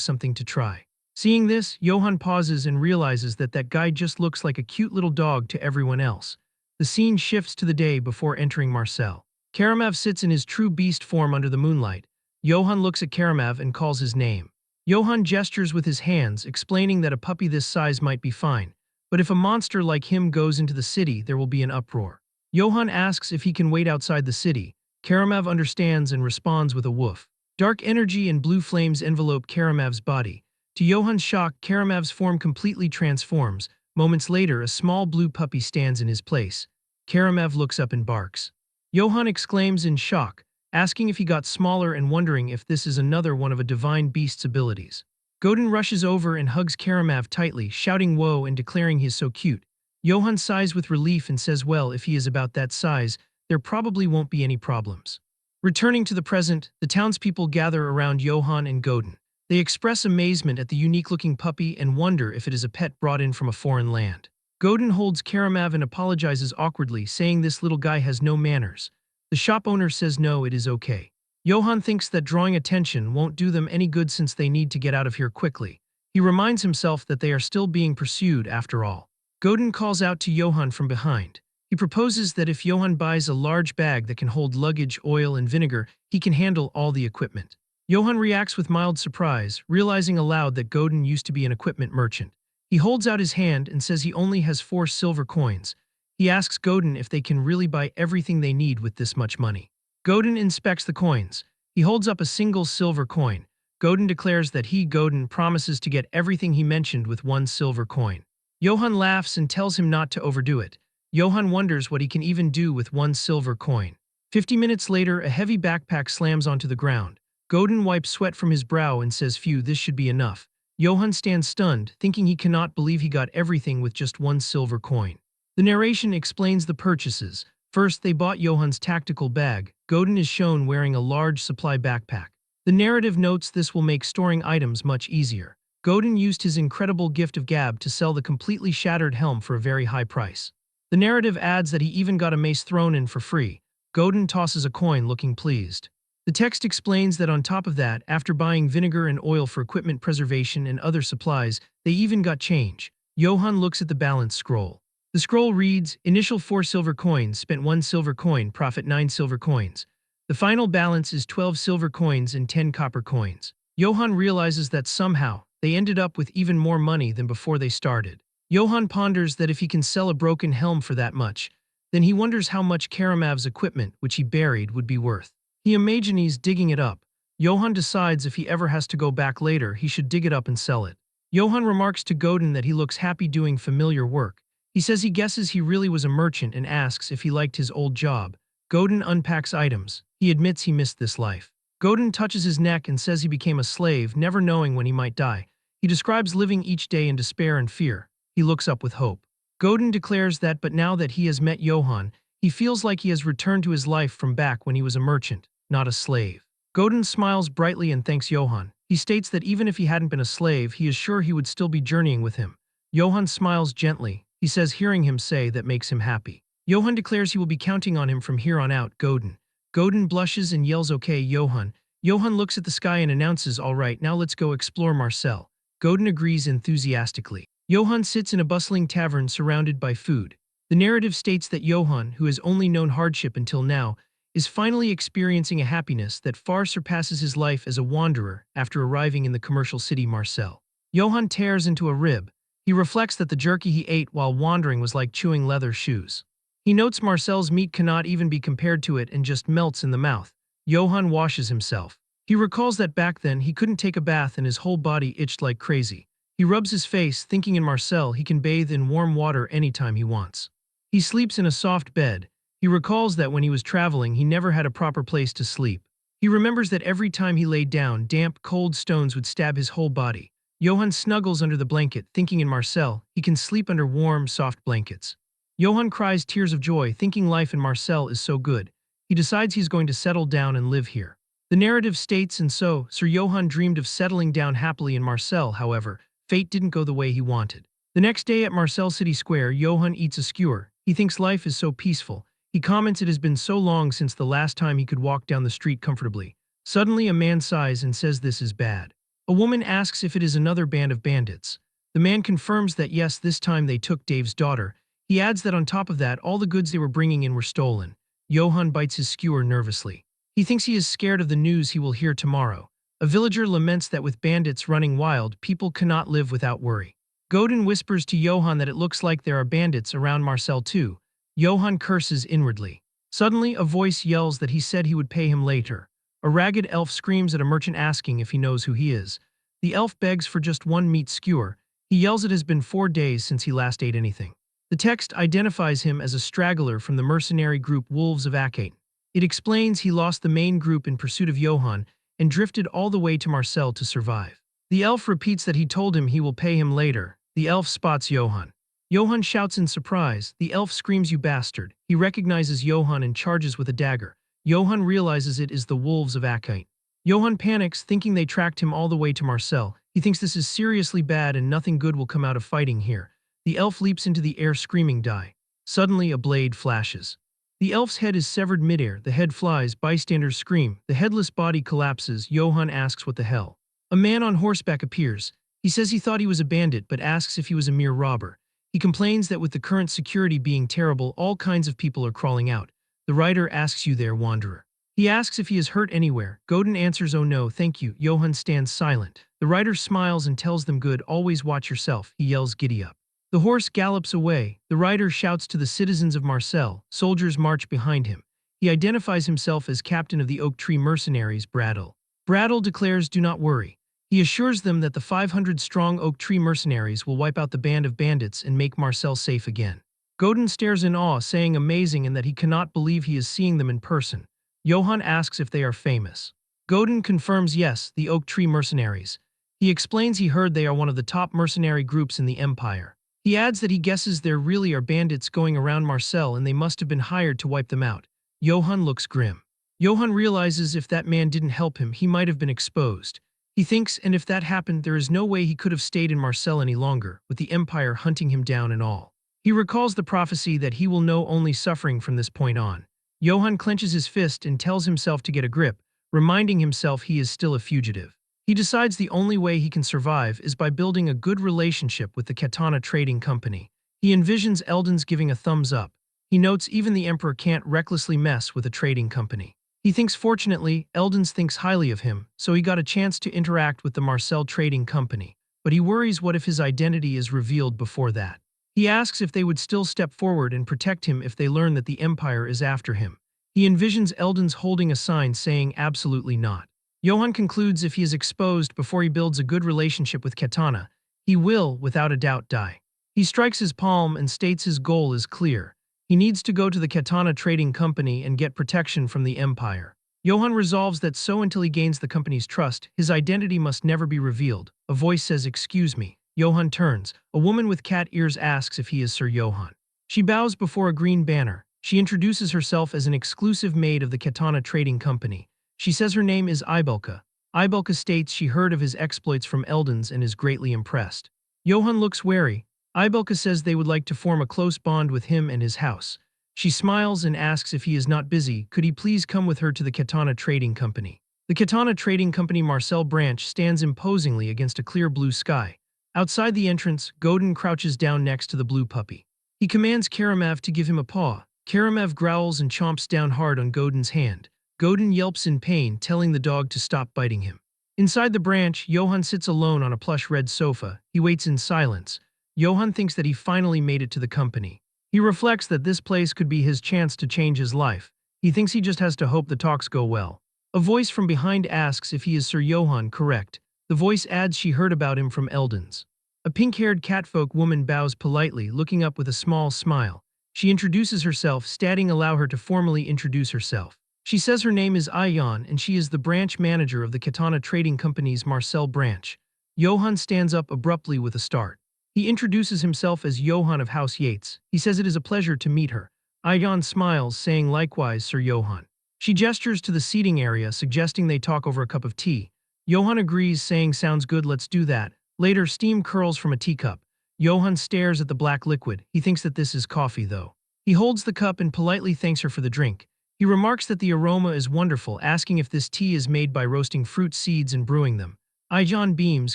something to try. Seeing this, Johann pauses and realizes that that guy just looks like a cute little dog to everyone else. The scene shifts to the day before entering Marcel. Karamav sits in his true beast form under the moonlight. Johann looks at Karamav and calls his name. Johann gestures with his hands, explaining that a puppy this size might be fine, but if a monster like him goes into the city, there will be an uproar. Johann asks if he can wait outside the city. Karamav understands and responds with a woof. Dark energy and blue flames envelope Karamav's body. To Johann's shock, Karamav's form completely transforms. Moments later, a small blue puppy stands in his place. Karamev looks up and barks. Johann exclaims in shock, asking if he got smaller and wondering if this is another one of a divine beast's abilities. Godin rushes over and hugs Karamev tightly, shouting "whoa" and declaring he is so cute. Johann sighs with relief and says, well, if he is about that size, there probably won't be any problems. Returning to the present, the townspeople gather around Johann and Godin. They express amazement at the unique-looking puppy and wonder if it is a pet brought in from a foreign land. Godin holds Karamev and apologizes awkwardly, saying this little guy has no manners. The shop owner says no, it is okay. Johann thinks that drawing attention won't do them any good since they need to get out of here quickly. He reminds himself that they are still being pursued after all. Godin calls out to Johann from behind. He proposes that if Johann buys a large bag that can hold luggage, oil, and vinegar, he can handle all the equipment. Johann reacts with mild surprise, realizing aloud that Godin used to be an equipment merchant. He holds out his hand and says he only has 4 silver coins. He asks Godin if they can really buy everything they need with this much money. Godin inspects the coins. He holds up a single silver coin. Godin declares that Godin, promises to get everything he mentioned with 1 silver coin. Johann laughs and tells him not to overdo it. Johann wonders what he can even do with 1 silver coin. 50 minutes later, a heavy backpack slams onto the ground. Godin wipes sweat from his brow and says, phew, this should be enough. Johann stands stunned, thinking he cannot believe he got everything with just 1 silver coin. The narration explains the purchases. First, they bought Johann's tactical bag. Godin is shown wearing a large supply backpack. The narrative notes this will make storing items much easier. Godin used his incredible gift of gab to sell the completely shattered helm for a very high price. The narrative adds that he even got a mace thrown in for free. Godin tosses a coin looking pleased. The text explains that on top of that, after buying vinegar and oil for equipment preservation and other supplies, they even got change. Johann looks at the balance scroll. The scroll reads, initial 4 silver coins, spent 1 silver coin, profit 9 silver coins. The final balance is 12 silver coins and 10 copper coins. Johann realizes that somehow, they ended up with even more money than before they started. Johann ponders that if he can sell a broken helm for that much, then he wonders how much Karamev's equipment, which he buried, would be worth. He imagines digging it up. Johann decides if he ever has to go back later, he should dig it up and sell it. Johann remarks to Godin that he looks happy doing familiar work. He says he guesses he really was a merchant and asks if he liked his old job. Godin unpacks items. He admits he missed this life. Godin touches his neck and says he became a slave, never knowing when he might die. He describes living each day in despair and fear. He looks up with hope. Godin declares that but now that he has met Johann, he feels like he has returned to his life from back when he was a merchant, not a slave. Godin smiles brightly and thanks Johann. He states that even if he hadn't been a slave, he is sure he would still be journeying with him. Johann smiles gently. He says hearing him say that makes him happy. Johann declares he will be counting on him from here on out, Godin. Godin blushes and yells okay, Johann. Johann looks at the sky and announces, all right, now let's go explore Marcel. Godin agrees enthusiastically. Johann sits in a bustling tavern surrounded by food. The narrative states that Johann, who has only known hardship until now, is finally experiencing a happiness that far surpasses his life as a wanderer after arriving in the commercial city Marcel. Johann tears into a rib. He reflects that the jerky he ate while wandering was like chewing leather shoes. He notes Marcel's meat cannot even be compared to it and just melts in the mouth. Johann washes himself. He recalls that back then he couldn't take a bath and his whole body itched like crazy. He rubs his face, thinking in Marcel he can bathe in warm water anytime he wants. He sleeps in a soft bed. He recalls that when he was traveling, he never had a proper place to sleep. He remembers that every time he laid down, damp, cold stones would stab his whole body. Johann snuggles under the blanket, thinking in Marcel he can sleep under warm, soft blankets. Johann cries tears of joy, thinking life in Marcel is so good. He decides he's going to settle down and live here. The narrative states, and so, Sir Johann dreamed of settling down happily in Marcel. However, fate didn't go the way he wanted. The next day at Marcel City Square, Johann eats a skewer. He thinks life is so peaceful. He comments it has been so long since the last time he could walk down the street comfortably. Suddenly, a man sighs and says this is bad. A woman asks if it is another band of bandits. The man confirms that yes, this time they took Dave's daughter. He adds that on top of that, all the goods they were bringing in were stolen. Johann bites his skewer nervously. He thinks he is scared of the news he will hear tomorrow. A villager laments that with bandits running wild, people cannot live without worry. Godin whispers to Johann that it looks like there are bandits around Marcel too. Johann curses inwardly. Suddenly, a voice yells that he said he would pay him later. A ragged elf screams at a merchant asking if he knows who he is. The elf begs for just 1 meat skewer. He yells it has been 4 days since he last ate anything. The text identifies him as a straggler from the mercenary group Wolves of Akate. It explains he lost the main group in pursuit of Johann and drifted all the way to Marcel to survive. The elf repeats that he told him he will pay him later. The elf spots Johann. Johann shouts in surprise. The elf screams, "You bastard." He recognizes Johann and charges with a dagger. Johann realizes it is the Wolves of Akate. Johann panics, thinking they tracked him all the way to Marcel. He thinks this is seriously bad and nothing good will come out of fighting here. The elf leaps into the air screaming, "Die." Suddenly, a blade flashes. The elf's head is severed midair. The head flies. Bystanders scream. The headless body collapses. Johann asks what the hell. A man on horseback appears. He says he thought he was a bandit but asks if he was a mere robber. He complains that with the current security being terrible, all kinds of people are crawling out. The writer asks, "You there, wanderer?" He asks if he is hurt anywhere. Godin answers, "Oh no, thank you." Johann stands silent. The writer smiles and tells them, "Good, always watch yourself." He yells, "Giddy up." The horse gallops away. The writer shouts to the citizens of Marcel. Soldiers march behind him. He identifies himself as captain of the Oak Tree mercenaries, Brattle. Brattle declares, "Do not worry." He assures them that the 500-strong Oak Tree mercenaries will wipe out the band of bandits and make Marcel safe again. Godin stares in awe, saying amazing and that he cannot believe he is seeing them in person. Johann asks if they are famous. Godin confirms yes, the Oak Tree mercenaries. He explains he heard they are one of the top mercenary groups in the Empire. He adds that he guesses there really are bandits going around Marcel and they must have been hired to wipe them out. Johann looks grim. Johann realizes if that man didn't help him, he might have been exposed. He thinks, and if that happened, there is no way he could have stayed in Marcel any longer, with the Empire hunting him down and all. He recalls the prophecy that he will know only suffering from this point on. Johann clenches his fist and tells himself to get a grip, reminding himself he is still a fugitive. He decides the only way he can survive is by building a good relationship with the Katana Trading Company. He envisions Eldon's giving a thumbs up. He notes even the Emperor can't recklessly mess with a trading company. He thinks fortunately, Eldon's thinks highly of him, so he got a chance to interact with the Marcel Trading Company. But he worries what if his identity is revealed before that. He asks if they would still step forward and protect him if they learn that the Empire is after him. He envisions Eldon's holding a sign saying absolutely not. Johann concludes if he is exposed before he builds a good relationship with Katana, he will, without a doubt, die. He strikes his palm and states his goal is clear. He needs to go to the Katana Trading Company and get protection from the Empire. Johann resolves that so until he gains the company's trust, his identity must never be revealed. A voice says, "Excuse me." Johann turns. A woman with cat ears asks if he is Sir Johann. She bows before a green banner. She introduces herself as an exclusive maid of the Katana Trading Company. She says her name is Ibelka. Ibelka states she heard of his exploits from Eldon's and is greatly impressed. Johann looks wary. Ibelka says they would like to form a close bond with him and his house. She smiles and asks if he is not busy, could he please come with her to the Katana Trading Company. The Katana Trading Company Marcel branch stands imposingly against a clear blue sky. Outside the entrance, Godin crouches down next to the blue puppy. He commands Karamev to give him a paw. Karamev growls and chomps down hard on Godin's hand. Godin yelps in pain, telling the dog to stop biting him. Inside the branch, Johann sits alone on a plush red sofa. He waits in silence. Johann thinks that he finally made it to the company. He reflects that this place could be his chance to change his life. He thinks he just has to hope the talks go well. A voice from behind asks if he is Sir Johann, correct. The voice adds she heard about him from Eldon's. A pink-haired catfolk woman bows politely, looking up with a small smile. She introduces herself, stating allow her to formally introduce herself. She says her name is Ayan and she is the branch manager of the Katana Trading Company's Marcel branch. Johann stands up abruptly with a start. He introduces himself as Johann of House Yates. He says it is a pleasure to meet her. Ayan smiles, saying likewise, Sir Johann. She gestures to the seating area, suggesting they talk over a cup of tea. Johann agrees, saying sounds good, let's do that. Later, steam curls from a teacup. Johann stares at the black liquid. He thinks that this is coffee, though. He holds the cup and politely thanks her for the drink. He remarks that the aroma is wonderful, asking if this tea is made by roasting fruit seeds and brewing them. Ayan beams,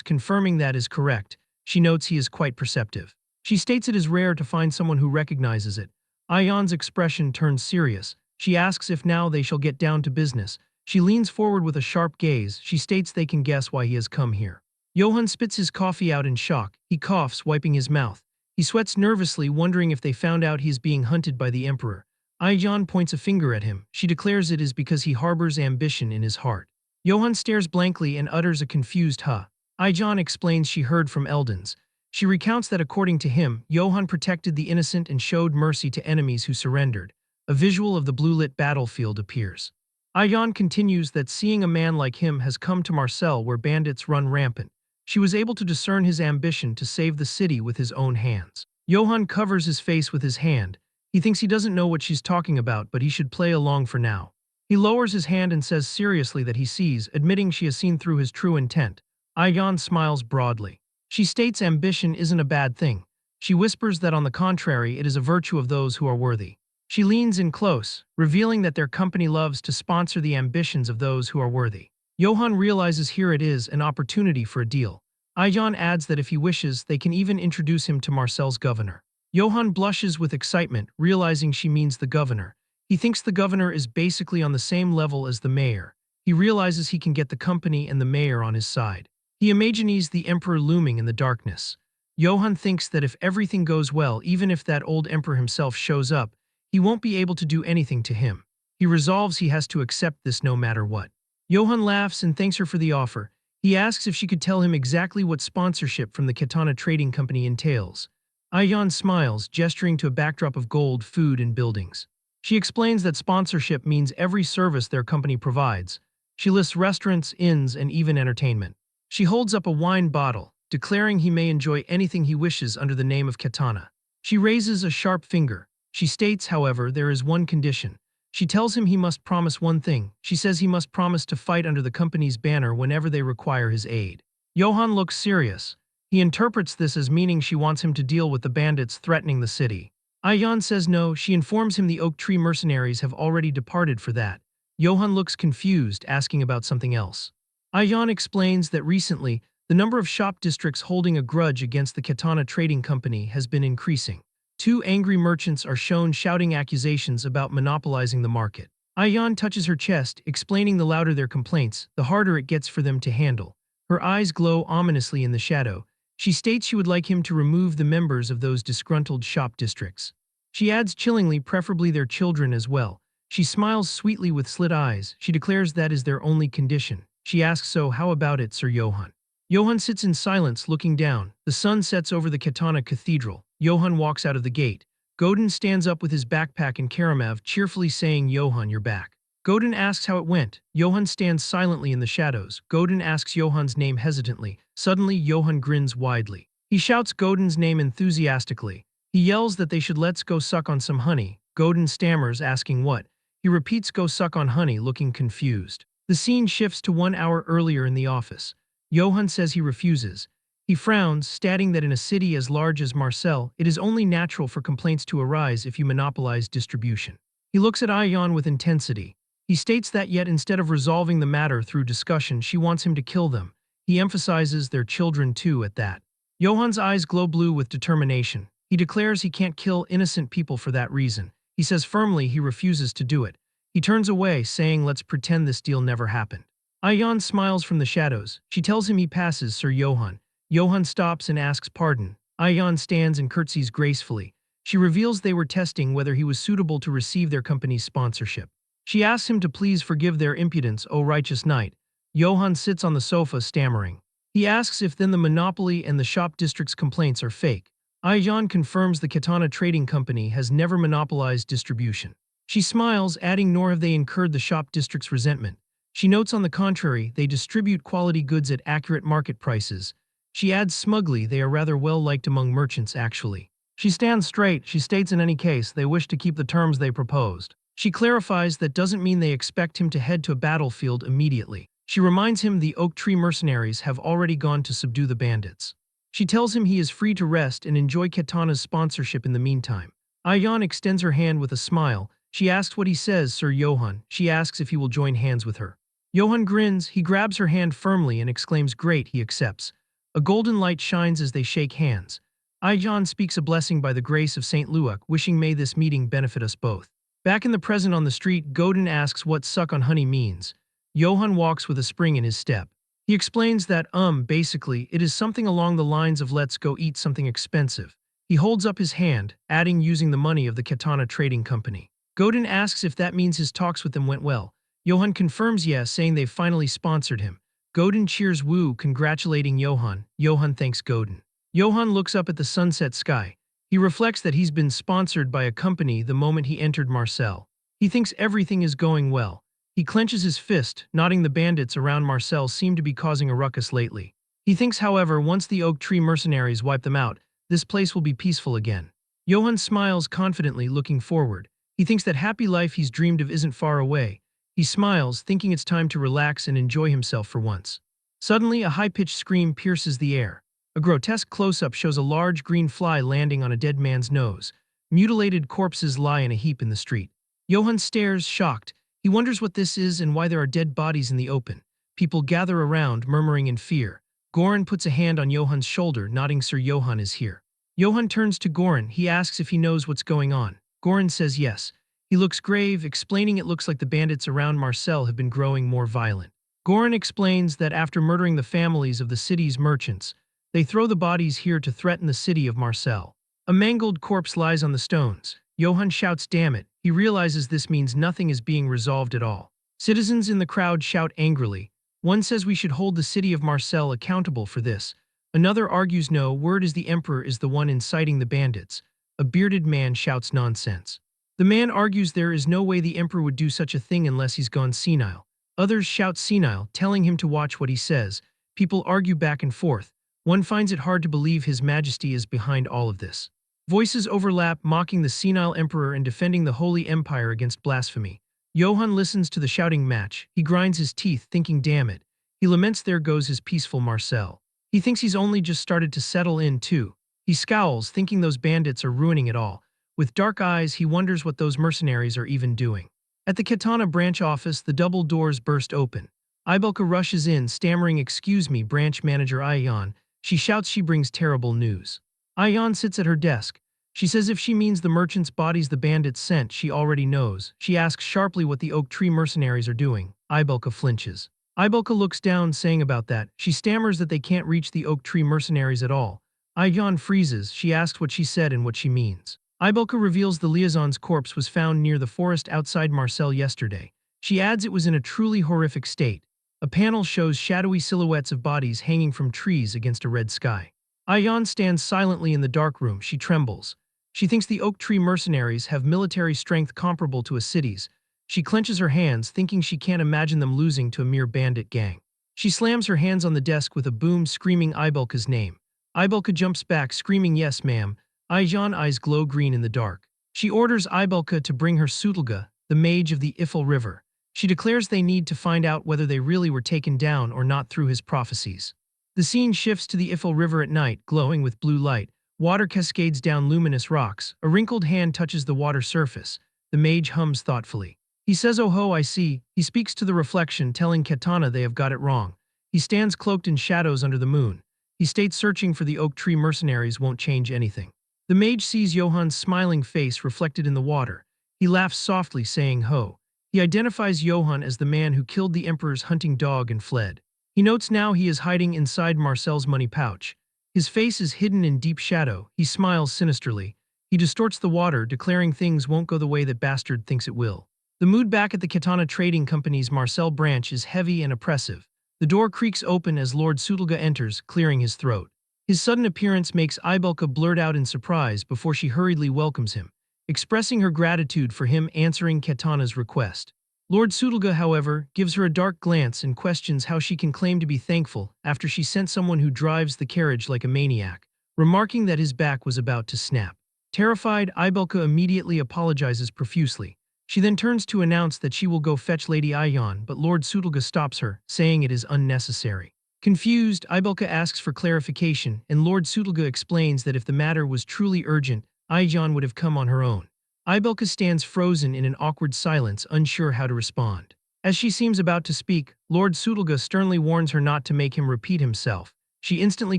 confirming that is correct. She notes he is quite perceptive. She states it is rare to find someone who recognizes it. Ayan's expression turns serious. She asks if now they shall get down to business. She leans forward with a sharp gaze. She states they can guess why he has come here. Johann spits his coffee out in shock. He coughs, wiping his mouth. He sweats nervously, wondering if they found out he is being hunted by the Emperor. Ayan points a finger at him. She declares it is because he harbors ambition in his heart. Johann stares blankly and utters a confused huh. Ayan explains she heard from Eldon's. She recounts that according to him, Johann protected the innocent and showed mercy to enemies who surrendered. A visual of the blue-lit battlefield appears. Ayan continues that seeing a man like him has come to Marseille where bandits run rampant. She was able to discern his ambition to save the city with his own hands. Johann covers his face with his hand. He thinks he doesn't know what she's talking about, but he should play along for now. He lowers his hand and says seriously that he sees, admitting she has seen through his true intent. Ayan smiles broadly. She states ambition isn't a bad thing. She whispers that on the contrary, it is a virtue of those who are worthy. She leans in close, revealing that their company loves to sponsor the ambitions of those who are worthy. Johann realizes here it is an opportunity for a deal. Ayan adds that if he wishes, they can even introduce him to Marcel's governor. Johann blushes with excitement, realizing she means the governor. He thinks the governor is basically on the same level as the mayor. He realizes he can get the company and the mayor on his side. He imagines the emperor looming in the darkness. Johann thinks that if everything goes well, even if that old emperor himself shows up, he won't be able to do anything to him. He resolves he has to accept this no matter what. Johann laughs and thanks her for the offer. He asks if she could tell him exactly what sponsorship from the Katana Trading Company entails. Ayan smiles, gesturing to a backdrop of gold, food, and buildings. She explains that sponsorship means every service their company provides. She lists restaurants, inns, and even entertainment. She holds up a wine bottle, declaring he may enjoy anything he wishes under the name of Katana. She raises a sharp finger. She states, however, there is one condition. She tells him he must promise one thing. She says he must promise to fight under the company's banner whenever they require his aid. Johann looks serious. He interprets this as meaning she wants him to deal with the bandits threatening the city. Ayan says no. She informs him the oak tree mercenaries have already departed for that. Johann looks confused, asking about something else. Ayan explains that recently, the number of shop districts holding a grudge against the Katana Trading Company has been increasing. Two angry merchants are shown shouting accusations about monopolizing the market. Ayan touches her chest, explaining the louder their complaints, the harder it gets for them to handle. Her eyes glow ominously in the shadow. She states she would like him to remove the members of those disgruntled shop districts. She adds chillingly, preferably their children as well. She smiles sweetly with slit eyes. She declares that is their only condition. She asks, so how about it, Sir Johann? Johann sits in silence, looking down. The sun sets over the Katana Cathedral. Johann walks out of the gate. Godin stands up with his backpack and Karamav, cheerfully saying, Johann, you're back. Godin asks how it went. Johann stands silently in the shadows. Godin asks Johann's name hesitantly. Suddenly, Johann grins widely. He shouts Godin's name enthusiastically. He yells that they should let's go suck on some honey. Godin stammers, asking what. He repeats go suck on honey, looking confused. The scene shifts to 1 hour earlier in the office. Johann says he refuses. He frowns, stating that in a city as large as Marseille, it is only natural for complaints to arise if you monopolize distribution. He looks at Ayan with intensity. He states that yet instead of resolving the matter through discussion, she wants him to kill them. He emphasizes their children too at that. Johann's eyes glow blue with determination. He declares he can't kill innocent people for that reason. He says firmly he refuses to do it. He turns away, saying let's pretend this deal never happened. Ayan smiles from the shadows. She tells him he passes Sir Johann. Johann stops and asks pardon. Ayan stands and curtsies gracefully. She reveals they were testing whether he was suitable to receive their company's sponsorship. She asks him to please forgive their impudence, O righteous knight. Johann sits on the sofa, stammering. He asks if then the monopoly and the shop district's complaints are fake. Ayan confirms the Katana Trading Company has never monopolized distribution. She smiles, adding nor have they incurred the shop district's resentment. She notes on the contrary, they distribute quality goods at accurate market prices. She adds smugly they are rather well liked among merchants actually. She stands straight. She states in any case they wish to keep the terms they proposed. She clarifies that doesn't mean they expect him to head to a battlefield immediately. She reminds him the oak tree mercenaries have already gone to subdue the bandits. She tells him he is free to rest and enjoy Katana's sponsorship in the meantime. Ayan extends her hand with a smile. She asks what he says, Sir Johann. She asks if he will join hands with her. Johann grins. He grabs her hand firmly and exclaims great. He accepts. A golden light shines as they shake hands. Ayan speaks a blessing by the grace of Saint Luak, wishing may this meeting benefit us both. Back in the present on the street, Godin asks what suck on honey means. Johann walks with a spring in his step. He explains that, basically, it is something along the lines of let's go eat something expensive. He holds up his hand, adding using the money of the Katana Trading Company. Godin asks if that means his talks with them went well. Johann confirms yes, saying they've finally sponsored him. Godin cheers woo, congratulating Johann. Johann thanks Godin. Johann looks up at the sunset sky. He reflects that he's been sponsored by a company the moment he entered Marcel. He thinks everything is going well. He clenches his fist, nodding the bandits around Marcel seem to be causing a ruckus lately. He thinks, however, once the oak tree mercenaries wipe them out, this place will be peaceful again. Johann smiles confidently, looking forward. He thinks that happy life he's dreamed of isn't far away. He smiles, thinking it's time to relax and enjoy himself for once. Suddenly, a high-pitched scream pierces the air. A grotesque close-up shows a large green fly landing on a dead man's nose. Mutilated corpses lie in a heap in the street. Johann stares, shocked. He wonders what this is and why there are dead bodies in the open. People gather around, murmuring in fear. Goran puts a hand on Johann's shoulder, nodding Sir Johann is here. Johann turns to Goran. He asks if he knows what's going on. Goran says yes. He looks grave, explaining it looks like the bandits around Marcel have been growing more violent. Goran explains that after murdering the families of the city's merchants, they throw the bodies here to threaten the city of Marcel. A mangled corpse lies on the stones. Johann shouts, "Damn it." He realizes this means nothing is being resolved at all. Citizens in the crowd shout angrily. One says we should hold the city of Marcel accountable for this. Another argues no, word is the emperor is the one inciting the bandits. A bearded man shouts nonsense. The man argues there is no way the emperor would do such a thing unless he's gone senile. Others shout senile, telling him to watch what he says. People argue back and forth. One finds it hard to believe His Majesty is behind all of this. Voices overlap, mocking the senile emperor and defending the Holy Empire against blasphemy. Johann listens to the shouting match. He grinds his teeth, thinking, damn it. He laments there goes his peaceful Marcel. He thinks he's only just started to settle in, too. He scowls, thinking those bandits are ruining it all. With dark eyes, he wonders what those mercenaries are even doing. At the Katana branch office, the double doors burst open. Ibelka rushes in, stammering, "Excuse me, branch manager Ayan." She shouts she brings terrible news. Ayan sits at her desk. She says if she means the merchants' bodies the bandits sent, she already knows. She asks sharply what the oak tree mercenaries are doing. Ibelka flinches. Ibelka looks down, saying about that. She stammers that they can't reach the oak tree mercenaries at all. Ayan freezes. She asks what she said and what she means. Ibelka reveals the liaison's corpse was found near the forest outside Marcel yesterday. She adds it was in a truly horrific state. A panel shows shadowy silhouettes of bodies hanging from trees against a red sky. Ayan stands silently in the dark room. She trembles. She thinks the oak tree mercenaries have military strength comparable to a city's. She clenches her hands, thinking she can't imagine them losing to a mere bandit gang. She slams her hands on the desk with a boom, screaming Ibelka's name. Ibelka jumps back, screaming, "Yes, ma'am." Ayan's eyes glow green in the dark. She orders Ibelka to bring her Sutulga, the mage of the Ifil River. She declares they need to find out whether they really were taken down or not through his prophecies. The scene shifts to the Ifil River at night, glowing with blue light. Water cascades down luminous rocks. A wrinkled hand touches the water surface. The mage hums thoughtfully. He says, "Oh ho, I see." He speaks to the reflection, telling Katana they have got it wrong. He stands cloaked in shadows under the moon. He states searching for the oak tree mercenaries won't change anything. The mage sees Johann's smiling face reflected in the water. He laughs softly, saying, "Ho." He identifies Johann as the man who killed the emperor's hunting dog and fled. He notes now he is hiding inside Marcel's money pouch. His face is hidden in deep shadow. He smiles sinisterly. He distorts the water, declaring things won't go the way that bastard thinks it will. The mood back at the Katana Trading Company's Marcel branch is heavy and oppressive. The door creaks open as Lord Sutulga enters, clearing his throat. His sudden appearance makes Ibelka blurt out in surprise before she hurriedly welcomes him, expressing her gratitude for him answering Katana's request. Lord Sutulga, however, gives her a dark glance and questions how she can claim to be thankful after she sent someone who drives the carriage like a maniac, remarking that his back was about to snap. Terrified, Ibelka immediately apologizes profusely. She then turns to announce that she will go fetch Lady Ayan, but Lord Sutulga stops her, saying it is unnecessary. Confused, Ibelka asks for clarification, and Lord Sutulga explains that if the matter was truly urgent, Ayan would have come on her own. Ibelka stands frozen in an awkward silence, unsure how to respond. As she seems about to speak, Lord Sutulga sternly warns her not to make him repeat himself. She instantly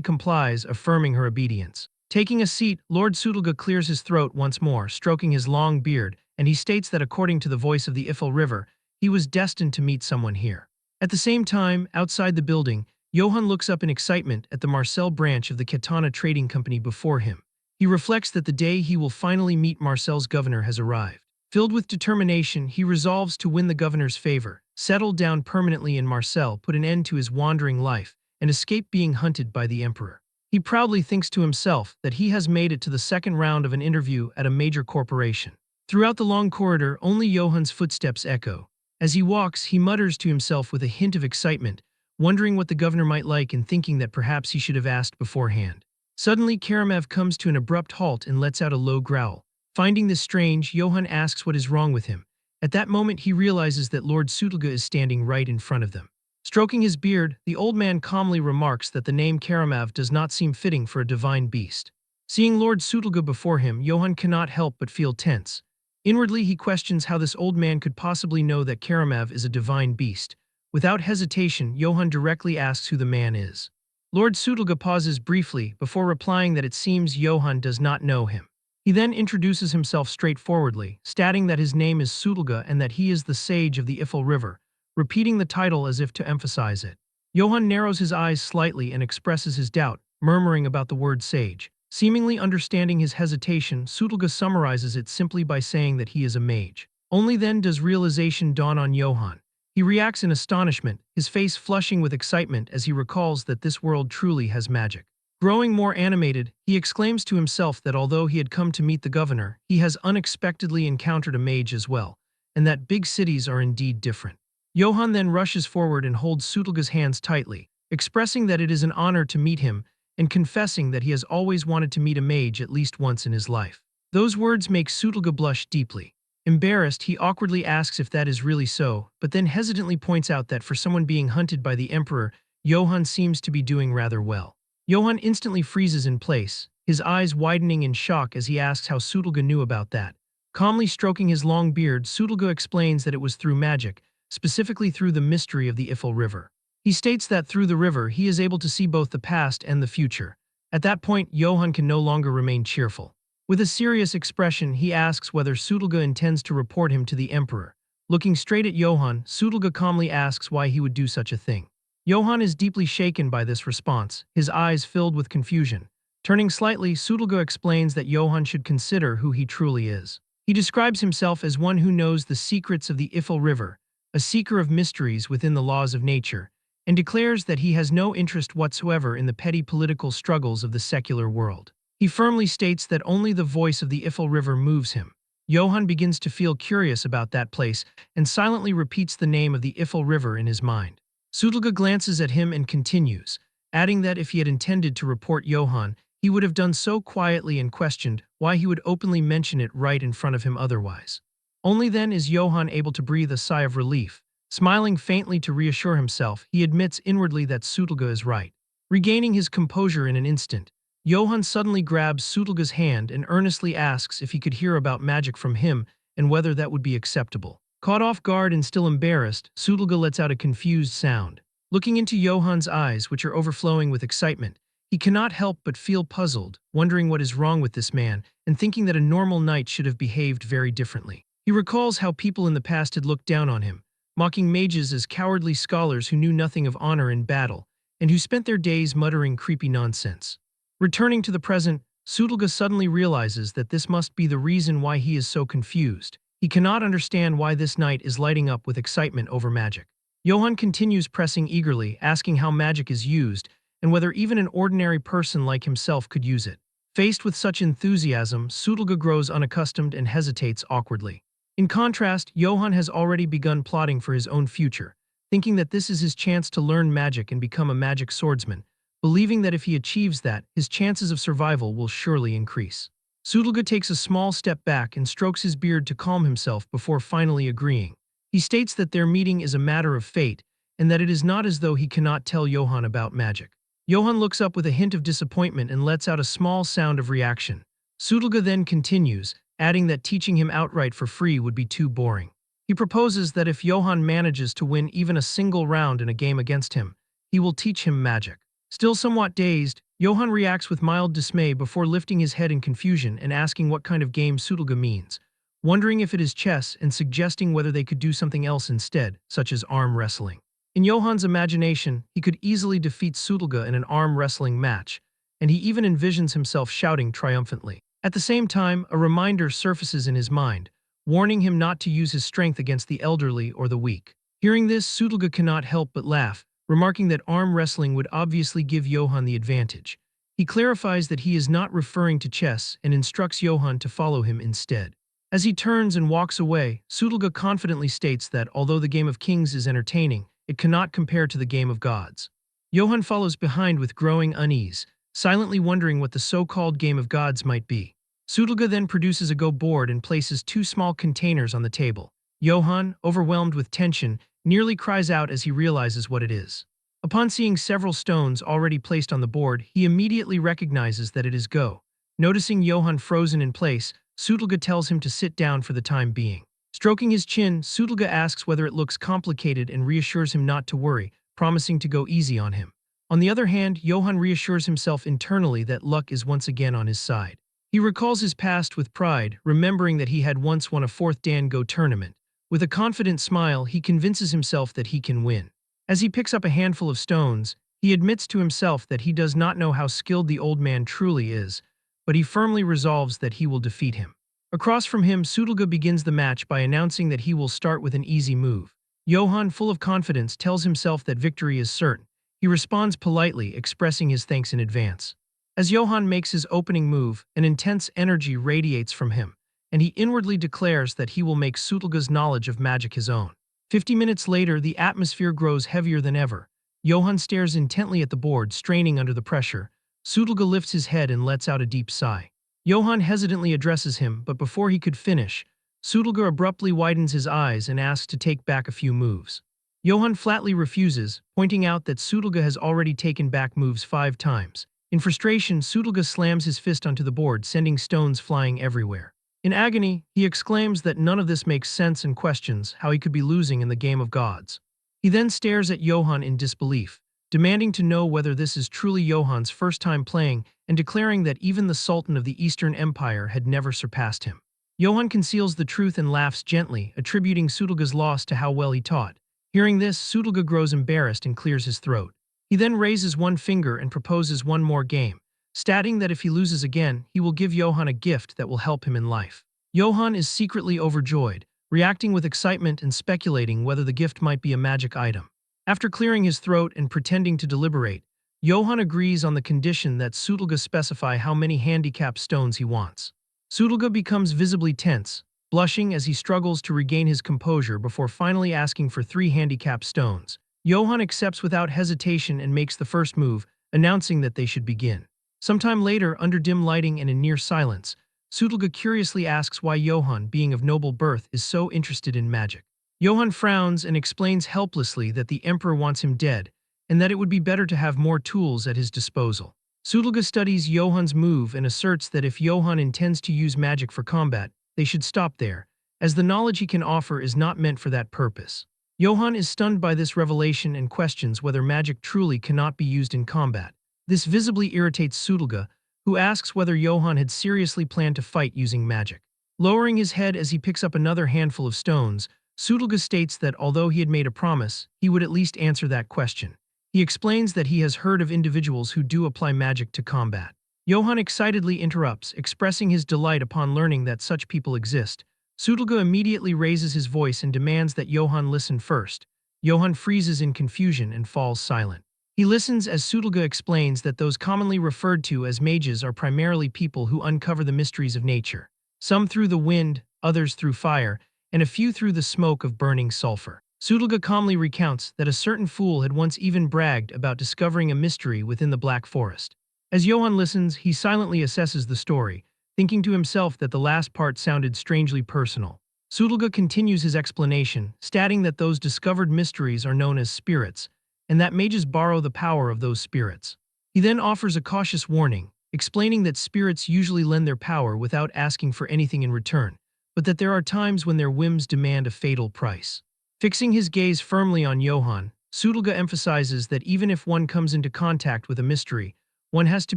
complies, affirming her obedience. Taking a seat, Lord Sutulga clears his throat once more, stroking his long beard, and he states that according to the voice of the Ifil River, he was destined to meet someone here. At the same time, outside the building, Johann looks up in excitement at the Marcel branch of the Katana Trading Company before him. He reflects that the day he will finally meet Marcel's governor has arrived. Filled with determination, he resolves to win the governor's favor, settle down permanently in Marcel, put an end to his wandering life, and escape being hunted by the emperor. He proudly thinks to himself that he has made it to the second round of an interview at a major corporation. Throughout the long corridor, only Johan's footsteps echo. As he walks, he mutters to himself with a hint of excitement, wondering what the governor might like and thinking that perhaps he should have asked beforehand. Suddenly, Karamev comes to an abrupt halt and lets out a low growl. Finding this strange, Johann asks what is wrong with him. At that moment, he realizes that Lord Sutulga is standing right in front of them. Stroking his beard, the old man calmly remarks that the name Karamev does not seem fitting for a divine beast. Seeing Lord Sutulga before him, Johann cannot help but feel tense. Inwardly, he questions how this old man could possibly know that Karamev is a divine beast. Without hesitation, Johann directly asks who the man is. Lord Sutulga pauses briefly before replying that it seems Johann does not know him. He then introduces himself straightforwardly, stating that his name is Sutulga and that he is the sage of the Ifel River, repeating the title as if to emphasize it. Johann narrows his eyes slightly and expresses his doubt, murmuring about the word sage. Seemingly understanding his hesitation, Sutulga summarizes it simply by saying that he is a mage. Only then does realization dawn on Johann. He reacts in astonishment, his face flushing with excitement as he recalls that this world truly has magic. Growing more animated, he exclaims to himself that although he had come to meet the governor, he has unexpectedly encountered a mage as well, and that big cities are indeed different. Johann then rushes forward and holds Sutulga's hands tightly, expressing that it is an honor to meet him and confessing that he has always wanted to meet a mage at least once in his life. Those words make Sutulga blush deeply. Embarrassed, he awkwardly asks if that is really so, but then hesitantly points out that for someone being hunted by the emperor, Johann seems to be doing rather well. Johann instantly freezes in place, his eyes widening in shock as he asks how Sutulga knew about that. Calmly stroking his long beard, Sutulga explains that it was through magic, specifically through the mystery of the Ifel River. He states that through the river he is able to see both the past and the future. At that point, Johann can no longer remain cheerful. With a serious expression, he asks whether Sutulga intends to report him to the emperor. Looking straight at Johann, Sutulga calmly asks why he would do such a thing. Johann is deeply shaken by this response, his eyes filled with confusion. Turning slightly, Sutulga explains that Johann should consider who he truly is. He describes himself as one who knows the secrets of the Ifel River, a seeker of mysteries within the laws of nature, and declares that he has no interest whatsoever in the petty political struggles of the secular world. He firmly states that only the voice of the Ifel River moves him. Johann begins to feel curious about that place and silently repeats the name of the Ifel River in his mind. Sutulga glances at him and continues, adding that if he had intended to report Johann, he would have done so quietly and questioned why he would openly mention it right in front of him otherwise. Only then is Johann able to breathe a sigh of relief. Smiling faintly to reassure himself, he admits inwardly that Sutulga is right. Regaining his composure in an instant, Johann suddenly grabs Sutulga's hand and earnestly asks if he could hear about magic from him and whether that would be acceptable. Caught off guard and still embarrassed, Sutulga lets out a confused sound. Looking into Johann's eyes, which are overflowing with excitement, he cannot help but feel puzzled, wondering what is wrong with this man and thinking that a normal knight should have behaved very differently. He recalls how people in the past had looked down on him, mocking mages as cowardly scholars who knew nothing of honor in battle and who spent their days muttering creepy nonsense. Returning to the present, Sutulga suddenly realizes that this must be the reason why he is so confused. He cannot understand why this knight is lighting up with excitement over magic. Johann continues pressing eagerly, asking how magic is used and whether even an ordinary person like himself could use it. Faced with such enthusiasm, Sutulga grows unaccustomed and hesitates awkwardly. In contrast, Johann has already begun plotting for his own future, thinking that this is his chance to learn magic and become a magic swordsman, believing that if he achieves that, his chances of survival will surely increase. Sutulga takes a small step back and strokes his beard to calm himself before finally agreeing. He states that their meeting is a matter of fate and that it is not as though he cannot tell Johann about magic. Johann looks up with a hint of disappointment and lets out a small sound of reaction. Sutulga then continues, adding that teaching him outright for free would be too boring. He proposes that if Johann manages to win even a single round in a game against him, he will teach him magic. Still somewhat dazed, Johann reacts with mild dismay before lifting his head in confusion and asking what kind of game Sutulga means, wondering if it is chess and suggesting whether they could do something else instead, such as arm wrestling. In Johann's imagination, he could easily defeat Sutulga in an arm wrestling match, and he even envisions himself shouting triumphantly. At the same time, a reminder surfaces in his mind, warning him not to use his strength against the elderly or the weak. Hearing this, Sutulga cannot help but laugh, remarking that arm wrestling would obviously give Johann the advantage. He clarifies that he is not referring to chess and instructs Johann to follow him instead. As he turns and walks away, Sutulga confidently states that although the game of kings is entertaining, it cannot compare to the game of gods. Johann follows behind with growing unease, silently wondering what the so-called game of gods might be. Sutulga then produces a Go board and places two small containers on the table. Johann, overwhelmed with tension, nearly cries out as he realizes what it is. Upon seeing several stones already placed on the board, he immediately recognizes that it is Go. Noticing Johann frozen in place, Sutulga tells him to sit down for the time being. Stroking his chin, Sutulga asks whether it looks complicated and reassures him not to worry, promising to go easy on him. On the other hand, Johann reassures himself internally that luck is once again on his side. He recalls his past with pride, remembering that he had once won a 4th Dan Go tournament. With a confident smile, he convinces himself that he can win. As he picks up a handful of stones, he admits to himself that he does not know how skilled the old man truly is, but he firmly resolves that he will defeat him. Across from him, Sutulga begins the match by announcing that he will start with an easy move. Johann, full of confidence, tells himself that victory is certain. He responds politely, expressing his thanks in advance. As Johann makes his opening move, an intense energy radiates from him, and he inwardly declares that he will make Sutulga's knowledge of magic his own. 50 minutes later, the atmosphere grows heavier than ever. Johann stares intently at the board, straining under the pressure. Sutulga lifts his head and lets out a deep sigh. Johann hesitantly addresses him, but before he could finish, Sutulga abruptly widens his eyes and asks to take back a few moves. Johann flatly refuses, pointing out that Sutulga has already taken back moves 5 times. In frustration, Sutulga slams his fist onto the board, sending stones flying everywhere. In agony, he exclaims that none of this makes sense and questions how he could be losing in the game of gods. He then stares at Johann in disbelief, demanding to know whether this is truly Johann's first time playing and declaring that even the Sultan of the Eastern Empire had never surpassed him. Johann conceals the truth and laughs gently, attributing Sutulga's loss to how well he taught. Hearing this, Sutulga grows embarrassed and clears his throat. He then raises one finger and proposes one more game, stating that if he loses again, he will give Johann a gift that will help him in life. Johann is secretly overjoyed, reacting with excitement and speculating whether the gift might be a magic item. After clearing his throat and pretending to deliberate, Johann agrees on the condition that Sutulga specify how many handicap stones he wants. Sutulga becomes visibly tense, blushing as he struggles to regain his composure before finally asking for 3 handicap stones. Johann accepts without hesitation and makes the first move, announcing that they should begin. Sometime later, under dim lighting and in near silence, Sutulga curiously asks why Johann, being of noble birth, is so interested in magic. Johann frowns and explains helplessly that the Emperor wants him dead, and that it would be better to have more tools at his disposal. Sutulga studies Johann's move and asserts that if Johann intends to use magic for combat, they should stop there, as the knowledge he can offer is not meant for that purpose. Johann is stunned by this revelation and questions whether magic truly cannot be used in combat. This visibly irritates Sutulga, who asks whether Johann had seriously planned to fight using magic. Lowering his head as he picks up another handful of stones, Sutulga states that although he had made a promise, he would at least answer that question. He explains that he has heard of individuals who do apply magic to combat. Johann excitedly interrupts, expressing his delight upon learning that such people exist. Sutulga immediately raises his voice and demands that Johann listen first. Johann freezes in confusion and falls silent. He listens as Sutulga explains that those commonly referred to as mages are primarily people who uncover the mysteries of nature. Some through the wind, others through fire, and a few through the smoke of burning sulfur. Sutulga calmly recounts that a certain fool had once even bragged about discovering a mystery within the Black Forest. As Johann listens, he silently assesses the story, thinking to himself that the last part sounded strangely personal. Sutulga continues his explanation, stating that those discovered mysteries are known as spirits, and that mages borrow the power of those spirits. He then offers a cautious warning, explaining that spirits usually lend their power without asking for anything in return, but that there are times when their whims demand a fatal price. Fixing his gaze firmly on Johann, Sutulga emphasizes that even if one comes into contact with a mystery, one has to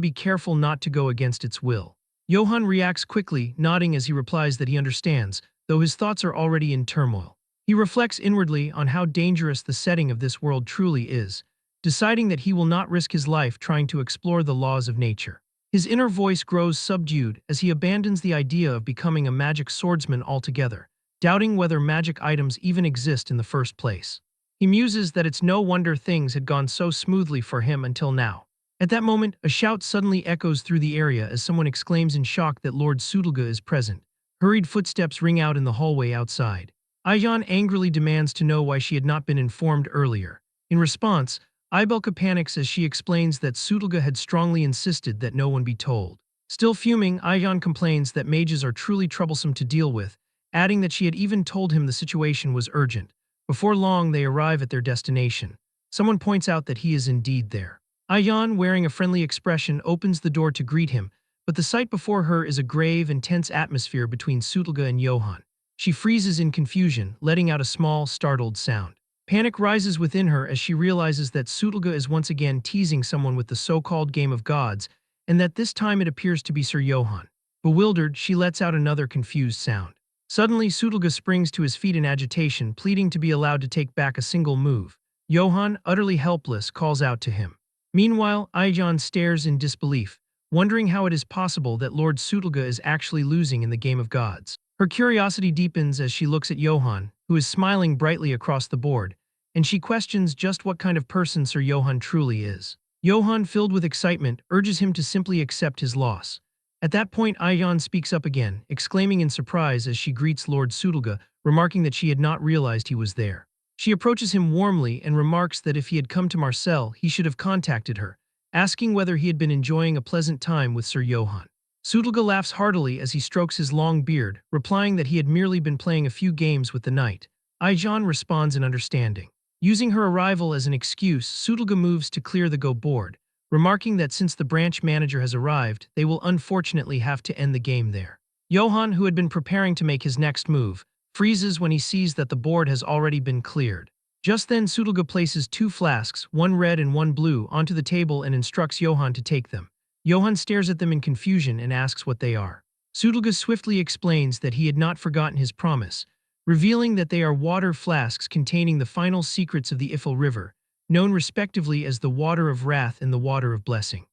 be careful not to go against its will. Johann reacts quickly, nodding as he replies that he understands, though his thoughts are already in turmoil. He reflects inwardly on how dangerous the setting of this world truly is, deciding that he will not risk his life trying to explore the laws of nature. His inner voice grows subdued as he abandons the idea of becoming a magic swordsman altogether, doubting whether magic items even exist in the first place. He muses that it's no wonder things had gone so smoothly for him until now. At that moment, a shout suddenly echoes through the area as someone exclaims in shock that Lord Sudolga is present. Hurried footsteps ring out in the hallway outside. Aijan angrily demands to know why she had not been informed earlier. In response, Ibelka panics as she explains that Sudolga had strongly insisted that no one be told. Still fuming, Aijan complains that mages are truly troublesome to deal with, adding that she had even told him the situation was urgent. Before long, they arrive at their destination. Someone points out that he is indeed there. Aijan, wearing a friendly expression, opens the door to greet him, but the sight before her is a grave and tense atmosphere between Sudolga and Johann. She freezes in confusion, letting out a small, startled sound. Panic rises within her as she realizes that Sudolga is once again teasing someone with the so-called game of gods, and that this time it appears to be Sir Johann. Bewildered, she lets out another confused sound. Suddenly, Sudolga springs to his feet in agitation, pleading to be allowed to take back a single move. Johann, utterly helpless, calls out to him. Meanwhile, Aijan stares in disbelief, wondering how it is possible that Lord Sudolga is actually losing in the game of gods. Her curiosity deepens as she looks at Johann, who is smiling brightly across the board, and she questions just what kind of person Sir Johann truly is. Johann, filled with excitement, urges him to simply accept his loss. At that point, Aijan speaks up again, exclaiming in surprise as she greets Lord Sudolga, remarking that she had not realized he was there. She approaches him warmly and remarks that if he had come to Marcel, he should have contacted her, asking whether he had been enjoying a pleasant time with Sir Johann. Sudolga laughs heartily as he strokes his long beard, replying that he had merely been playing a few games with the knight. Aijan responds in understanding. Using her arrival as an excuse, Sudolga moves to clear the go board, remarking that since the branch manager has arrived, they will unfortunately have to end the game there. Johann, who had been preparing to make his next move, freezes when he sees that the board has already been cleared. Just then, Sudolga places two flasks, one red and one blue, onto the table and instructs Johann to take them. Johann stares at them in confusion and asks what they are. Sudolga swiftly explains that he had not forgotten his promise, revealing that they are water flasks containing the final secrets of the Ifil River, known respectively as the Water of Wrath and the Water of Blessing.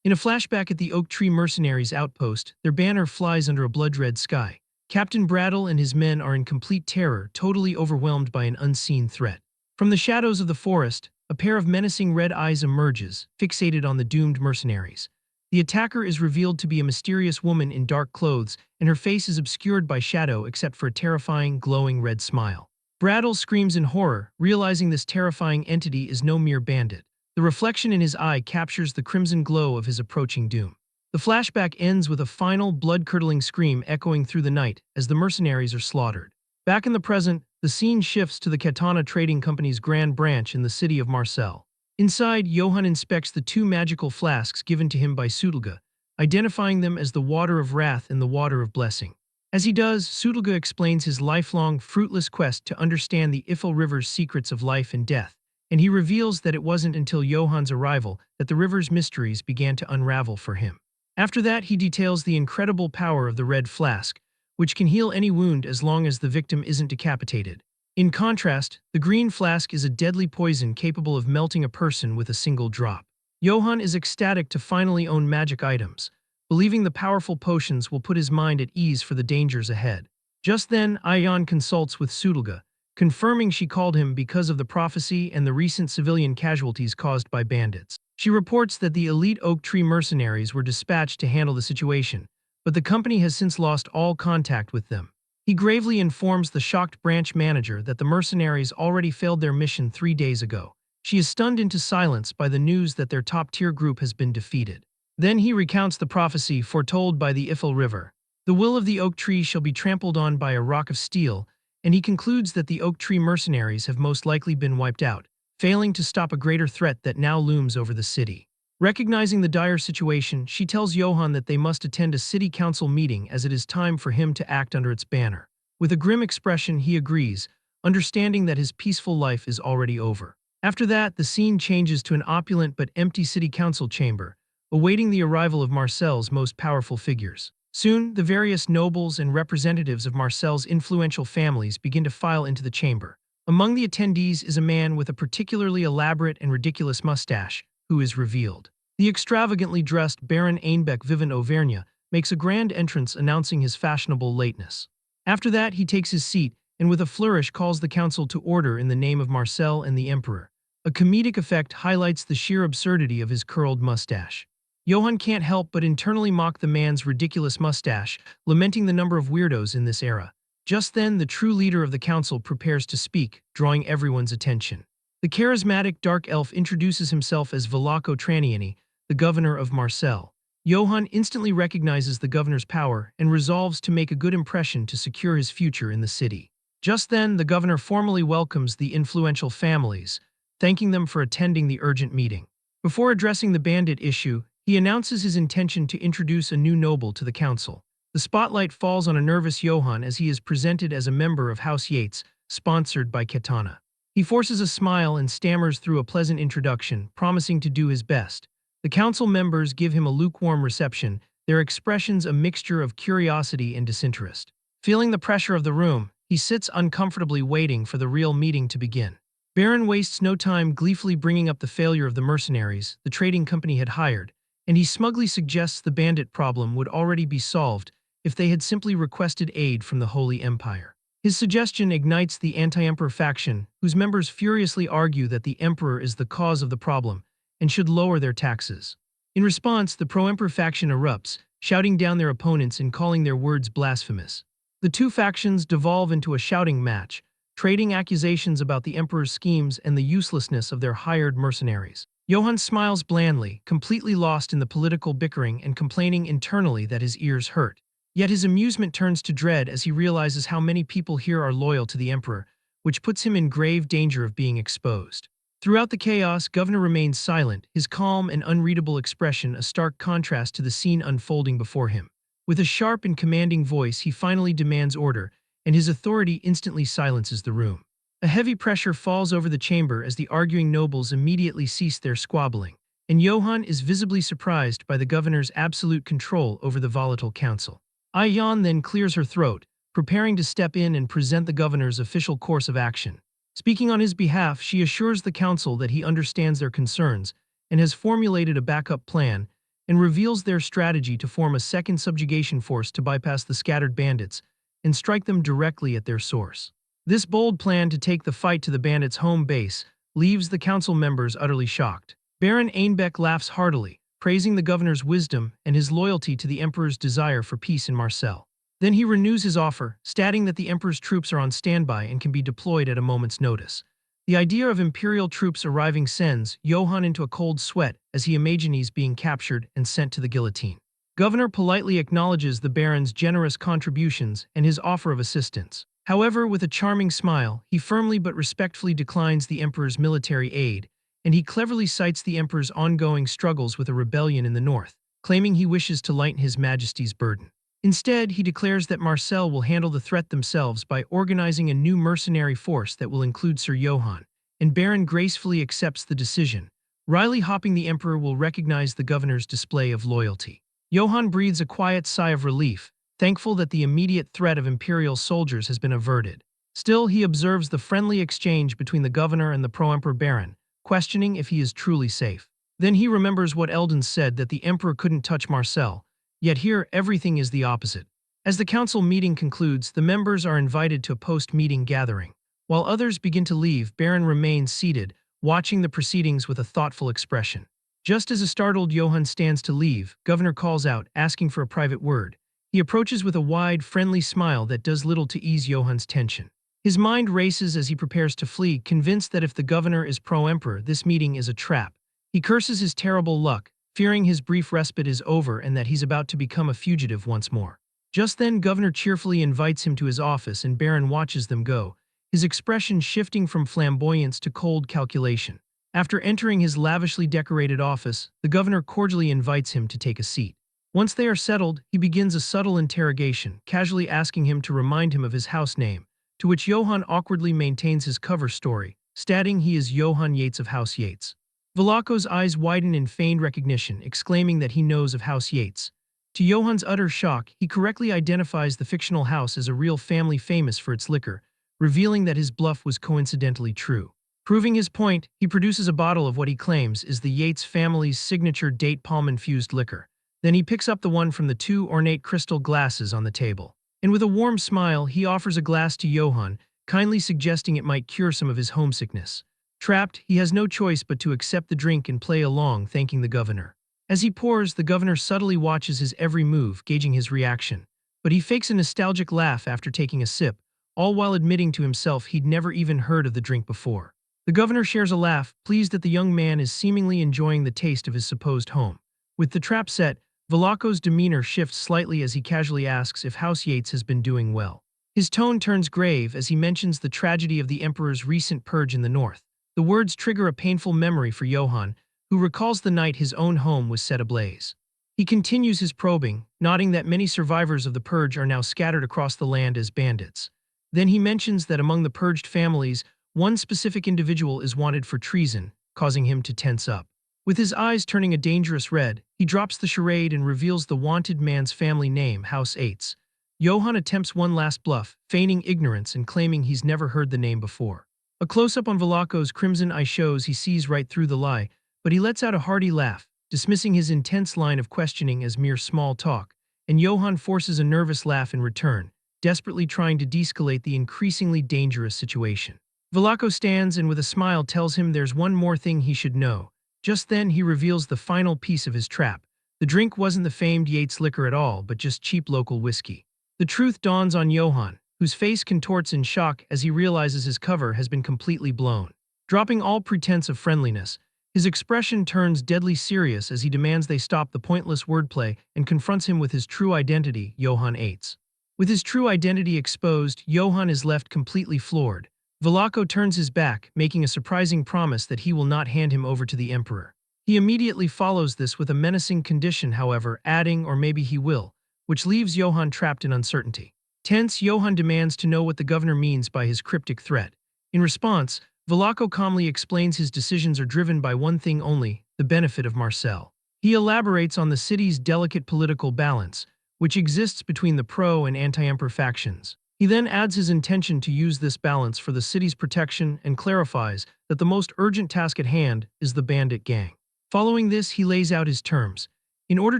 In a flashback at the Oak Tree Mercenaries outpost, their banner flies under a blood-red sky. Captain Brattle and his men are in complete terror, totally overwhelmed by an unseen threat. From the shadows of the forest, a pair of menacing red eyes emerges, fixated on the doomed mercenaries. The attacker is revealed to be a mysterious woman in dark clothes, and her face is obscured by shadow except for a terrifying, glowing red smile. Brattle screams in horror, realizing this terrifying entity is no mere bandit. The reflection in his eye captures the crimson glow of his approaching doom. The flashback ends with a final, blood-curdling scream echoing through the night as the mercenaries are slaughtered. Back in the present, the scene shifts to the Katana Trading Company's Grand Branch in the city of Marseille. Inside, Johann inspects the two magical flasks given to him by Sudolga, identifying them as the Water of Wrath and the Water of Blessing. As he does, Sudolga explains his lifelong, fruitless quest to understand the Ifil River's secrets of life and death, and he reveals that it wasn't until Johann's arrival that the river's mysteries began to unravel for him. After that, he details the incredible power of the red flask, which can heal any wound as long as the victim isn't decapitated. In contrast, the green flask is a deadly poison capable of melting a person with a single drop. Johann is ecstatic to finally own magic items, believing the powerful potions will put his mind at ease for the dangers ahead. Just then, Aijan consults with Sudolga, confirming she called him because of the prophecy and the recent civilian casualties caused by bandits. She reports that the elite Oak Tree mercenaries were dispatched to handle the situation, but the company has since lost all contact with them. He gravely informs the shocked branch manager that the mercenaries already failed their mission 3 days ago. She is stunned into silence by the news that their top-tier group has been defeated. Then he recounts the prophecy foretold by the Ifil River. The will of the oak tree shall be trampled on by a rock of steel, and he concludes that the Oak Tree mercenaries have most likely been wiped out, failing to stop a greater threat that now looms over the city. Recognizing the dire situation, she tells Johann that they must attend a city council meeting as it is time for him to act under its banner. With a grim expression, he agrees, understanding that his peaceful life is already over. After that, the scene changes to an opulent but empty city council chamber, awaiting the arrival of Marcel's most powerful figures. Soon, the various nobles and representatives of Marcel's influential families begin to file into the chamber. Among the attendees is a man with a particularly elaborate and ridiculous mustache, who is revealed. The extravagantly dressed Baron Einbeck Vivant Auvergne makes a grand entrance announcing his fashionable lateness. After that, he takes his seat and with a flourish calls the council to order in the name of Marcel and the Emperor. A comedic effect highlights the sheer absurdity of his curled mustache. Johann can't help but internally mock the man's ridiculous mustache, lamenting the number of weirdos in this era. Just then, the true leader of the council prepares to speak, drawing everyone's attention. The charismatic dark elf introduces himself as Velako Traniani, the governor of Marseille. Johann instantly recognizes the governor's power and resolves to make a good impression to secure his future in the city. Just then, the governor formally welcomes the influential families, thanking them for attending the urgent meeting. Before addressing the bandit issue, he announces his intention to introduce a new noble to the council. The spotlight falls on a nervous Johann as he is presented as a member of House Yates, sponsored by Katana. He forces a smile and stammers through a pleasant introduction, promising to do his best. The council members give him a lukewarm reception, their expressions a mixture of curiosity and disinterest. Feeling the pressure of the room, he sits uncomfortably waiting for the real meeting to begin. Baron wastes no time gleefully bringing up the failure of the mercenaries the trading company had hired, and he smugly suggests the bandit problem would already be solved if they had simply requested aid from the Holy Empire. His suggestion ignites the anti-emperor faction, whose members furiously argue that the emperor is the cause of the problem and should lower their taxes. In response, the pro-emperor faction erupts, shouting down their opponents and calling their words blasphemous. The two factions devolve into a shouting match, trading accusations about the emperor's schemes and the uselessness of their hired mercenaries. Johann smiles blandly, completely lost in the political bickering and complaining internally that his ears hurt. Yet his amusement turns to dread as he realizes how many people here are loyal to the emperor, which puts him in grave danger of being exposed. Throughout the chaos, Governor remains silent, his calm and unreadable expression a stark contrast to the scene unfolding before him. With a sharp and commanding voice, he finally demands order, and his authority instantly silences the room. A heavy pressure falls over the chamber as the arguing nobles immediately cease their squabbling, and Johann is visibly surprised by the governor's absolute control over the volatile council. Ayan then clears her throat, preparing to step in and present the governor's official course of action. Speaking on his behalf, she assures the council that he understands their concerns and has formulated a backup plan, and reveals their strategy to form a second subjugation force to bypass the scattered bandits and strike them directly at their source. This bold plan to take the fight to the bandits' home base leaves the council members utterly shocked. Baron Einbeck laughs heartily, praising the governor's wisdom and his loyalty to the emperor's desire for peace in Marseille. Then he renews his offer, stating that the emperor's troops are on standby and can be deployed at a moment's notice. The idea of imperial troops arriving sends Johann into a cold sweat as he imagines being captured and sent to the guillotine. Governor politely acknowledges the baron's generous contributions and his offer of assistance. However, with a charming smile, he firmly but respectfully declines the emperor's military aid, and he cleverly cites the emperor's ongoing struggles with a rebellion in the north, claiming he wishes to lighten his majesty's burden. Instead, he declares that Marseille will handle the threat themselves by organizing a new mercenary force that will include Sir Johann, and Baron gracefully accepts the decision. Wryly hopping the emperor will recognize the governor's display of loyalty. Johann breathes a quiet sigh of relief, thankful that the immediate threat of imperial soldiers has been averted. Still, he observes the friendly exchange between the governor and the pro-emperor baron, questioning if he is truly safe. Then he remembers what Eldon said that the emperor couldn't touch Marseille. Yet here, everything is the opposite. As the council meeting concludes, the members are invited to a post-meeting gathering. While others begin to leave, Baron remains seated, watching the proceedings with a thoughtful expression. Just as a startled Johann stands to leave, Governor calls out, asking for a private word. He approaches with a wide, friendly smile that does little to ease Johann's tension. His mind races as he prepares to flee, convinced that if the governor is pro-emperor, this meeting is a trap. He curses his terrible luck, fearing his brief respite is over and that he's about to become a fugitive once more. Just then, Governor cheerfully invites him to his office and Baron watches them go, his expression shifting from flamboyance to cold calculation. After entering his lavishly decorated office, the governor cordially invites him to take a seat. Once they are settled, he begins a subtle interrogation, casually asking him to remind him of his house name, to which Johann awkwardly maintains his cover story, stating he is Johann Yates of House Yates. Velako's eyes widen in feigned recognition, exclaiming that he knows of House Yates. To Johann's utter shock, he correctly identifies the fictional house as a real family famous for its liquor, revealing that his bluff was coincidentally true. Proving his point, he produces a bottle of what he claims is the Yates family's signature date palm-infused liquor. Then he picks up the one from the two ornate crystal glasses on the table. And with a warm smile, he offers a glass to Johann, kindly suggesting it might cure some of his homesickness. Trapped, he has no choice but to accept the drink and play along, thanking the governor. As he pours, the governor subtly watches his every move, gauging his reaction. But he fakes a nostalgic laugh after taking a sip, all while admitting to himself he'd never even heard of the drink before. The governor shares a laugh, pleased that the young man is seemingly enjoying the taste of his supposed home. With the trap set, Velaco's demeanor shifts slightly as he casually asks if House Yates has been doing well. His tone turns grave as he mentions the tragedy of the Emperor's recent purge in the north. The words trigger a painful memory for Johann, who recalls the night his own home was set ablaze. He continues his probing, noting that many survivors of the purge are now scattered across the land as bandits. Then he mentions that among the purged families, one specific individual is wanted for treason, causing him to tense up. With his eyes turning a dangerous red, he drops the charade and reveals the wanted man's family name, House Yates. Johann attempts one last bluff, feigning ignorance and claiming he's never heard the name before. A close-up on Velaco's crimson eye shows he sees right through the lie, but he lets out a hearty laugh, dismissing his intense line of questioning as mere small talk, and Johann forces a nervous laugh in return, desperately trying to de-escalate the increasingly dangerous situation. Velaco stands and with a smile tells him there's one more thing he should know. Just then he reveals the final piece of his trap. The drink wasn't the famed Yates liquor at all, but just cheap local whiskey. The truth dawns on Johann, whose face contorts in shock as he realizes his cover has been completely blown. Dropping all pretense of friendliness, his expression turns deadly serious as he demands they stop the pointless wordplay and confronts him with his true identity, Johann Yates. With his true identity exposed, Johann is left completely floored. Velaco turns his back, making a surprising promise that he will not hand him over to the Emperor. He immediately follows this with a menacing condition, however, adding, or maybe he will, which leaves Johann trapped in uncertainty. Tense, Johann demands to know what the governor means by his cryptic threat. In response, Velaco calmly explains his decisions are driven by one thing only, the benefit of Marcel. He elaborates on the city's delicate political balance, which exists between the pro- and anti-emperor factions. He then adds his intention to use this balance for the city's protection and clarifies that the most urgent task at hand is the bandit gang. Following this, he lays out his terms. In order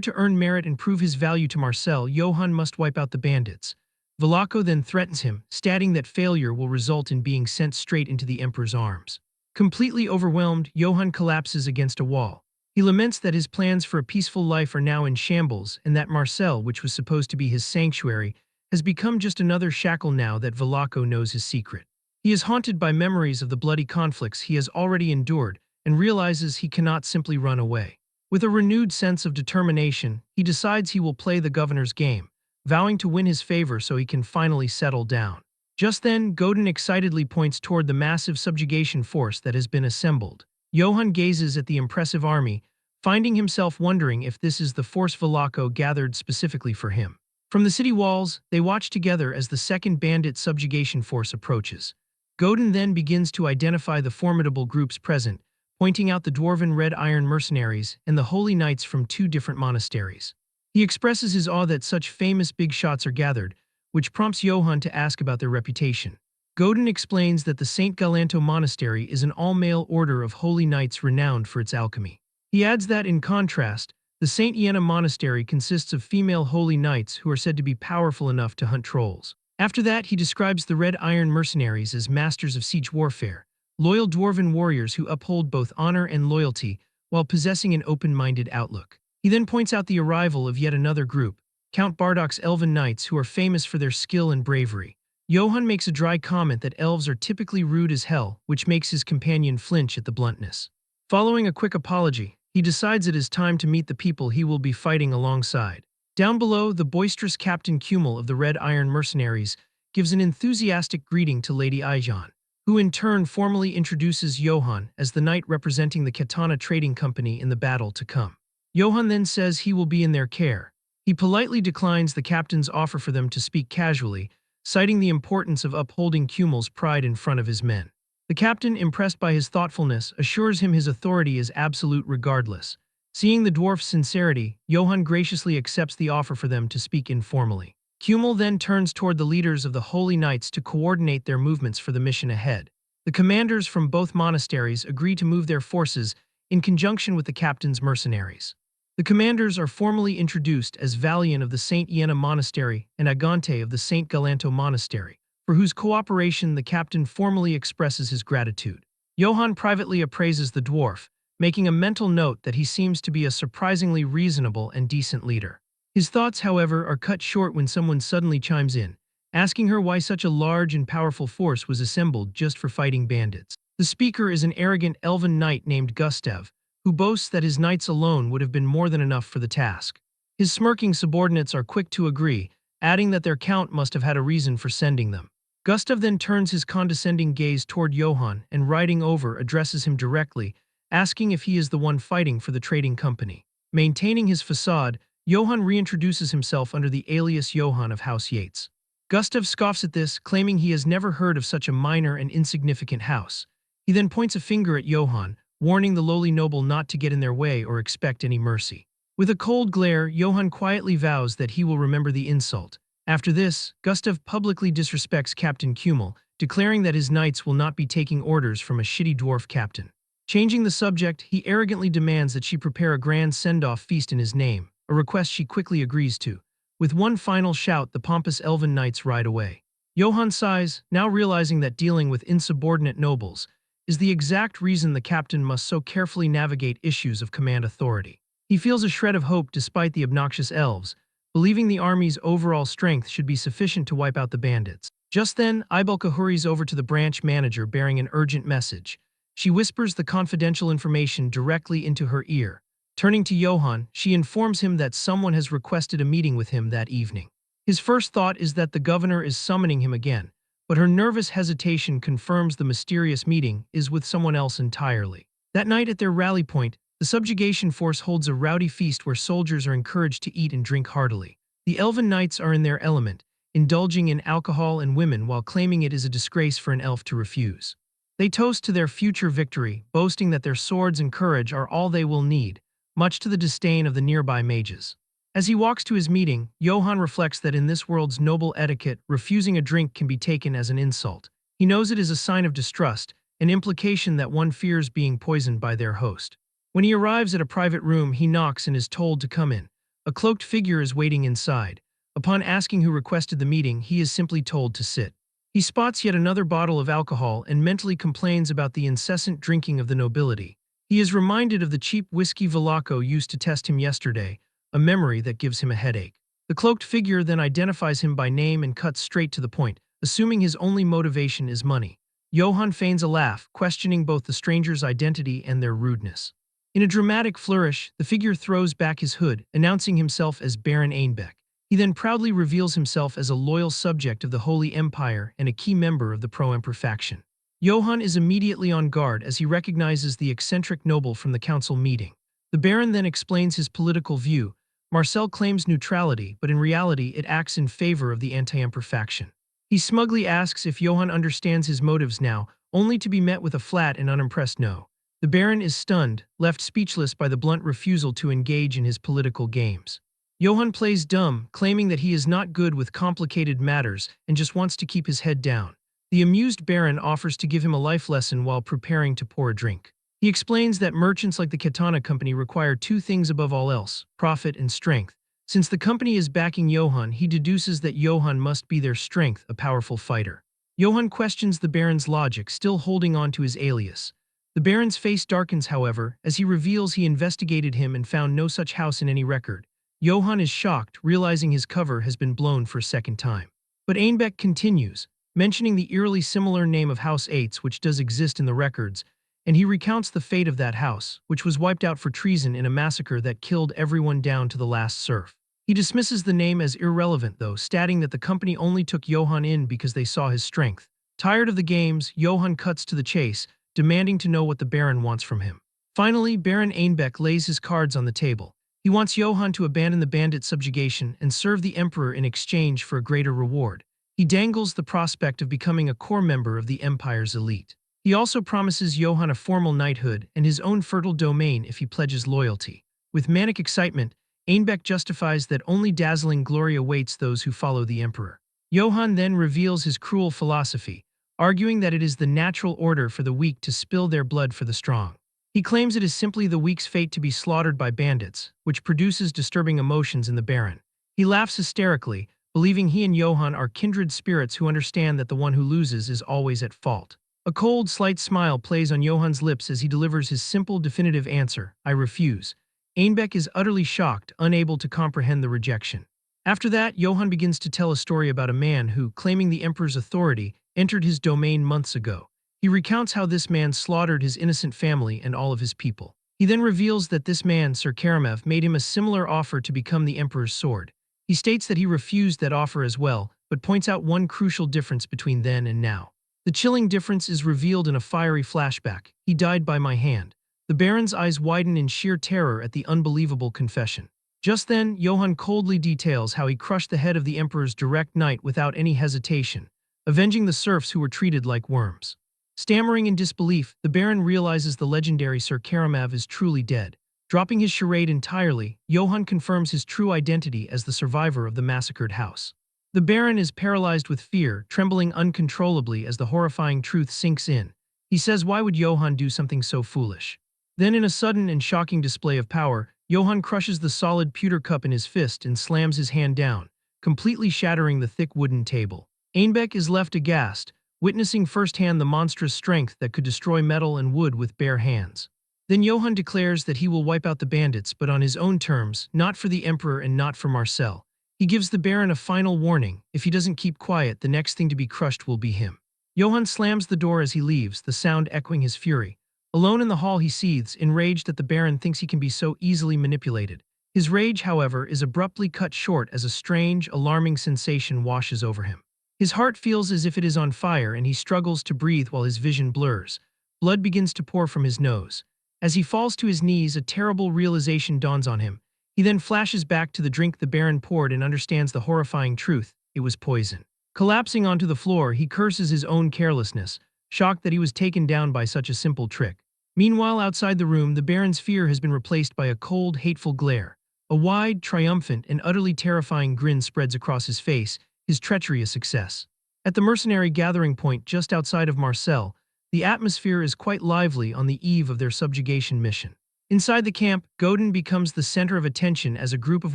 to earn merit and prove his value to Marcel, Johann must wipe out the bandits. Velaco then threatens him, stating that failure will result in being sent straight into the Emperor's arms. Completely overwhelmed, Johann collapses against a wall. He laments that his plans for a peaceful life are now in shambles and that Marcel, which was supposed to be his sanctuary, has become just another shackle now that Velaco knows his secret. He is haunted by memories of the bloody conflicts he has already endured and realizes he cannot simply run away. With a renewed sense of determination, he decides he will play the governor's game, vowing to win his favor so he can finally settle down. Just then, Godin excitedly points toward the massive subjugation force that has been assembled. Johann gazes at the impressive army, finding himself wondering if this is the force Velaco gathered specifically for him. From the city walls, they watch together as the second bandit subjugation force approaches. Godin then begins to identify the formidable groups present, pointing out the dwarven red iron mercenaries and the holy knights from two different monasteries. He expresses his awe that such famous big shots are gathered, which prompts Johann to ask about their reputation. Godin explains that the St. Galanto Monastery is an all-male order of holy knights renowned for its alchemy. He adds that, in contrast, the St. Iena Monastery consists of female holy knights who are said to be powerful enough to hunt trolls. After that, he describes the Red Iron Mercenaries as masters of siege warfare, loyal dwarven warriors who uphold both honor and loyalty while possessing an open-minded outlook. He then points out the arrival of yet another group, Count Bardoc's Elven Knights, who are famous for their skill and bravery. Johann makes a dry comment that elves are typically rude as hell, which makes his companion flinch at the bluntness. Following a quick apology, he decides it is time to meet the people he will be fighting alongside. Down below, the boisterous Captain Kumel of the Red Iron Mercenaries gives an enthusiastic greeting to Lady Aijan, who in turn formally introduces Johann as the knight representing the Katana Trading Company in the battle to come. Johann then says he will be in their care. He politely declines the captain's offer for them to speak casually, citing the importance of upholding Kumel's pride in front of his men. The captain, impressed by his thoughtfulness, assures him his authority is absolute regardless. Seeing the dwarf's sincerity, Johann graciously accepts the offer for them to speak informally. Kumel then turns toward the leaders of the Holy Knights to coordinate their movements for the mission ahead. The commanders from both monasteries agree to move their forces in conjunction with the captain's mercenaries. The commanders are formally introduced as Valian of the St. Iena Monastery and Agante of the St. Galanto Monastery, for whose cooperation the captain formally expresses his gratitude. Johann privately appraises the dwarf, making a mental note that he seems to be a surprisingly reasonable and decent leader. His thoughts, however, are cut short when someone suddenly chimes in, asking her why such a large and powerful force was assembled just for fighting bandits. The speaker is an arrogant elven knight named Gustav, who boasts that his knights alone would have been more than enough for the task. His smirking subordinates are quick to agree, adding that their count must have had a reason for sending them. Gustav then turns his condescending gaze toward Johann and, riding over, addresses him directly, asking if he is the one fighting for the trading company. Maintaining his facade, Johann reintroduces himself under the alias Johann of House Yates. Gustav scoffs at this, claiming he has never heard of such a minor and insignificant house. He then points a finger at Johann, warning the lowly noble not to get in their way or expect any mercy. With a cold glare, Johann quietly vows that he will remember the insult. After this, Gustav publicly disrespects Captain Kummel, declaring that his knights will not be taking orders from a shitty dwarf captain. Changing the subject, he arrogantly demands that she prepare a grand send-off feast in his name, a request she quickly agrees to. With one final shout, the pompous elven knights ride away. Johann sighs, now realizing that dealing with insubordinate nobles is the exact reason the captain must so carefully navigate issues of command authority. He feels a shred of hope despite the obnoxious elves, believing the army's overall strength should be sufficient to wipe out the bandits. Just then, Ibelka hurries over to the branch manager bearing an urgent message. She whispers the confidential information directly into her ear. Turning to Johann, she informs him that someone has requested a meeting with him that evening. His first thought is that the governor is summoning him again, but her nervous hesitation confirms the mysterious meeting is with someone else entirely. That night at their rally point, the subjugation force holds a rowdy feast where soldiers are encouraged to eat and drink heartily. The elven knights are in their element, indulging in alcohol and women while claiming it is a disgrace for an elf to refuse. They toast to their future victory, boasting that their swords and courage are all they will need, much to the disdain of the nearby mages. As he walks to his meeting, Johann reflects that in this world's noble etiquette, refusing a drink can be taken as an insult. He knows it is a sign of distrust, an implication that one fears being poisoned by their host. When he arrives at a private room, he knocks and is told to come in. A cloaked figure is waiting inside. Upon asking who requested the meeting, he is simply told to sit. He spots yet another bottle of alcohol and mentally complains about the incessant drinking of the nobility. He is reminded of the cheap whiskey Velaco used to test him yesterday, a memory that gives him a headache. The cloaked figure then identifies him by name and cuts straight to the point, assuming his only motivation is money. Johann feigns a laugh, questioning both the stranger's identity and their rudeness. In a dramatic flourish, the figure throws back his hood, announcing himself as Baron Einbeck. He then proudly reveals himself as a loyal subject of the Holy Empire and a key member of the pro-emperor faction. Johann is immediately on guard as he recognizes the eccentric noble from the council meeting. The Baron then explains his political view. Marcel claims neutrality, but in reality it acts in favor of the anti-emperor faction. He smugly asks if Johann understands his motives now, only to be met with a flat and unimpressed no. The Baron is stunned, left speechless by the blunt refusal to engage in his political games. Johann plays dumb, claiming that he is not good with complicated matters and just wants to keep his head down. The amused Baron offers to give him a life lesson while preparing to pour a drink. He explains that merchants like the Katana Company require two things above all else: profit and strength. Since the company is backing Johann, he deduces that Johann must be their strength, a powerful fighter. Johann questions the Baron's logic, still holding on to his alias. The Baron's face darkens, however, as he reveals he investigated him and found no such house in any record. Johann is shocked, realizing his cover has been blown for a second time. But Einbeck continues, mentioning the eerily similar name of House Eights, which does exist in the records, and he recounts the fate of that house, which was wiped out for treason in a massacre that killed everyone down to the last serf. He dismisses the name as irrelevant, though, stating that the company only took Johann in because they saw his strength. Tired of the games, Johann cuts to the chase, demanding to know what the Baron wants from him. Finally, Baron Einbeck lays his cards on the table. He wants Johann to abandon the bandit subjugation and serve the Emperor in exchange for a greater reward. He dangles the prospect of becoming a core member of the Empire's elite. He also promises Johann a formal knighthood and his own fertile domain if he pledges loyalty. With manic excitement, Einbeck justifies that only dazzling glory awaits those who follow the Emperor. Johann then reveals his cruel philosophy, arguing that it is the natural order for the weak to spill their blood for the strong. He claims it is simply the weak's fate to be slaughtered by bandits, which produces disturbing emotions in the Baron. He laughs hysterically, believing he and Johann are kindred spirits who understand that the one who loses is always at fault. A cold, slight smile plays on Johan's lips as he delivers his simple, definitive answer, I refuse. Einbeck is utterly shocked, unable to comprehend the rejection. After that, Johann begins to tell a story about a man who, claiming the emperor's authority, entered his domain months ago. He recounts how this man slaughtered his innocent family and all of his people. He then reveals that this man, Sir Karamev, made him a similar offer to become the emperor's sword. He states that he refused that offer as well, but points out one crucial difference between then and now. The chilling difference is revealed in a fiery flashback. He died by my hand. The Baron's eyes widen in sheer terror at the unbelievable confession. Just then, Johann coldly details how he crushed the head of the Emperor's direct knight without any hesitation, avenging the serfs who were treated like worms. Stammering in disbelief, the Baron realizes the legendary Sir Karamev is truly dead. Dropping his charade entirely, Johann confirms his true identity as the survivor of the massacred house. The Baron is paralyzed with fear, trembling uncontrollably as the horrifying truth sinks in. He says, why would Johann do something so foolish? Then in a sudden and shocking display of power, Johann crushes the solid pewter cup in his fist and slams his hand down, completely shattering the thick wooden table. Einbeck is left aghast, witnessing firsthand the monstrous strength that could destroy metal and wood with bare hands. Then Johann declares that he will wipe out the bandits, but on his own terms, not for the Emperor and not for Marcel. He gives the Baron a final warning. If he doesn't keep quiet, the next thing to be crushed will be him. Johann slams the door as he leaves, the sound echoing his fury. Alone in the hall, he seethes, enraged that the Baron thinks he can be so easily manipulated. His rage, however, is abruptly cut short as a strange, alarming sensation washes over him. His heart feels as if it is on fire, and he struggles to breathe while his vision blurs. Blood begins to pour from his nose. As he falls to his knees, a terrible realization dawns on him. He then flashes back to the drink the Baron poured and understands the horrifying truth. It was poison. Collapsing onto the floor, he curses his own carelessness, shocked that he was taken down by such a simple trick. Meanwhile, outside the room, the Baron's fear has been replaced by a cold, hateful glare. A wide, triumphant, and utterly terrifying grin spreads across his face, his treachery a success. At the mercenary gathering point just outside of Marseille, the atmosphere is quite lively on the eve of their subjugation mission. Inside the camp, Godin becomes the center of attention as a group of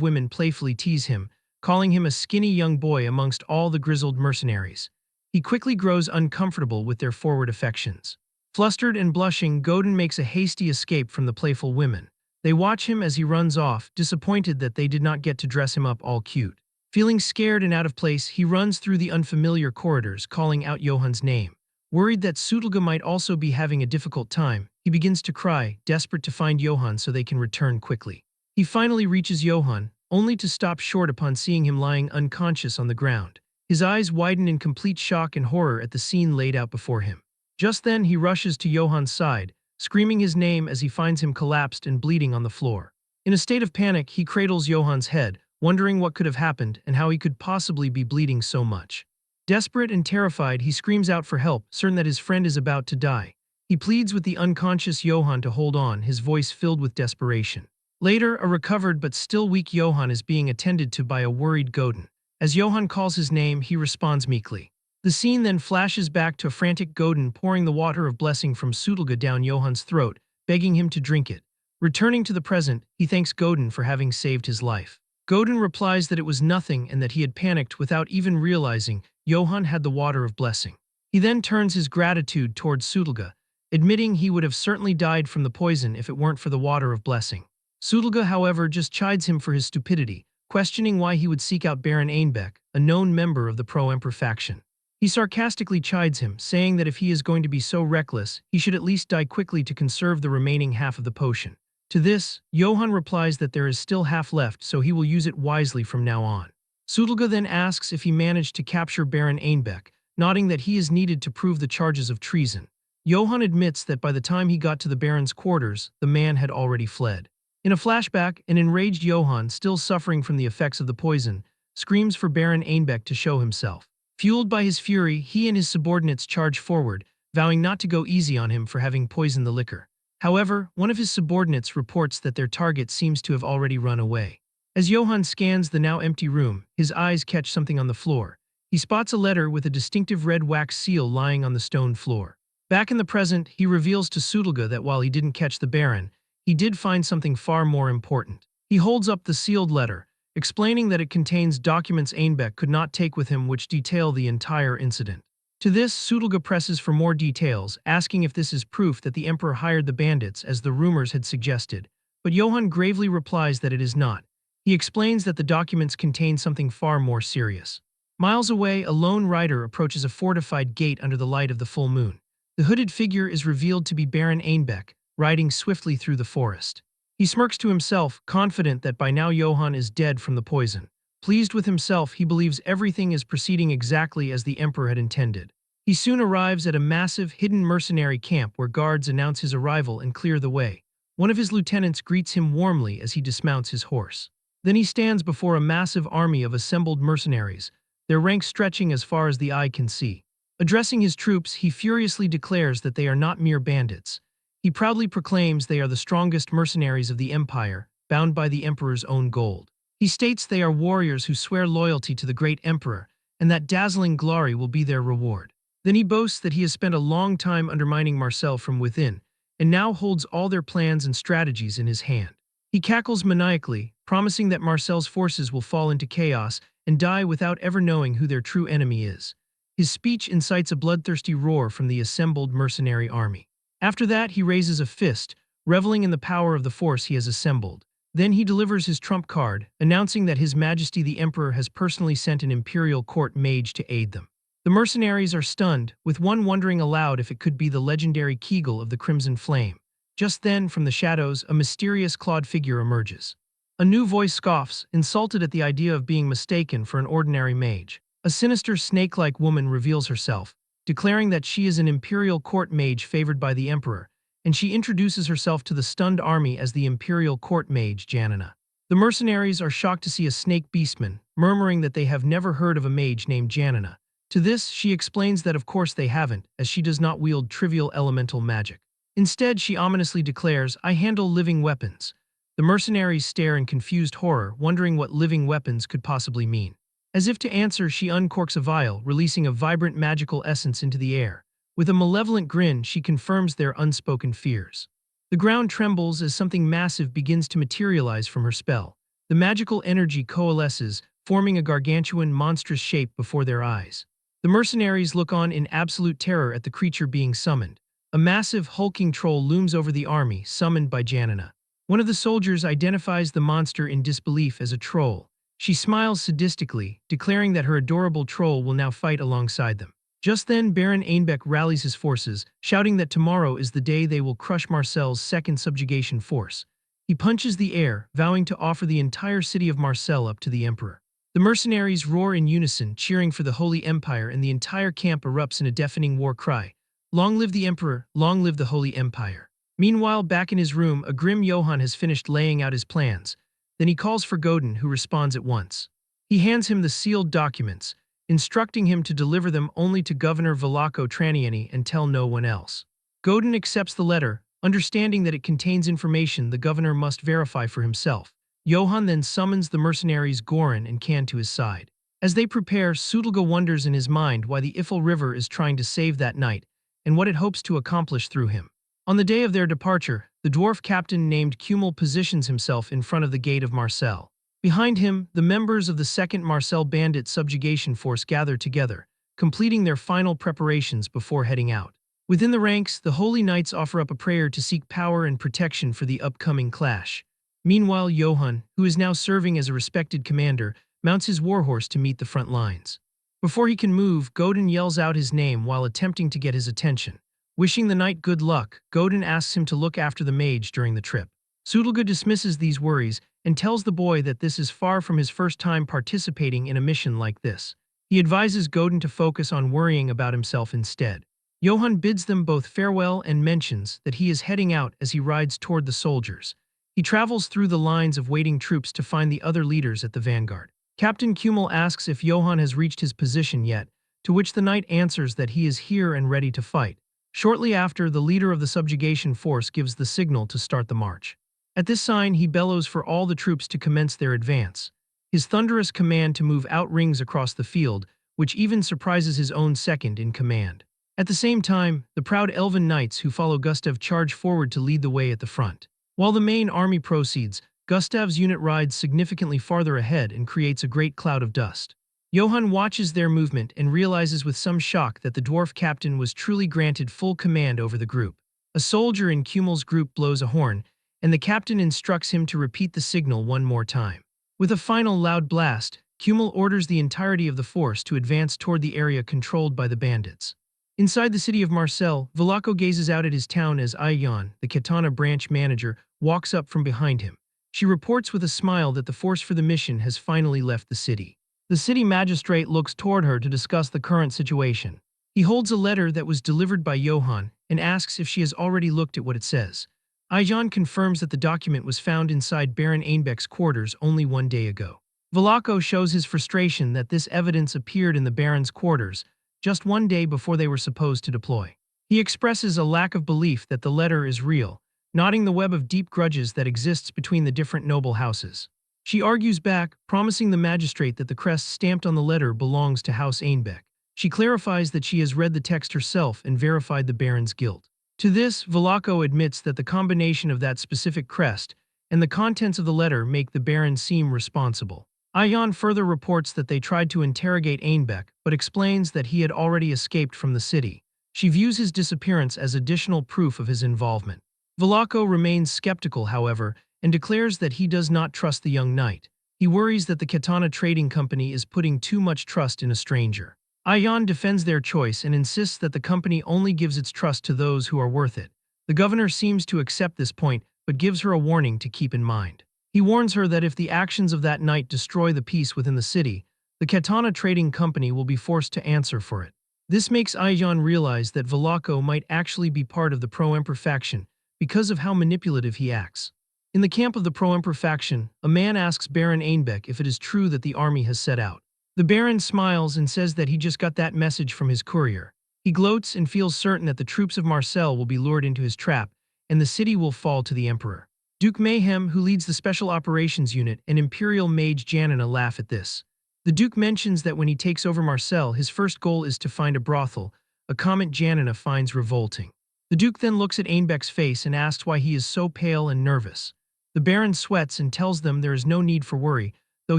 women playfully tease him, calling him a skinny young boy amongst all the grizzled mercenaries. He quickly grows uncomfortable with their forward affections. Flustered and blushing, Godin makes a hasty escape from the playful women. They watch him as he runs off, disappointed that they did not get to dress him up all cute. Feeling scared and out of place, he runs through the unfamiliar corridors, calling out Johann's name. Worried that Sutelga might also be having a difficult time, he begins to cry, desperate to find Johann so they can return quickly. He finally reaches Johann, only to stop short upon seeing him lying unconscious on the ground. His eyes widen in complete shock and horror at the scene laid out before him. Just then, he rushes to Johann's side, screaming his name as he finds him collapsed and bleeding on the floor. In a state of panic, he cradles Johann's head, wondering what could have happened and how he could possibly be bleeding so much. Desperate and terrified, he screams out for help, certain that his friend is about to die. He pleads with the unconscious Johann to hold on, his voice filled with desperation. Later, a recovered but still weak Johann is being attended to by a worried Godin. As Johann calls his name, he responds meekly. The scene then flashes back to a frantic Godin pouring the water of blessing from Sutelga down Johann's throat, begging him to drink it. Returning to the present, he thanks Godin for having saved his life. Godin replies that it was nothing and that he had panicked without even realizing Johann had the water of blessing. He then turns his gratitude towards Sutelga, admitting he would have certainly died from the poison if it weren't for the water of blessing. Sutelga, however, just chides him for his stupidity, questioning why he would seek out Baron Einbeck, a known member of the pro-emperor faction. He sarcastically chides him, saying that if he is going to be so reckless, he should at least die quickly to conserve the remaining half of the potion. To this, Johann replies that there is still half left, so he will use it wisely from now on. Sutelga then asks if he managed to capture Baron Einbeck, nodding that he is needed to prove the charges of treason. Johann admits that by the time he got to the Baron's quarters, the man had already fled. In a flashback, an enraged Johann, still suffering from the effects of the poison, screams for Baron Einbeck to show himself. Fueled by his fury, he and his subordinates charge forward, vowing not to go easy on him for having poisoned the liquor. However, one of his subordinates reports that their target seems to have already run away. As Johann scans the now empty room, his eyes catch something on the floor. He spots a letter with a distinctive red wax seal lying on the stone floor. Back in the present, he reveals to Sutelga that while he didn't catch the Baron, he did find something far more important. He holds up the sealed letter, explaining that it contains documents Einbeck could not take with him which detail the entire incident. To this, Sudolga presses for more details, asking if this is proof that the emperor hired the bandits as the rumors had suggested. But Johann gravely replies that it is not. He explains that the documents contain something far more serious. Miles away, a lone rider approaches a fortified gate under the light of the full moon. The hooded figure is revealed to be Baron Einbeck, riding swiftly through the forest. He smirks to himself, confident that by now Johann is dead from the poison. Pleased with himself, he believes everything is proceeding exactly as the emperor had intended. He soon arrives at a massive, hidden mercenary camp where guards announce his arrival and clear the way. One of his lieutenants greets him warmly as he dismounts his horse. Then he stands before a massive army of assembled mercenaries, their ranks stretching as far as the eye can see. Addressing his troops, he furiously declares that they are not mere bandits. He proudly proclaims they are the strongest mercenaries of the empire, bound by the emperor's own gold. He states they are warriors who swear loyalty to the great emperor, and that dazzling glory will be their reward. Then he boasts that he has spent a long time undermining Marcel from within, and now holds all their plans and strategies in his hand. He cackles maniacally, promising that Marcel's forces will fall into chaos and die without ever knowing who their true enemy is. His speech incites a bloodthirsty roar from the assembled mercenary army. After that, he raises a fist, reveling in the power of the force he has assembled. Then he delivers his trump card, announcing that His Majesty the Emperor has personally sent an imperial court mage to aid them. The mercenaries are stunned, with one wondering aloud if it could be the legendary Kegel of the Crimson Flame. Just then, from the shadows, a mysterious clawed figure emerges. A new voice scoffs, insulted at the idea of being mistaken for an ordinary mage. A sinister snake-like woman reveals herself, declaring that she is an imperial court mage favored by the emperor, and she introduces herself to the stunned army as the imperial court mage Janina. The mercenaries are shocked to see a snake beastman, murmuring that they have never heard of a mage named Janina. To this, she explains that of course they haven't, as she does not wield trivial elemental magic. Instead, she ominously declares, "I handle living weapons." The mercenaries stare in confused horror, wondering what living weapons could possibly mean. As if to answer, she uncorks a vial, releasing a vibrant magical essence into the air. With a malevolent grin, she confirms their unspoken fears. The ground trembles as something massive begins to materialize from her spell. The magical energy coalesces, forming a gargantuan, monstrous shape before their eyes. The mercenaries look on in absolute terror at the creature being summoned. A massive, hulking troll looms over the army, summoned by Janina. One of the soldiers identifies the monster in disbelief as a troll. She smiles sadistically, declaring that her adorable troll will now fight alongside them. Just then, Baron Einbeck rallies his forces, shouting that tomorrow is the day they will crush Marcel's second subjugation force. He punches the air, vowing to offer the entire city of Marcel up to the emperor. The mercenaries roar in unison, cheering for the Holy Empire, and the entire camp erupts in a deafening war cry. Long live the emperor, long live the Holy Empire. Meanwhile, back in his room, a grim Johann has finished laying out his plans. Then he calls for Godin, who responds at once. He hands him the sealed documents, instructing him to deliver them only to Governor Velaco Traniani and tell no one else. Godin accepts the letter, understanding that it contains information the governor must verify for himself. Johann then summons the mercenaries Goran and Can to his side. As they prepare, Sudolga wonders in his mind why the Ifel River is trying to save that knight, and what it hopes to accomplish through him. On the day of their departure, the dwarf captain named Kumel positions himself in front of the gate of Marcel. Behind him, the members of the 2nd Marcel Bandit Subjugation Force gather together, completing their final preparations before heading out. Within the ranks, the Holy Knights offer up a prayer to seek power and protection for the upcoming clash. Meanwhile, Johann, who is now serving as a respected commander, mounts his warhorse to meet the front lines. Before he can move, Godin yells out his name while attempting to get his attention. Wishing the knight good luck, Godin asks him to look after the mage during the trip. Sudolga dismisses these worries and tells the boy that this is far from his first time participating in a mission like this. He advises Godin to focus on worrying about himself instead. Johann bids them both farewell and mentions that he is heading out as he rides toward the soldiers. He travels through the lines of waiting troops to find the other leaders at the vanguard. Captain Kumel asks if Johann has reached his position yet, to which the knight answers that he is here and ready to fight. Shortly after, the leader of the subjugation force gives the signal to start the march. At this sign, he bellows for all the troops to commence their advance. His thunderous command to move outrings across the field, which even surprises his own second in command. At the same time, the proud elven knights who follow Gustav charge forward to lead the way at the front. While the main army proceeds, Gustav's unit rides significantly farther ahead and creates a great cloud of dust. Johann watches their movement and realizes with some shock that the dwarf captain was truly granted full command over the group. A soldier in Kummel's group blows a horn, and the captain instructs him to repeat the signal one more time. With a final loud blast, Kummel orders the entirety of the force to advance toward the area controlled by the bandits. Inside the city of Marseille, Velaco gazes out at his town as Ayan, the Katana branch manager, walks up from behind him. She reports with a smile that the force for the mission has finally left the city. The city magistrate looks toward her to discuss the current situation. He holds a letter that was delivered by Johann and asks if she has already looked at what it says. Ayan confirms that the document was found inside Baron Einbeck's quarters only 1 day ago. Velaco shows his frustration that this evidence appeared in the Baron's quarters just 1 day before they were supposed to deploy. He expresses a lack of belief that the letter is real, knotting the web of deep grudges that exists between the different noble houses. She argues back, promising the magistrate that the crest stamped on the letter belongs to House Einbeck. She clarifies that she has read the text herself and verified the Baron's guilt. To this, Velaco admits that the combination of that specific crest and the contents of the letter make the Baron seem responsible. Ayan further reports that they tried to interrogate Einbeck, but explains that he had already escaped from the city. She views his disappearance as additional proof of his involvement. Velaco remains skeptical, however, and declares that he does not trust the young knight. He worries that the Katana Trading Company is putting too much trust in a stranger. Ayan defends their choice and insists that the company only gives its trust to those who are worth it. The governor seems to accept this point, but gives her a warning to keep in mind. He warns her that if the actions of that night destroy the peace within the city, the Katana Trading Company will be forced to answer for it. This makes Ayan realize that Velaco might actually be part of the pro-emperor faction because of how manipulative he acts. In the camp of the pro-emperor faction, a man asks Baron Einbeck if it is true that the army has set out. The Baron smiles and says that he just got that message from his courier. He gloats and feels certain that the troops of Marseille will be lured into his trap, and the city will fall to the emperor. Duke Mayhem, who leads the Special Operations Unit, and Imperial Mage Janina laugh at this. The Duke mentions that when he takes over Marseille, his first goal is to find a brothel, a comment Janina finds revolting. The Duke then looks at Einbeck's face and asks why he is so pale and nervous. The Baron sweats and tells them there is no need for worry, though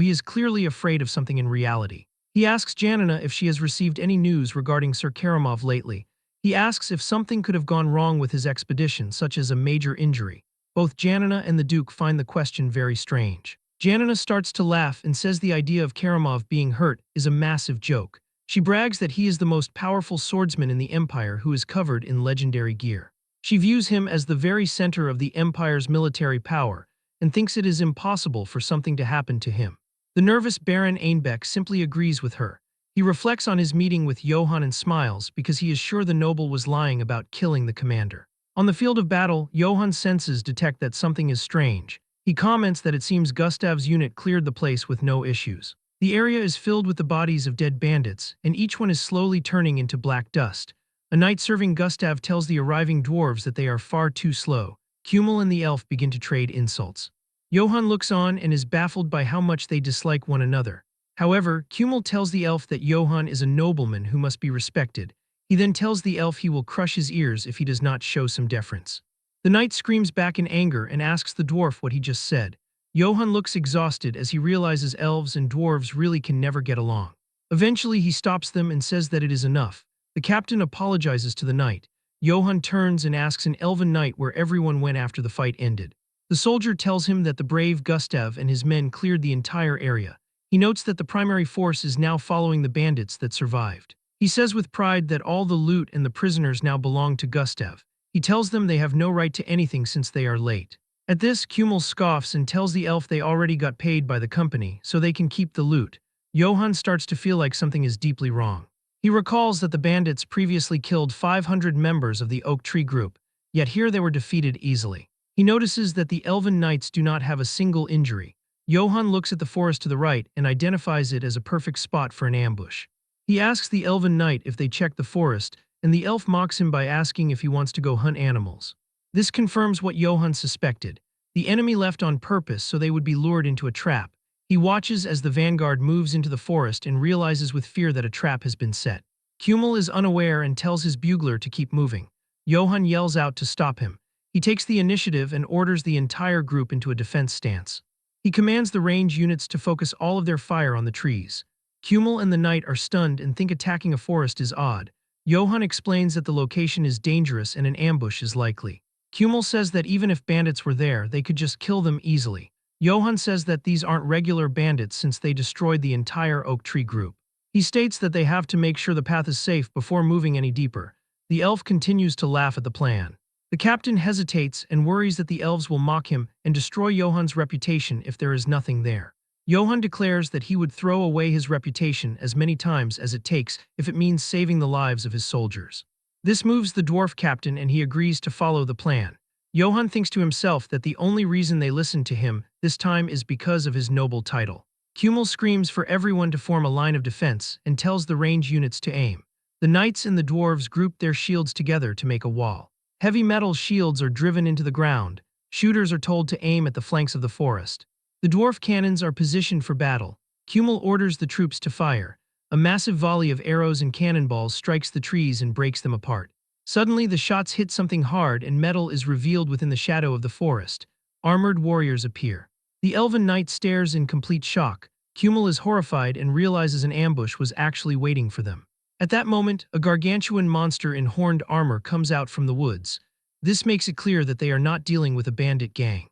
he is clearly afraid of something in reality. He asks Janina if she has received any news regarding Sir Karamov lately. He asks if something could have gone wrong with his expedition, such as a major injury. Both Janina and the Duke find the question very strange. Janina starts to laugh and says the idea of Karamov being hurt is a massive joke. She brags that he is the most powerful swordsman in the Empire who is covered in legendary gear. She views him as the very center of the Empire's military power and thinks it is impossible for something to happen to him. The nervous Baron Einbeck simply agrees with her. He reflects on his meeting with Johann and smiles because he is sure the noble was lying about killing the commander. On the field of battle, Johann's senses detect that something is strange. He comments that it seems Gustav's unit cleared the place with no issues. The area is filled with the bodies of dead bandits, and each one is slowly turning into black dust. A knight serving Gustav tells the arriving dwarves that they are far too slow. Kummel and the elf begin to trade insults. Johann looks on and is baffled by how much they dislike one another. However, Kummel tells the elf that Johann is a nobleman who must be respected. He then tells the elf he will crush his ears if he does not show some deference. The knight screams back in anger and asks the dwarf what he just said. Johann looks exhausted as he realizes elves and dwarves really can never get along. Eventually he stops them and says that it is enough. The captain apologizes to the knight. Johann turns and asks an elven knight where everyone went after the fight ended. The soldier tells him that the brave Gustav and his men cleared the entire area. He notes that the primary force is now following the bandits that survived. He says with pride that all the loot and the prisoners now belong to Gustav. He tells them they have no right to anything since they are late. At this, Kummel scoffs and tells the elf they already got paid by the company, so they can keep the loot. Johann starts to feel like something is deeply wrong. He recalls that the bandits previously killed 500 members of the Oak Tree group, yet here they were defeated easily. He notices that the elven knights do not have a single injury. Johann looks at the forest to the right and identifies it as a perfect spot for an ambush. He asks the elven knight if they checked the forest, and the elf mocks him by asking if he wants to go hunt animals. This confirms what Johann suspected. The enemy left on purpose so they would be lured into a trap. He watches as the vanguard moves into the forest and realizes with fear that a trap has been set. Kummel is unaware and tells his bugler to keep moving. Johann yells out to stop him. He takes the initiative and orders the entire group into a defense stance. He commands the range units to focus all of their fire on the trees. Kummel and the knight are stunned and think attacking a forest is odd. Johann explains that the location is dangerous and an ambush is likely. Kummel says that even if bandits were there, they could just kill them easily. Johann says that these aren't regular bandits since they destroyed the entire oak tree group. He states that they have to make sure the path is safe before moving any deeper. The elf continues to laugh at the plan. The captain hesitates and worries that the elves will mock him and destroy Johann's reputation if there is nothing there. Johann declares that he would throw away his reputation as many times as it takes if it means saving the lives of his soldiers. This moves the dwarf captain and he agrees to follow the plan. Johann thinks to himself that the only reason they listened to him this time is because of his noble title. Kummel screams for everyone to form a line of defense and tells the range units to aim. The knights and the dwarves group their shields together to make a wall. Heavy metal shields are driven into the ground. Shooters are told to aim at the flanks of the forest. The dwarf cannons are positioned for battle. Kummel orders the troops to fire. A massive volley of arrows and cannonballs strikes the trees and breaks them apart. Suddenly, the shots hit something hard and metal is revealed within the shadow of the forest. Armored warriors appear. The elven knight stares in complete shock. Kummel is horrified and realizes an ambush was actually waiting for them. At that moment, a gargantuan monster in horned armor comes out from the woods. This makes it clear that they are not dealing with a bandit gang.